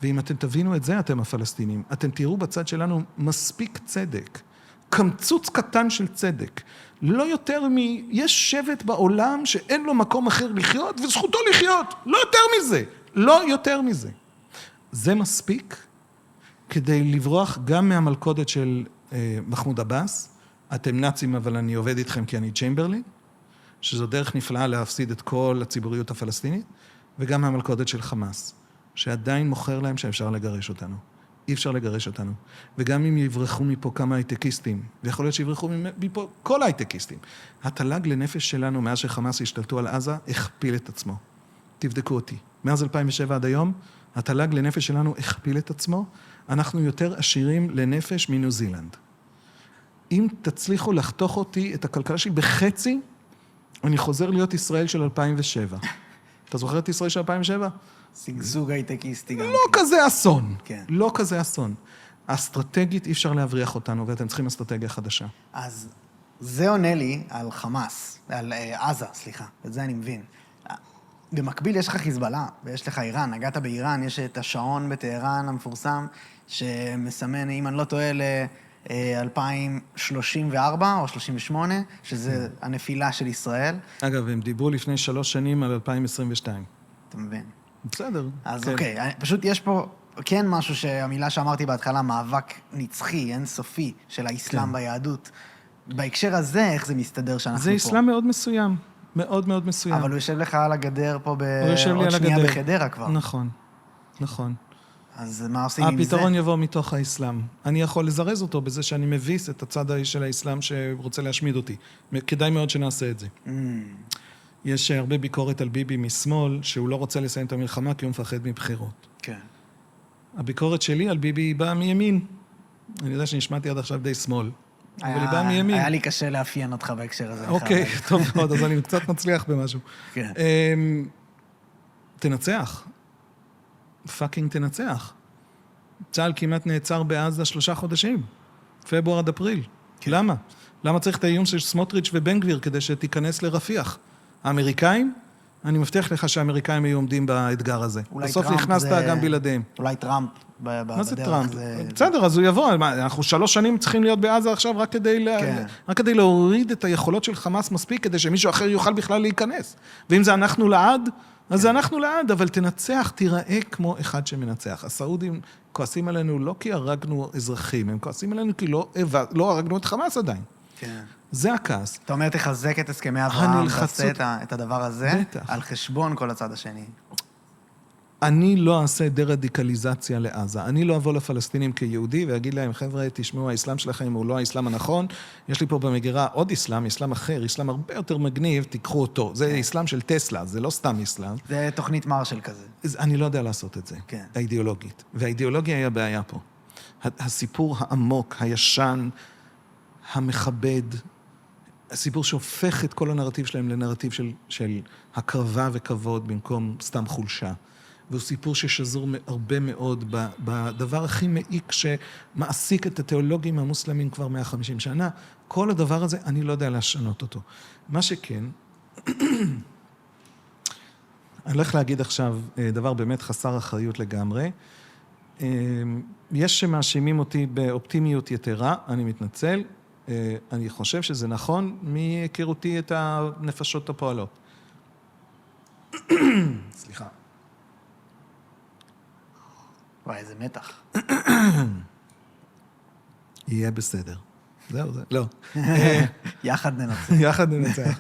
ואם אתם תבינו את זה, אתם הפלסטינים, אתם תראו בצד שלנו מספיק צדק, קמצוץ קטן של צדק, לא יותר יש שבט בעולם שאין לו מקום אחר לחיות, וזכותו לחיות, לא יותר מזה, לא יותר מזה. זה מספיק כדי לברוח גם מהמלכודת של מחמוד עבאס, אתם נאצים אבל אני עובד איתכם כי אני צ'יימברלין, שזו דרך נפלאה להפסיד את כל הציבוריות הפלסטינית, וגם מהמלכודת של חמאס, שעדיין מוכר להם שאפשר לגרש אותנו. אי אפשר לגרש אותנו. וגם אם יברחו מפה כמה הייטקיסטים, ויכול להיות שיברחו מפה כל הייטקיסטים, התל"ג לנפש שלנו מאז שחמאס השתלטו על עזה, הכפיל את עצמו. תבדקו אותי. מאז 2007 עד היום, התל"ג לנפש שלנו הכפיל את עצמו, אנחנו יותר עשירים לנפש מניו זילנד. אם תצליחו לחתוך אותי את הכלכלה שלי בחצי, אני חוזר להיות ישראל של 2007. אתה זוכר את ישראל של 2007? סגזוג הייטקיסטי גם. לא כזה אסון. כן. לא כזה אסון. אסטרטגית אי אפשר להבריח אותנו, ואתם צריכים אסטרטגיה חדשה. אז זה עונה לי על חמאס, על עזה, סליחה, את זה אני מבין. במקביל יש לך חיזבאללה, ויש לך איראן, נגעת באיראן, יש את השעון בטהרן המפורסם, שמסמן, אם אני לא טועה, ל-2034 או 38, שזה הנפילה של ישראל. אגב, הם דיברו לפני 3 שנים על 2022. אתה מבין. בסדר. אז כן. אוקיי, פשוט יש פה כן משהו שהמילה שאמרתי בהתחלה, מאבק נצחי, אינסופי, של האסלאם כן. ביהדות. בהקשר הזה, איך זה מסתדר שאנחנו פה? זה אסלאם מאוד מסוים, מאוד מאוד מסוים. אבל הוא יושב לך על הגדר פה הוא יושב לי בעוד על שנייה הגדר. בחדרה כבר. נכון, נכון. אז מה עושים עם זה? הפתרון יבוא מתוך האסלאם. אני יכול לזרז אותו בזה שאני מביס את הצד של האסלאם שרוצה להשמיד אותי. כדאי מאוד שנעשה את זה. יש הרבה ביקורת על ביבי משמאל, שהוא לא רוצה לסיים את המלחמה כי הוא מפחד מבחירות. כן. הביקורת שלי על ביבי היא באה מימין. אני יודע שנשמעתי עד עכשיו די שמאל, אבל היא באה מימין. היה לי קשה לאפיין אותך בהקשר הזה. אוקיי, טוב מאוד, אז אני קצת מצליח במשהו. כן. תנצח. פאקינג תנצח. צה"ל כמעט נעצר בעזה 3 חודשים. פברואר עד אפריל. למה? למה צריך את האיום של סמוטריץ' ובן גביר כדי שתיכנס לרפיח? האמריקאים? אני מבטיח לך שהאמריקאים היו עומדים באתגר הזה. בסוף נכנסת גם בלעדיהם. אולי טראמפ בדרך. מה זה טראמפ? בסדר, אז הוא יבוא. אנחנו 3 שנים צריכים להיות בעזה עכשיו רק כדי להוריד את היכולות של חמאס מספיק, כדי שמישהו אחר יוכל בכלל להיכנס. ואם זה אנחנו לעד, אז זה אנחנו לעד, אבל תנצח, תיראה כמו אחד שמנצח. הסעודים כועסים עלינו לא כי הרגנו אזרחים, הם כועסים עלינו כי לא הרגנו את חמאס עדיין. כן. זה הכעס. אתה אומר, תחזק את הסכמי אברהם, תעשה את הדבר הזה, על חשבון כל הצד השני. אני לא אעשה דה-רדיקליזציה לעזה. אני לא אבוא לפלסטינים כיהודי ואגיד להם, חבר'ה, תשמעו, האסלאם שלכם הוא לא האסלאם הנכון, יש לי פה במגירה עוד אסלאם, אסלאם אחר, אסלאם הרבה יותר מגניב, תיקחו אותו. זה אסלאם של טסלה, זה לא סתם אסלאם. זה תוכנית מרשל כזה. אני לא יודע לעשות את זה, האידיאולוגית. והאידיאולוגיה היא הבעיה פה. הסיפור העמוק, הישן, המכבד, הסיפור שהופך את כל הנרטיב שלהם לנרטיב של הקרבה וכבוד במקום סתם חולשה. והוא סיפור ששזור הרבה מאוד בדבר הכי מעיק שמעסיק את התיאולוגים המוסלמים כבר 150 שנה. כל הדבר הזה, אני לא יודע לשנות אותו. מה שכן, אני הולך להגיד עכשיו דבר באמת חסר אחריות לגמרי. יש שמאשימים אותי באופטימיות יתרה, אני מתנצל. אני חושב שזה נכון מהיכרותי את הנפשות הפועלות. סליחה. וואי, איזה מתח. יהיה בסדר. זהו, לא. יחד ננצח. יחד ננצח.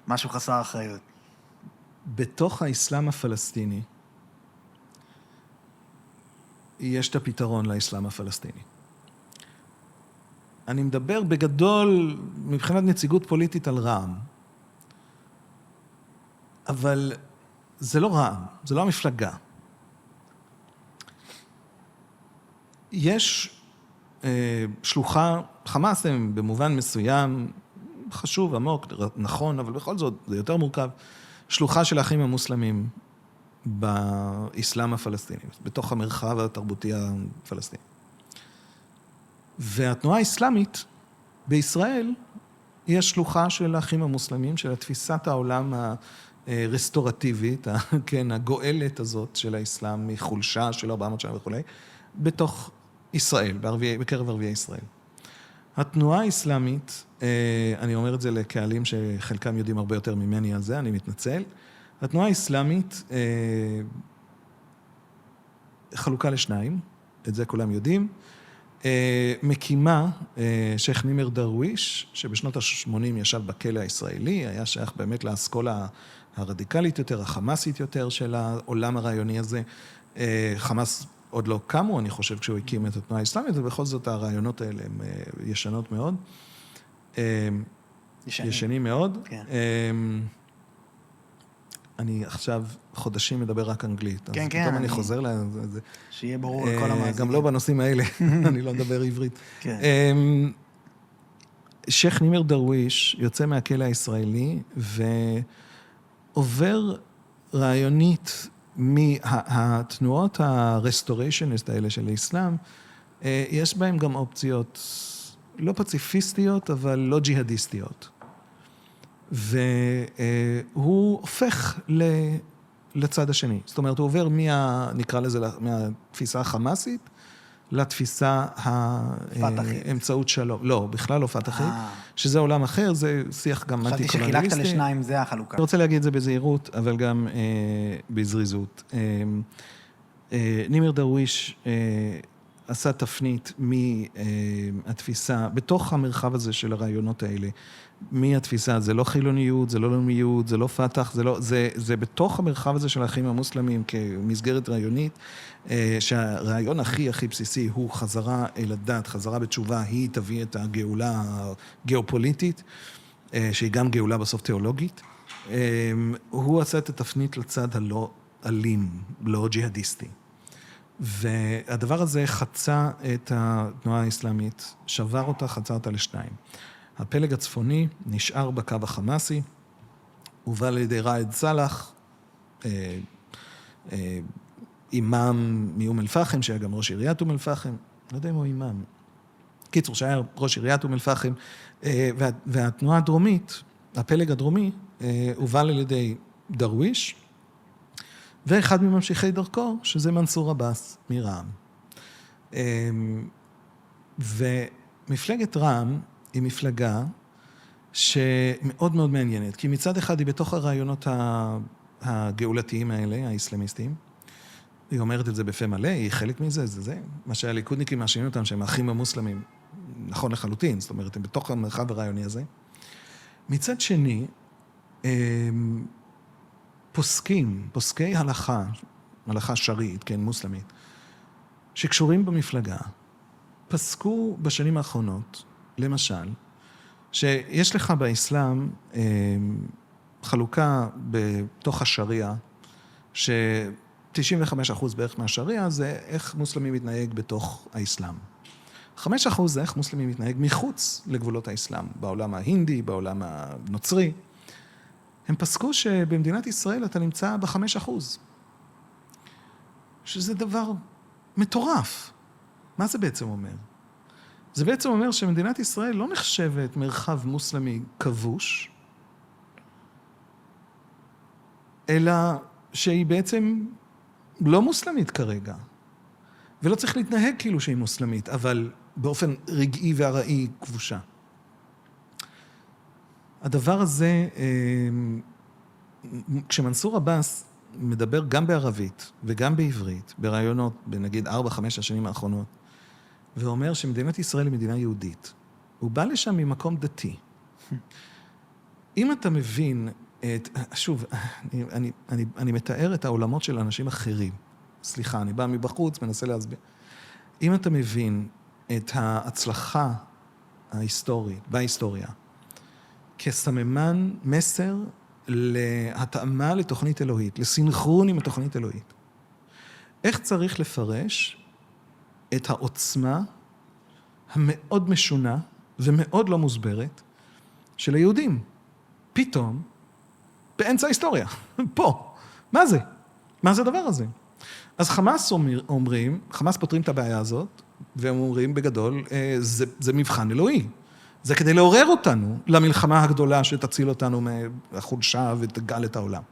משהו חסר אחריות. בתוך האסלאם הפלסטיני, יש את הפתרון לאסלאם הפלסטיני. אני מדבר בגדול, מבחינת נציגות פוליטית על רע"מ. אבל זה לא רע"מ, זה לא המפלגה. יש שלוחה, חמאס הם במובן מסוים, חשוב, עמוק, נכון, אבל בכל זאת זה יותר מורכב, שלוחה של האחים המוסלמים באסלאם הפלסטיני, בתוך המרחב התרבותי הפלסטיני. והתנועה האסלאמית בישראל היא השלוחה של האחים המוסלמים, של תפיסת העולם הרסטורטיבית, כן, הגואלת הזאת של האסלאם, מחולשה של 400 שנה וכו', בתוך ישראל, בקרב ערביי ישראל. התנועה האסלאמית, אני אומר את זה לקהלים שחלקם יודעים הרבה יותר ממני על זה, אני מתנצל. התנועה האסלאמית חלוקה לשניים, את זה כולם יודעים. מקימה שייח נימר דרוויש, שבשנות ה-80 ישב בכלא הישראלי, היה שייך באמת לאסכולה הרדיקלית יותר, החמאסית יותר של העולם הרעיוני הזה. חמאס עוד לא קמו, אני חושב, כשהוא הקים את התנועה האסלאמית, ובכל זאת הרעיונות האלה הן ישנות מאוד. ישנים מאוד. כן. אני עכשיו חודשים מדבר רק אנגלית. כן, אז כן. פתאום אני חוזר שיהיה ברור על כל המאזינים. גם לא בנושאים האלה, אני לא מדבר עברית. כן. שייח נימר דרוויש יוצא מהכלא הישראלי ועובר רעיונית מהתנועות הרסטוריישניסט האלה של האסלאם, יש בהם גם אופציות לא פציפיסטיות, אבל לא ג'יהדיסטיות. והוא הופך לצד השני. זאת אומרת, הוא עובר נקרא לזה, מהתפיסה החמאסית, לתפיסה האמצעות שלום. לא, בכלל לא פתחית, שזה עולם אחר, זה שיח גם אנטי-קולוניאליסטי. חשבתי שחילקת לשניים, זה החלוקה. אני רוצה להגיד את זה בזהירות, אבל גם בזריזות. נימר דרוויש עשה תפנית מהתפיסה, בתוך המרחב הזה של הרעיונות האלה, מהתפיסה, זה לא חילוניות, זה לא לאומיות, זה לא פתח, זה בתוך המרחב הזה של האחים המוסלמים כמסגרת רעיונית, שהרעיון הכי בסיסי הוא חזרה אל הדת, חזרה בתשובה, היא תביא את הגאולה הגיאופוליטית, שהיא גם גאולה בסוף תיאולוגית. הוא עשה את התפנית לצד הלא אלים, לא ג'יהדיסטי. והדבר הזה חצה את התנועה האסלאמית, שבר אותה, חצה אותה לשניים. הפלג הצפוני נשאר בקו החמאסי, הובל על ידי ראאד סלאח, אימאם מאום אל-פחם, שהיה גם ראש עיריית אום אל-פחם, לא יודע אם הוא אימאם. קיצור, שהיה ראש עיריית אום אל-פחם, והתנועה הדרומית, הפלג הדרומי, הובל על ידי דרוויש, ואחד מממשיכי דרכו, שזה מנסור עבאס מרע"מ. ומפלגת רע"מ היא מפלגה שמאוד מאוד מעניינת, כי מצד אחד היא בתוך הרעיונות הגאולתיים האלה, האסלאמיסטיים, היא אומרת את זה בפה מלא, היא חלק מזה, זה. מה שהליכודניקים מאשימים אותם שהם האחים המוסלמים, נכון לחלוטין, זאת אומרת, הם בתוך המרחב הרעיוני הזה. מצד שני, פוסקי הלכה שרעית, כן, מוסלמית, שקשורים במפלגה, פסקו בשנים האחרונות, למשל, שיש לך באסלאם חלוקה בתוך השריעה, ש-95% בערך מהשריעה זה איך מוסלמי מתנהג בתוך האסלאם. 5% זה איך מוסלמי מתנהג מחוץ לגבולות האסלאם, בעולם ההינדי, בעולם הנוצרי. הם פסקו שבמדינת ישראל אתה נמצא ב5%, שזה דבר מטורף. מה זה בעצם אומר? זה בעצם אומר שמדינת ישראל לא נחשבת מרחב מוסלמי כבוש, אלא שהיא בעצם לא מוסלמית כרגע, ולא צריך להתנהג כאילו שהיא מוסלמית, אבל באופן רגעי והראי כבושה. הדבר הזה, כשמנסור עבאס מדבר גם בערבית וגם בעברית, ברעיונות, בנגיד 4-5 השנים האחרונות, ואומר שמדינת ישראל היא מדינה יהודית, הוא בא לשם ממקום דתי. אם אתה מבין שוב, אני מתאר את העולמות של אנשים אחרים. סליחה, אני בא מבחוץ, מנסה להסביר. אם אתה מבין את ההצלחה ההיסטורית, בהיסטוריה, כסממן מסר להתאמה לתוכנית אלוהית, לסינכרון עם התוכנית אלוהית. איך צריך לפרש את העוצמה המאוד משונה ומאוד לא מוסברת של היהודים? פתאום, באמצע ההיסטוריה, פה. מה זה? מה זה הדבר הזה? אז חמאס אומרים, חמאס פותרים את הבעיה הזאת, והם אומרים בגדול, זה מבחן אלוהי. זה כדי לעורר אותנו למלחמה הגדולה שתציל אותנו מהחולשה ותגל את העולם.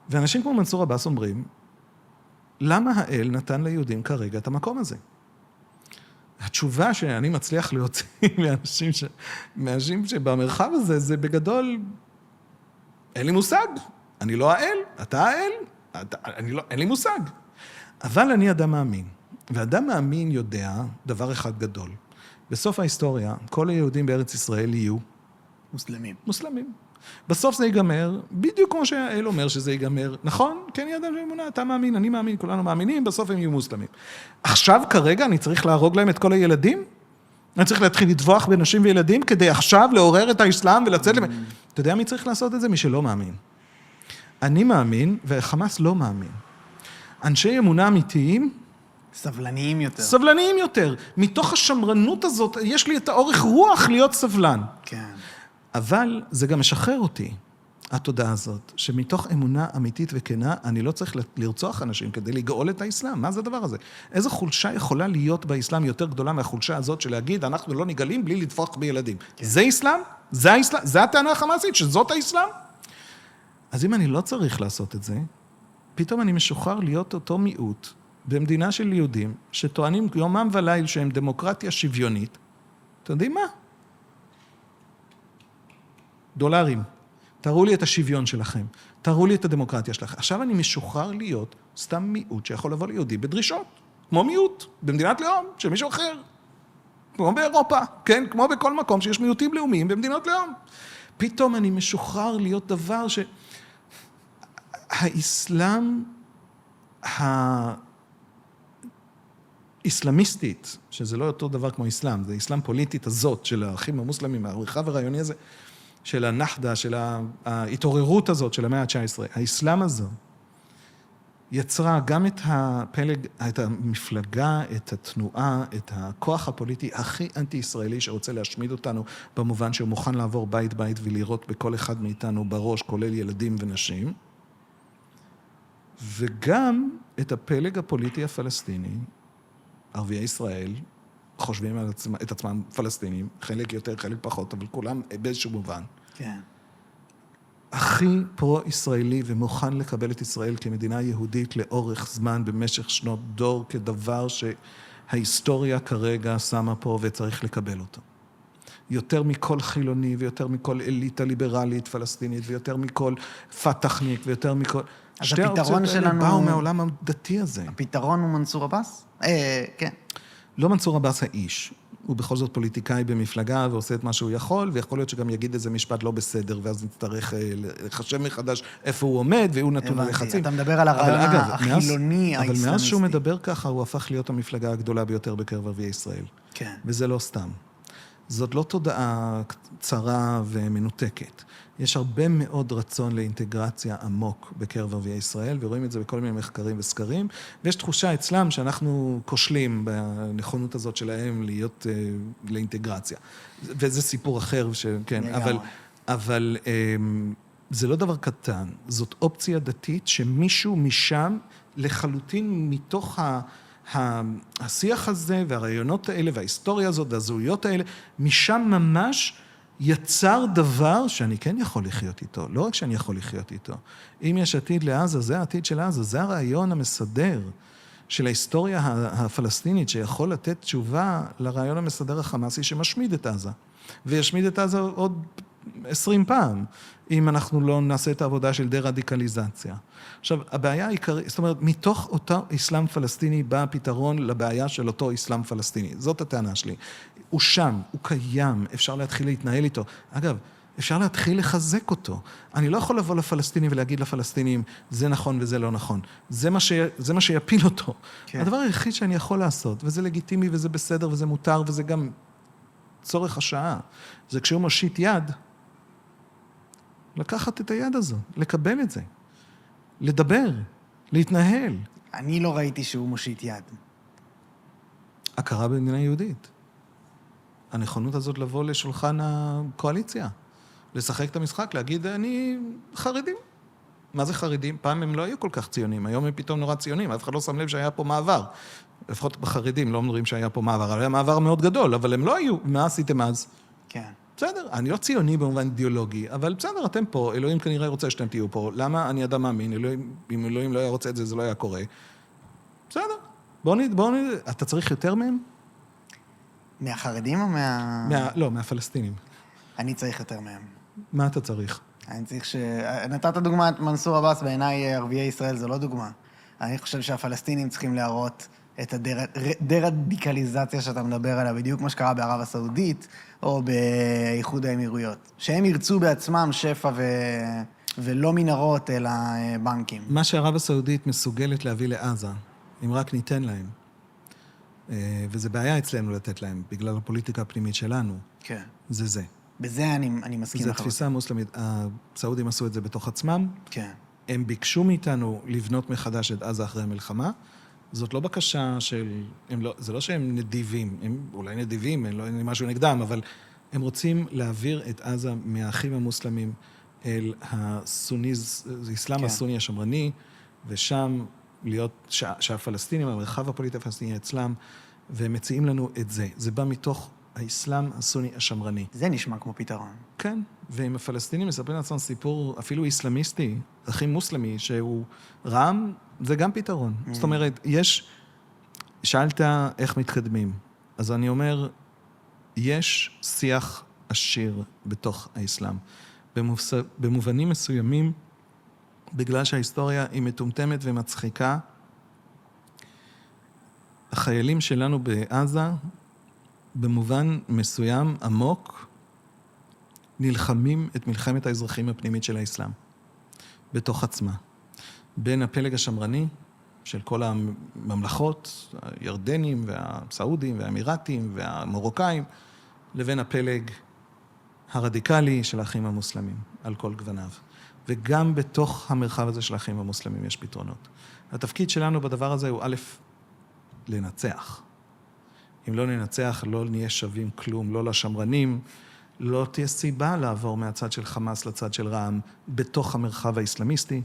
ואנשים כמו מנסור עבאס אומרים, למה האל נתן ליהודים כרגע את המקום הזה? התשובה שאני מצליח להוציא מאנשים שבמרחב הזה, זה בגדול, אין לי מושג. אני לא האל, אתה האל, אין לי מושג. אבל אני אדם מאמין. ואדם מאמין יודע דבר אחד גדול. בסוף ההיסטוריה, כל היהודים בארץ ישראל יהיו מוסלמים. בסוף זה ייגמר, בדיוק כמו שהאל אומר שזה ייגמר. נכון? כן, היא אדם שאמונה, אתה מאמין, אני מאמין, כולנו מאמינים, בסוף הם יהיו מוסלמים. עכשיו, כרגע, אני צריך להרוג להם את כל הילדים? אני צריך להתחיל לטבוח בנשים וילדים כדי עכשיו לעורר את האסלאם ולצאת להם. אתה יודע מי צריך לעשות את זה? מי שלא מאמין. אני מאמין, וחמאס לא מאמין. אנשי אמונה אמיתיים, סבלניים יותר. מתוך השמרנות הזאת, יש לי את האורך רוח להיות סבלן. כן. אבל זה גם משחרר אותי, התודעה הזאת, שמתוך אמונה אמיתית וכנה, אני לא צריך לרצוח אנשים כדי לגאול את האסלאם. מה זה הדבר הזה? איזו חולשה יכולה להיות באסלאם יותר גדולה מהחולשה הזאת של להגיד, אנחנו לא נגלים בלי לטפוח בילדים. כן. זה אסלאם? זה האסלאם? זה הטענה החמאסית, שזאת האסלאם? אז אם אני לא צריך לעשות את זה, פתאום אני משוחרר להיות אותו מיעוט, במדינה של יהודים, שטוענים יומם וליל שהם דמוקרטיה שוויונית, אתם יודעים מה? דולרים. תראו לי את השוויון שלכם, תראו לי את הדמוקרטיה שלכם. עכשיו אני משוחרר להיות סתם מיעוט שיכול לבוא ליהודי בדרישות, כמו מיעוט, במדינת לאום, של מישהו אחר. כמו באירופה, כן? כמו בכל מקום שיש מיעוטים לאומיים במדינות לאום. פתאום אני משוחרר להיות דבר האסלאם האסלאמיסטית, שזה לא אותו דבר כמו אסלאם, זה אסלאם פוליטית הזאת של האחים המוסלמים, הרחב הרעיוני הזה, של הנחדה, של ההתעוררות הזאת של המאה ה-19, האסלאם הזו, יצרה גם את הפלג, את המפלגה, את התנועה, את הכוח הפוליטי הכי אנטי-ישראלי שרוצה להשמיד אותנו, במובן שהוא מוכן לעבור בית בית ולראות בכל אחד מאיתנו בראש, כולל ילדים ונשים, וגם את הפלג הפוליטי הפלסטיני, ערביי ישראל, חושבים את עצמם פלסטינים, חלק יותר, חלק פחות, אבל כולם באיזשהו מובן. כן. הכי פרו-ישראלי ומוכן לקבל את ישראל כמדינה יהודית לאורך זמן במשך שנות דור, כדבר שההיסטוריה כרגע שמה פה וצריך לקבל אותו. יותר מכל חילוני ויותר מכל אליטה ליברלית פלסטינית ויותר מכל פתחניק ויותר מכל... שתי האופציות האלה באו מהעולם הדתי הזה. הפתרון הוא מנסור עבאס? כן. לא מנסור עבאס האיש. הוא בכל זאת פוליטיקאי במפלגה ועושה את מה שהוא יכול, ויכול להיות שגם יגיד איזה משפט לא בסדר, ואז נצטרך לחשב מחדש איפה הוא עומד, והוא נתון ללחצים. אתה מדבר על הרעיון החילוני האסלאמיסטי. אבל מאז שהוא מדבר ככה, הוא הפך להיות המפלגה הגדולה ביותר בקרב ערביי ישראל. כן. וזה לא סתם. זאת לא תודעה צרה ומנותקת. יש הרבה מאוד רצון לאינטגרציה עמוק בקרב ערביי ישראל, ורואים את זה בכל מיני מחקרים וסקרים, ויש תחושה אצלם שאנחנו כושלים בנכונות הזאת שלהם להיות לאינטגרציה. וזה סיפור אחר, כן, אבל זה לא דבר קטן, זאת אופציה דתית שמישהו משם לחלוטין מתוך השיח הזה והרעיונות האלה וההיסטוריה הזאת והזהויות האלה, משם ממש יצר דבר שאני כן יכול לחיות איתו, לא רק שאני יכול לחיות איתו. אם יש עתיד לעזה, זה העתיד של עזה, זה הרעיון המסדר של ההיסטוריה הפלסטינית, שיכול לתת תשובה לרעיון המסדר החמאסי שמשמיד את עזה. וישמיד את עזה עוד 20 פעם, אם אנחנו לא נעשה את העבודה של דה-רדיקליזציה. עכשיו, הבעיה העיקרית, זאת אומרת, מתוך אותו אסלאם פלסטיני בא הפתרון לבעיה של אותו אסלאם פלסטיני. זאת הטענה שלי. הוא שם, הוא קיים, אפשר להתחיל להתנהל איתו. אגב, אפשר להתחיל לחזק אותו. אני לא יכול לבוא לפלסטינים ולהגיד לפלסטינים, זה נכון וזה לא נכון. זה מה שיפיל אותו. כן. הדבר היחיד שאני יכול לעשות, וזה לגיטימי וזה בסדר וזה מותר וזה גם צורך השעה, זה כשהוא מושיט יד, לקחת את היד הזו, לקבל את זה, לדבר, להתנהל. אני לא ראיתי שהוא מושיט יד. הכרה במדינה יהודית. הנכונות הזאת לבוא לשולחן הקואליציה, לשחק את המשחק, להגיד, אני חרדים. מה זה חרדים? פעם הם לא היו כל כך ציונים, היום הם פתאום נורא ציונים, אף אחד לא שם לב שהיה פה מעבר. לפחות בחרדים לא אומרים שהיה פה מעבר, אבל היה מעבר מאוד גדול, אבל הם לא היו. מה עשיתם אז? כן. בסדר, אני לא ציוני במובן אידיאולוגי, אבל בסדר, אתם פה, אלוהים כנראה רוצה שאתם תהיו פה, למה אני אדם מאמין, אם אלוהים לא היה רוצה את זה, זה לא היה קורה. בסדר, בואו אתה צריך יותר מהם? מהחרדים או לא, מהפלסטינים. אני צריך יותר מהם. מה אתה צריך? אני צריך נתת דוגמה את מנסור עבאס, בעיניי ערביי ישראל זה לא דוגמה. אני חושב שהפלסטינים צריכים להראות את הדה-רדיקליזציה שאתה מדבר עליה, בדיוק מה שקרה בערב הסעודית, או באיחוד האמירויות. שהם ירצו בעצמם שפע ולא מנהרות, אלא בנקים. מה שערב הסעודית מסוגלת להביא לעזה, אם רק ניתן להם, וזה בעיה אצלנו לתת להם, בגלל הפוליטיקה הפנימית שלנו, כן. זה. בזה אני מסכים. זה התפיסה המוסלמית. הסעודים עשו את זה בתוך עצמם. כן. הם ביקשו מאיתנו לבנות מחדש את עזה אחרי המלחמה. זאת לא בקשה זה לא שהם נדיבים, הם אולי נדיבים, אין לי משהו נגדם, אבל הם רוצים להעביר את עזה מהאחים המוסלמים אל האסלאם הסוני השמרני, ושם להיות, שהפלסטינים, המרחב הפוליטי הפלסטיני אצלם, והם מציעים לנו את זה. זה בא מתוך האסלאם הסוני השמרני. זה נשמע כמו פתרון. כן, ועם הפלסטינים מספרים לעצמם סיפור אפילו איסלאמיסטי, הכי מוסלמי, שהוא רעם, זה גם פתרון. זאת אומרת, יש שאלת איך מתקדמים. אז אני אומר, יש שיח עשיר בתוך האסלאם. במובנים מסוימים, בגלל שההיסטוריה היא מטומטמת ומצחיקה, החיילים שלנו בעזה, במובן מסוים עמוק, נלחמים את מלחמת האזרחים הפנימית של האסלאם, בתוך עצמה. בין הפלג השמרני, של כל הממלכות, הירדנים והסעודים והאמירתים והמרוקאים, לבין הפלג הרדיקלי של האחים המוסלמים, על כל גווניו. וגם בתוך המרחב הזה של האחים המוסלמים יש פתרונות. התפקיד שלנו בדבר הזה הוא א', לנצח. אם לא ננצח, לא נהיה שווים כלום, לא לשמרנים, לא תהיה סיבה לעבור מהצד של חמאס לצד של רע"מ, בתוך המרחב האסלאמיסטי.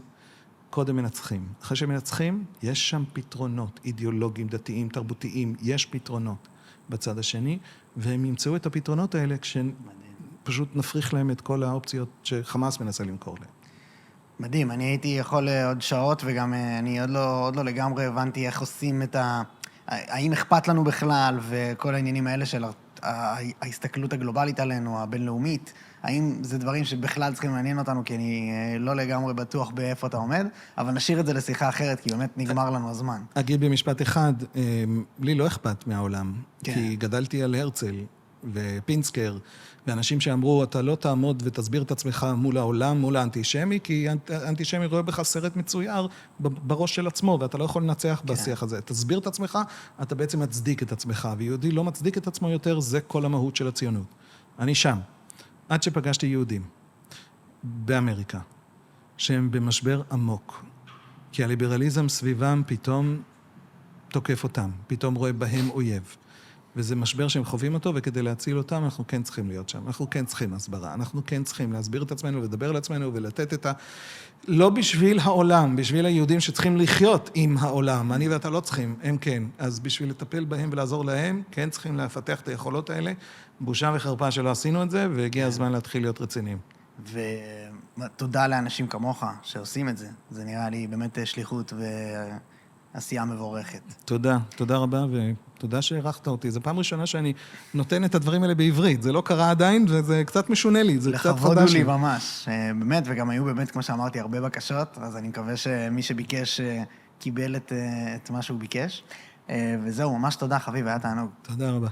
קודם מנצחים. אחרי שמנצחים, יש שם פתרונות, אידיאולוגיים, דתיים, תרבותיים, יש פתרונות בצד השני, והם ימצאו את הפתרונות האלה כשפשוט נפריך להם את כל האופציות שחמאס מנסה למכור להם. מדהים, אני הייתי יכול עוד שעות, וגם אני עוד לא לגמרי הבנתי איך עושים את האם אכפת לנו בכלל, וכל העניינים האלה של ההסתכלות הגלובלית עלינו, הבינלאומית, האם זה דברים שבכלל צריכים לעניין אותנו, כי אני לא לגמרי בטוח באיפה אתה עומד, אבל נשאיר את זה לשיחה אחרת, כי באמת נגמר לנו הזמן. אגיד במשפט אחד, לי לא אכפת מהעולם, כן. כי גדלתי על הרצל ופינסקר, ואנשים שאמרו, אתה לא תעמוד ותסביר את עצמך מול העולם, מול האנטישמי, כי האנטישמי רואה בך סרט מצויר בראש של עצמו, ואתה לא יכול לנצח בשיח הזה. תסביר את עצמך, אתה בעצם מצדיק את עצמך, ויהודי לא מצדיק את עצמו יותר, זה כל המהות של הציונות. אני שם. עד שפגשתי יהודים באמריקה, שהם במשבר עמוק, כי הליברליזם סביבם פתאום תוקף אותם, פתאום רואה בהם אויב. וזה משבר שהם חווים אותו, וכדי להציל אותם, אנחנו כן צריכים להיות שם. אנחנו כן צריכים הסברה. אנחנו כן צריכים להסביר את עצמנו, לדבר לעצמנו, ולתת את לא בשביל העולם, בשביל היהודים שצריכים לחיות עם העולם. אני ואתה לא צריכים, הם כן. אז בשביל לטפל בהם ולעזור להם, כן צריכים לפתח את היכולות האלה. בושה וחרפה שלא עשינו את זה, והגיע הזמן להתחיל להיות רציניים. ותודה לאנשים כמוך שעושים את זה. זה נראה לי באמת שליחות ועשייה מבורכת. תודה, תודה רבה, ותודה שהערכת אותי. זו פעם ראשונה שאני נותן את הדברים האלה בעברית. זה לא קרה עדיין, וזה קצת משונה לי, זה קצת חדש לי. לכבוד לי ממש. באמת, וגם היו באמת, כמו שאמרתי, הרבה בקשות, אז אני מקווה שמי שביקש קיבל את מה שהוא ביקש. וזהו, ממש תודה, חביב, היה תענוג. תודה רבה.